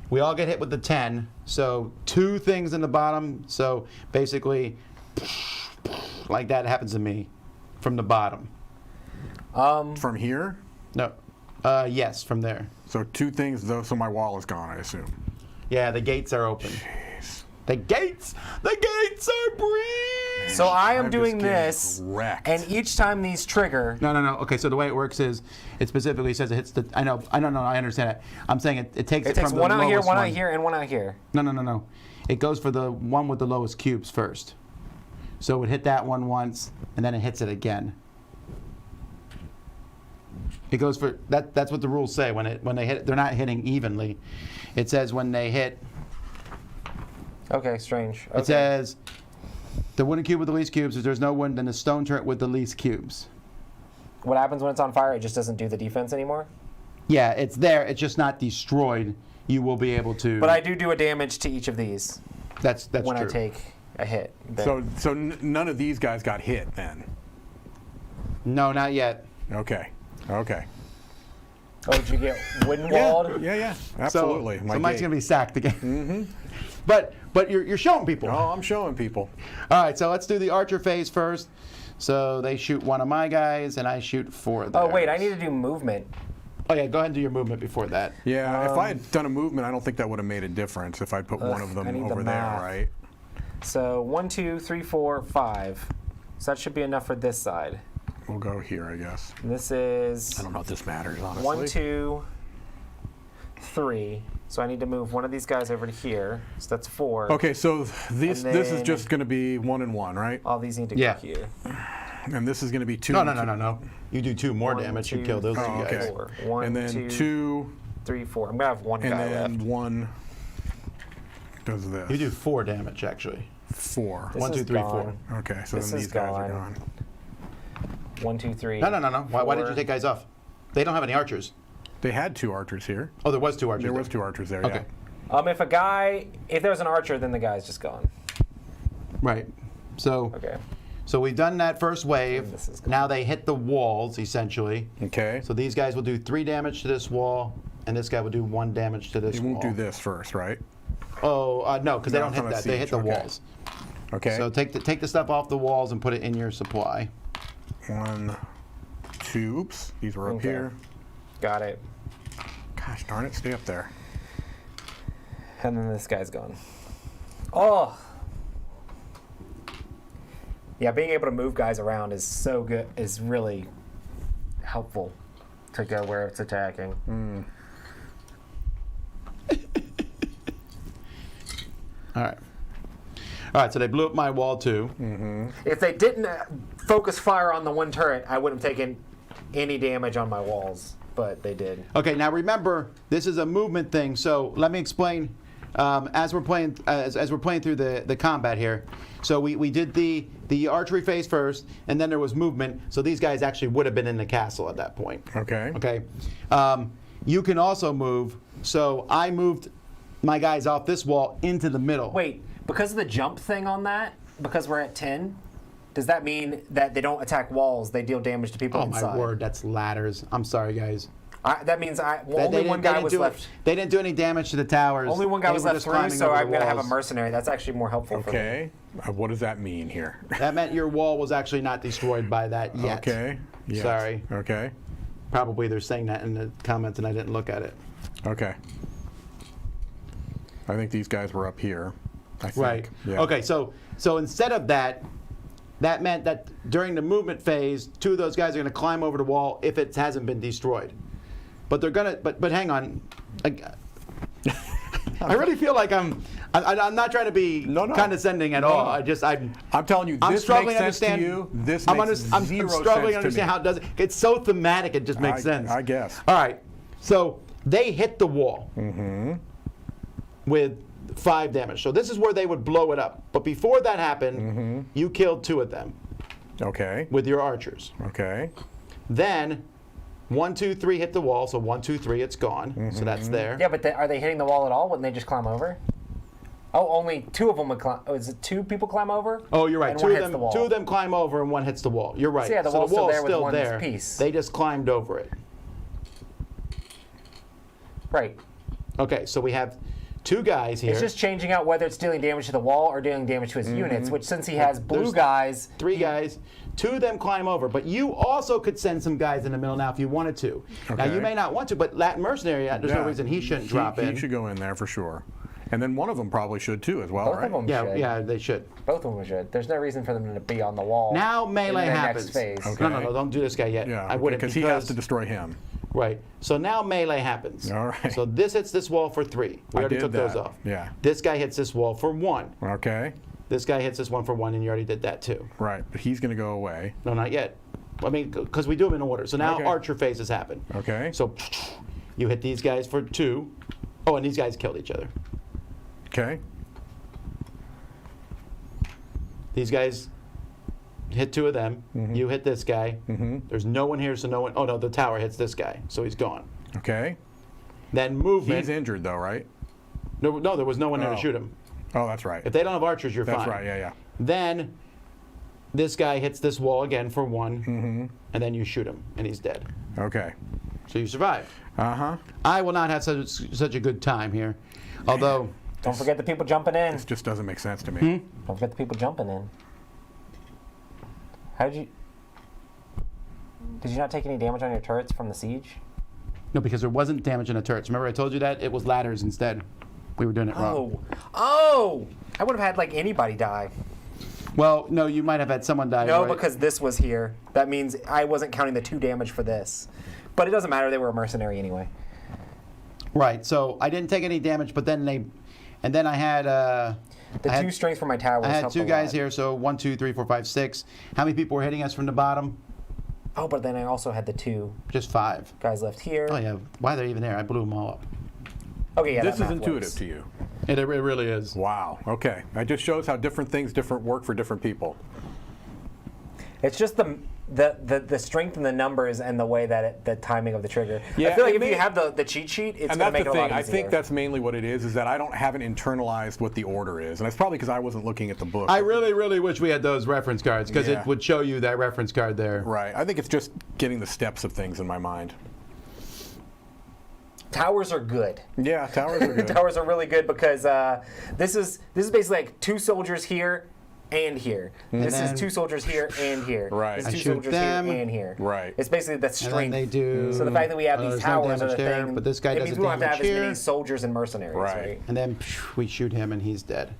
we all get hit with the 10. So 2 things in the bottom. So basically, like that happens to me from the bottom. From here? No. Yes, from there. So 2 things, though. So my wall is gone, I assume. Yeah, the gates are open. Jeez. The gates are breached. So I am I'm doing just getting this, wrecked. and each time these trigger, No. Okay, so the way it works is it specifically says it hits the. I know. I understand it. I'm saying it takes it takes from one the out here, lowest one out here, and one out here. No. It goes for the one with the lowest cubes first. So it would hit that one once, and then it hits it again. It goes for that. That's what the rules say. When they hit, they're not hitting evenly. It says when they hit. Okay, strange. Okay. It says the wooden cube with the least cubes. If there's no wood, then the stone turret with the least cubes. What happens when it's on fire? It just doesn't do the defense anymore? Yeah, it's there. It's just not destroyed. You will be able to. But I do a damage to each of these That's when true. I take a hit. So none of these guys got hit then? No, not yet. Okay. Okay. Oh, did you get wooden walled? Yeah. Absolutely. So Mike's gonna be sacked again. Mm-hmm. But you're showing people. Oh, I'm showing people. All right, so let's do the archer phase first. So they shoot one of my guys, and I shoot 4 of theirs. Oh, wait, I need to do movement. Oh yeah, go ahead and do your movement before that. Yeah, if I had done a movement, I don't think that would have made a difference if I put one of I them need the over there, math. right? So 1, 2, 3, 4, 5. So that should be enough for this side. We'll go here, I guess. And this is I don't know if this matters, honestly. 1, 2, 3. So I need to move one of these guys over to here. So that's 4. Okay, so this is then- just going to be 1 and 1, right? All these need to Yeah. go here. And this is going to be 2. No. You do 2 more damage. You kill those 2 Oh, guys. okay. 4. 1, And then 2, 2, 3, 4. I'm gonna have one and guy then left. 1 does this. You do 4 damage, actually. 4. This 1, 2, is 3, 4. gone. Okay, so This then is these guys are gone. gone. 1, 2, 3. No. Why did you 4. take guys off? They don't have any archers. They had 2 archers here. Oh, there was 2 archers. There there. was 2 archers there, Okay. If there's an archer, then the guy's just gone. Right. So Okay. so we've done that first wave. This is gone. Now they hit the walls, essentially. yeah. Okay. So these guys will do 3 damage to this wall, and this guy will do 1 damage to this You wall. won't do this first, right? Oh, no, because they No, don't it's hit not a that. They hit the siege, okay. walls. Okay. So take the stuff off the walls and put it in your supply. 1, 2. Oops. These were up Okay. here. Got it. Gosh darn it, stay up there. And then this guy's gone. Oh! Yeah, being able to move guys around is so good, is really helpful to go where it's attacking. All right. All right, so they blew up my wall too. If they didn't focus fire on the one turret, I wouldn't have taken any damage on my walls, but they did. Okay, now remember, this is a movement thing. So let me explain as we're playing through the combat here. So we did the archery phase first, and then there was movement. So these guys actually would have been in the castle at that point. Okay. Okay. You can also move. So I moved my guys off this wall into the middle. Wait, because of the jump thing on that, because we're at 10, does that mean that they don't attack walls, they deal damage to people Oh inside? my word, that's ladders. I'm sorry, guys. That means They only didn't- one they guy didn't was do it- left. They didn't do any damage to the towers. Only one guy They was were left just through, climbing so over I'm the going to have a walls. mercenary. That's actually more helpful for me. Okay. What does that mean here? That meant your wall was actually not destroyed by that yet. Okay. Yes. Sorry. Okay. Probably they're saying that in the comments and I didn't look at it. Okay. I think these guys were up here. I think. Right. Yeah. Okay, so instead of that, that meant that during the movement phase, 2 of those guys are going to climb over the wall if it hasn't been destroyed. But they're going to, but hang on. I really feel like I'm not trying to be No. condescending at No, all. no. I'm telling you, I'm this struggling makes to sense understand. to you. This I'm, makes I'm zero struggling to sense understand me. how it does it. It's so thematic, it just makes sense. I guess. All right, so they hit the wall with 5 damage. So this is where they would blow it up. But before that happened, you killed 2 of them Okay. with your archers. Okay. Then 1, 2, 3 hit the wall. So 1, 2, 3, it's gone. So that's there. Yeah, but are they hitting the wall at all? Wouldn't they just climb over? Oh, only 2 of them would climb. Oh, is it 2 people climb over? Oh, you're right. And 2 one of hits the wall. 2 of them climb over and 1 hits the wall. You're right. So yeah, the wall's still there with one's piece. They just climbed over it. Right. Okay, so we have 2 guys here. It's just changing out whether it's dealing damage to the wall or dealing damage to his units, which since he has blue There's guys... 3 guys. 2 of them climb over, but you also could send some guys in the middle now if you wanted to. Now Okay. you may not want to, but that mercenary, there's no reason he shouldn't drop in. He should go in there for sure. And then one of them probably should too, as well, Both right? of them Yeah, should. yeah, they should. Both of them should. There's no reason for them to be on the wall. Now melee in their happens. Next phase. Okay. No, don't do this guy yet. Yeah. I wouldn't because he has to destroy him. Right. So now melee happens. All right. So this hits this wall for 3. We already did took those that. off. Yeah. This guy hits this wall for 1. Okay. This guy hits this one for 1, and you already did that too. Right. But he's going to go away. No, not yet. I mean, because we do them in order. So now Okay. archer phases happen. Okay. So you hit these guys for 2. Oh, and these guys killed each other. Okay. These guys hit 2 of them. You hit this guy. There's no one here, so no one. Oh no, the tower hits this guy, so he's gone. Okay. Then movement. He's injured though, right? No, there was no one there to Oh. shoot him. Oh, that's right. If they don't have archers, you're That's fine. right. Yeah, yeah. Then this guy hits this wall again for 1, and then you shoot him, and he's dead. Okay. So you survive. Uh-huh. I will not have such a good time here, although. Don't forget the people jumping in. This just doesn't make sense to me. Don't forget the people jumping in. How did you... Did you not take any damage on your turrets from the siege? No, because there wasn't damage in the turrets. Remember I told you that? It was ladders instead. We were doing it wrong. Oh! I would have had, like, anybody die. Well, no, you might have had someone die. No, right? because this was here. That means I wasn't counting the 2 damage for this. But it doesn't matter. They were a mercenary anyway. Right, so I didn't take any damage, but then And then I had The I two had, strength for my towers. I had helped 2 a guys lot. here, so 1, 2, 3, 4, 5, 6. How many people were hitting us from the bottom? Oh, but then I also had the 2 Just 5. guys left here. Oh yeah, why they're even there? I blew them all up. Okay, yeah. This that is math intuitive works. to you. It really is. Wow. Okay. That just shows how different things work for different people. It's just the strength and the numbers and the way that the timing of the trigger. Yeah, I feel like it if you may- have the cheat sheet, it's And going to that's make the it a lot thing. easier. I think that's mainly what it is that I haven't internalized what the order is, and that's probably because I wasn't looking at the book. I really wish we had those reference cards because Yeah. it would show you that reference card there. Right. I think it's just getting the steps of things in my mind. Towers are good. Yeah, towers are good. Towers are really good because this is basically like 2 soldiers here and here. This then- is 2 soldiers here and here. Right. This I is 2 shoot soldiers them. here and here. Right. It's basically the And strength. then they do. So the fact that we have these there's no towers are damage the there, thing. but this guy it does means a we don't have to have damage as many here. soldiers and mercenaries, Right. right? And then we shoot him and he's dead.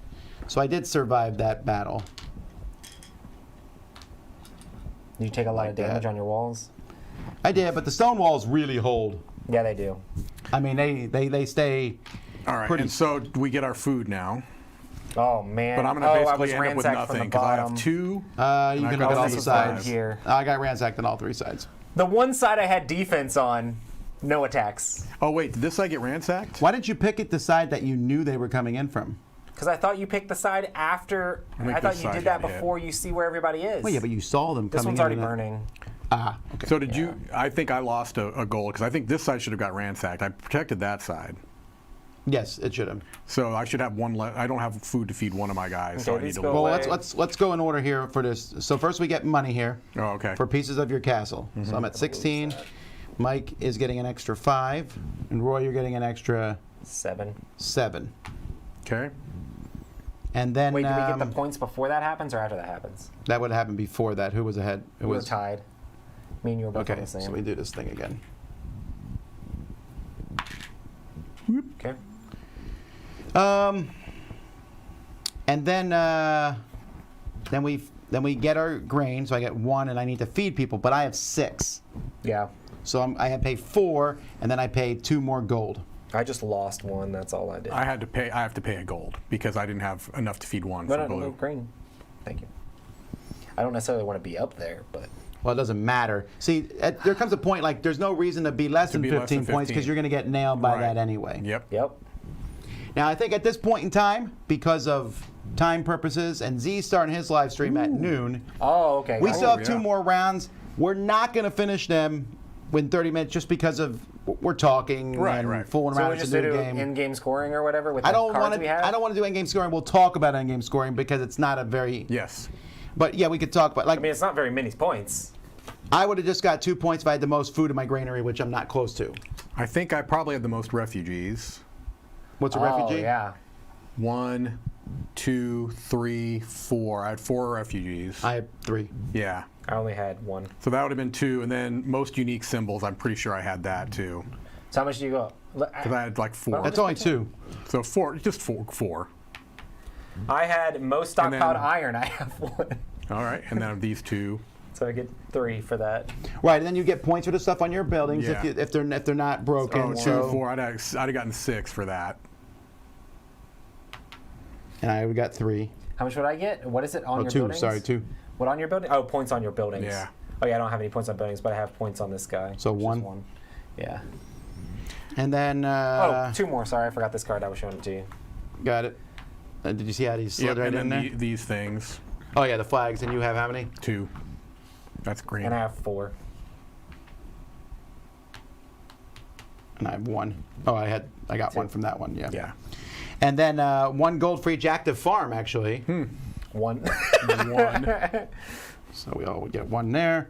So I did survive that battle. You take a lot Like of damage that. on your walls. I did, but the stone walls really hold. Yeah, they do. I mean, they stay. All right. Pretty- And so we get our food now, Oh man. but I'm going oh, to I was basically end up with ransacked from nothing the because I have bottom. 2. You I can got look at all this the is sides. here. I got ransacked on all 3 sides. The one side I had defense on, no attacks. Oh wait, did this side get ransacked? Why didn't you pick it the side that you knew they were coming in from? Because I thought you picked the side after. think I thought this you side did that got hit. before you see where everybody is. Well, yeah, but you saw them this coming one's already in. burning. Ah, okay. So did you? I think I lost a goal because I think this side should have got ransacked. I protected that side, Yes, it should have. so I should have one left. I don't have food to feed one of my guys, so Okay, I need these to. go Look. Well, away. let's go in order here for this. So first we get money here Oh, okay. for pieces of your castle. So I'm at 16. Mike is getting an extra 5, and Roy, you're getting an extra 7. 7. Okay. And then Wait, do we get the points before that happens or after that happens? that would happen before that. Who was ahead? It We were was tied. Me and you were both on okay. the same. So we do this thing again. Okay. And then we get our grain. So I get 1, and I need to feed people, but I have 6. Yeah. So I pay 4, and then I pay 2 more gold. I just lost 1. That's all I did. I have to pay a gold because I didn't have enough to feed one but for I don't blue. know green. Thank you. I don't necessarily want to be up there, but Well, it doesn't matter. See, there comes a point like there's no reason to be less than be less 15 than points because 15. you're going to get nailed by Right. that anyway. Yep. yep. Now, I think at this point in time, because of time purposes and Z starting his live stream at noon, Oh, okay. we gotcha. still have yeah. 2 more rounds. We're not going to finish them within 30 minutes just because of we're talking Right, and right. fooling So around. we It's just a do new game. in-game scoring or whatever with I the don't cards want we to. have? I don't want to do end-game scoring. We'll talk about end-game scoring because it's not a very. Yes. But yeah, we could talk about like I mean, it's not very many points. I would have just got 2 points if I had the most food in my granary, which I'm not close to. I think I probably had the most refugees. What's a Oh, refugee? yeah. 1, 2, 3, 4. I had 4 refugees. I have 3. Yeah. I only had 1. So that would have been 2, and then most unique symbols. I'm pretty sure I had that too, So how much do you go? because I had like 4. That's only 2. So 4, just 4. I had most And then- stockpiled iron. I have 1. All right, and then these 2. So I get 3 for that. Right, and then you get points for the stuff on your buildings Yeah. if they're not broken. Oh, 2, so 4. I'd have gotten 6 for that. and I got 3 How much would I get? What is it on or your 2. buildings? Sorry, 2. What on your building? Oh, points on your buildings. Yeah. Oh yeah, I don't have any points on buildings, but I have points on this guy. So which is 1? 1. Yeah. And then Oh, 2 more. Sorry, I forgot this card. I was showing it to you. got it. Did you see how he slid Yep, right and in then there? these things. Oh yeah, the flags. And you have how many? 2. That's green. And I have 4. And I have 1. Oh, I got 1 from that one. Yeah. Yeah. And then 1 gold for each active farm, actually. 1. 1. So we all would get 1 there.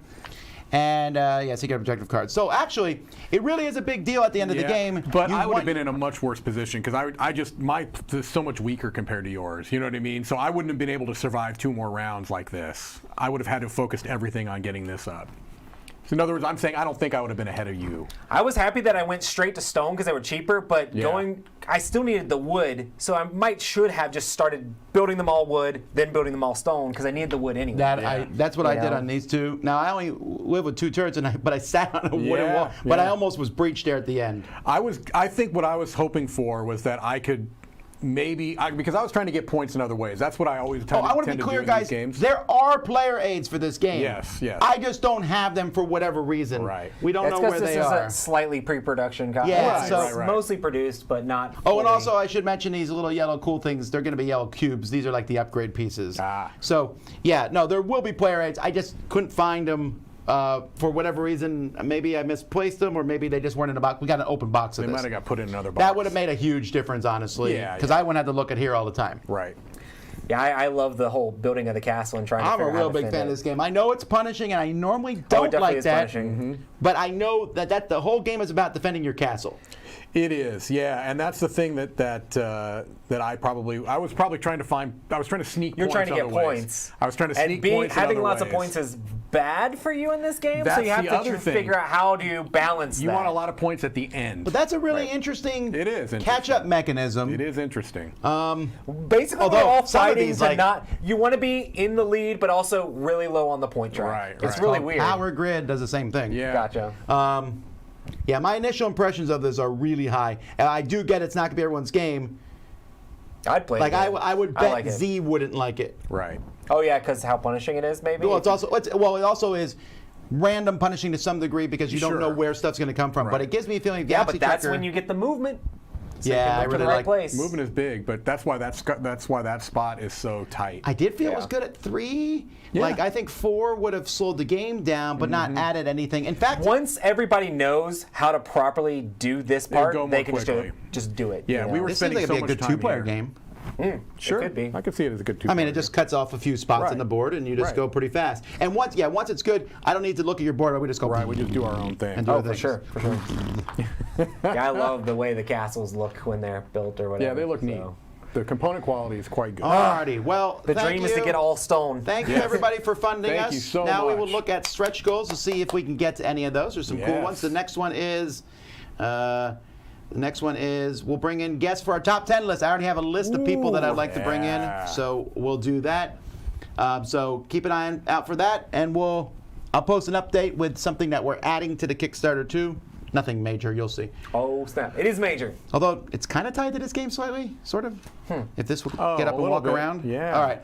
And yes, you get objective cards. So actually, it really is a big deal at the end of the game. But You I would want- have been in a much worse position because I just my is so much weaker compared to yours. You know what I mean? So I wouldn't have been able to survive 2 more rounds like this. I would have had to focus everything on getting this up. So in other words, I'm saying I don't think I would have been ahead of you. I was happy that I went straight to stone because they were cheaper, but Yeah. I still needed the wood, so I should have just started building them all wood, then building them all stone because I needed the wood anyway. That's what I did know? on these 2. Now I only live with 2 turrets, but I sat on a wooden Yeah, wall. But I yeah. almost was breached there at the end. I think what I was hoping for was that I could maybe because I was trying to get points in other ways. That's what I always tend, I want to tend be to clear, do in these guys. games. There are player aids for this game. Yes, yes. I just don't have them for whatever reason. Right. We don't That's know because where this they is are. a slightly pre-production copy. Yeah, it's so- right. mostly produced, but not. Oh, and fully. also I should mention these little yellow cool things. They're going to be yellow cubes. These are like the upgrade pieces. Ah. So, yeah, no, there will be player aids. I just couldn't find them for whatever reason. Maybe I misplaced them, or maybe they just weren't in a box. We got an open box of They this. might have got put in another box. That would have made a huge difference, honestly. Yeah, Because yeah. I wouldn't have to look at here all the time. Right. Yeah, I love the whole building of the castle and trying to I'm a figure out real how to big fit fan it. of this game. I know it's punishing, and I normally Oh, don't it definitely like is that. punishing. But I know that the whole game is about defending your castle. It is, yeah, and that's the thing that I was probably trying to find. I was trying to sneak. You're points trying to get other ways. points. I was trying to sneak And points. in having other lots of ways. points is bad for you in this game, so That's you have the to other thing. figure out how to balance You that. want a lot of points at the end. But that's a really interesting It is interesting. catch-up mechanism. It is interesting. Basically, Although we're all some of fighting these, to like- not. You want to be in the lead, but also really low on the point track. Right, It's right. really Called weird. Power Grid does the same thing. Yeah. Gotcha. Yeah, my initial impressions of this are really high. And I do get it's not going to be everyone's game. I'd play. Like, it. I would I bet like it. Z wouldn't like it. Right. Oh yeah, because how punishing it is, maybe. Well, it also is random punishing to some degree because you don't Sure. know where stuff's going to come from. But Right. it gives me a feeling of yeah, Galaxy but that's Checker. when you get the movement. So Yeah, you can I move to really the right like place. Movement is big, but that's why that spot is so tight. I did feel it Yeah. was good at 3. Yeah. Like, I think 4 would have slowed the game down, but not added anything. In fact, Once everybody knows how to properly do this part, go more they can quickly. just do it. Yeah, you we know? were this seems spending like so it'd be a much good time 2-player here. game. Sure. could be. I could see it as a good 2. I mean, it just cuts off a few spots Right. on the board, and you just Right. go pretty fast. And once it's good, I don't need to look at your board. We just go. Right, we just do our own thing. And do Oh, other for things. sure. Yeah, I love the way the castles look when they're built or whatever. Yeah, they look so. neat. The component quality is quite good. Alrighty, well, The thank dream is to you. get all stone. Thank you, everybody, for funding Thank us. you so now we will much. look at stretch goals to see if we can get to any of those. There's some cool Yes. ones. The next one is, we'll bring in guests for our top 10 list. I already have a list of people that I'd like to bring yeah. in, so we'll do that. So keep an eye out for that, and I'll post an update with something that we're adding to the Kickstarter too. Nothing major, you'll see. Oh snap! It is major. Although it's kind of tied to this game slightly, sort of. If this will get up a and little walk bit. around. Yeah. All right.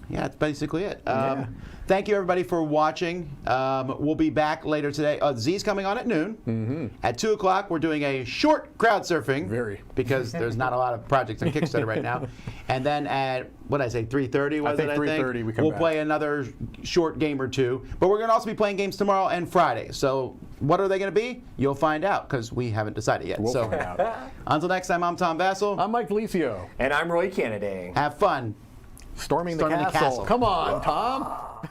Yeah, that's basically it. Yeah. Thank you, everybody, for watching. We'll be back later today. Z's coming on at noon. Mm-hmm. At 2 o'clock, we're doing a short crowd surfing. Very. Because there's not a lot of projects on Kickstarter right now. And then at, what did I say, 3:30 was think it, 3:30 we come We'll back. play another short game or two. But we're going to also be playing games tomorrow and Friday. So what are they going to be? You'll find out because we haven't decided yet. We'll so find out. until next time, I'm Tom Vassell. I'm Mike Felicio. And I'm Roy Kennedy. Have fun. Storming the Storming the castle. castle. Come on, Tom.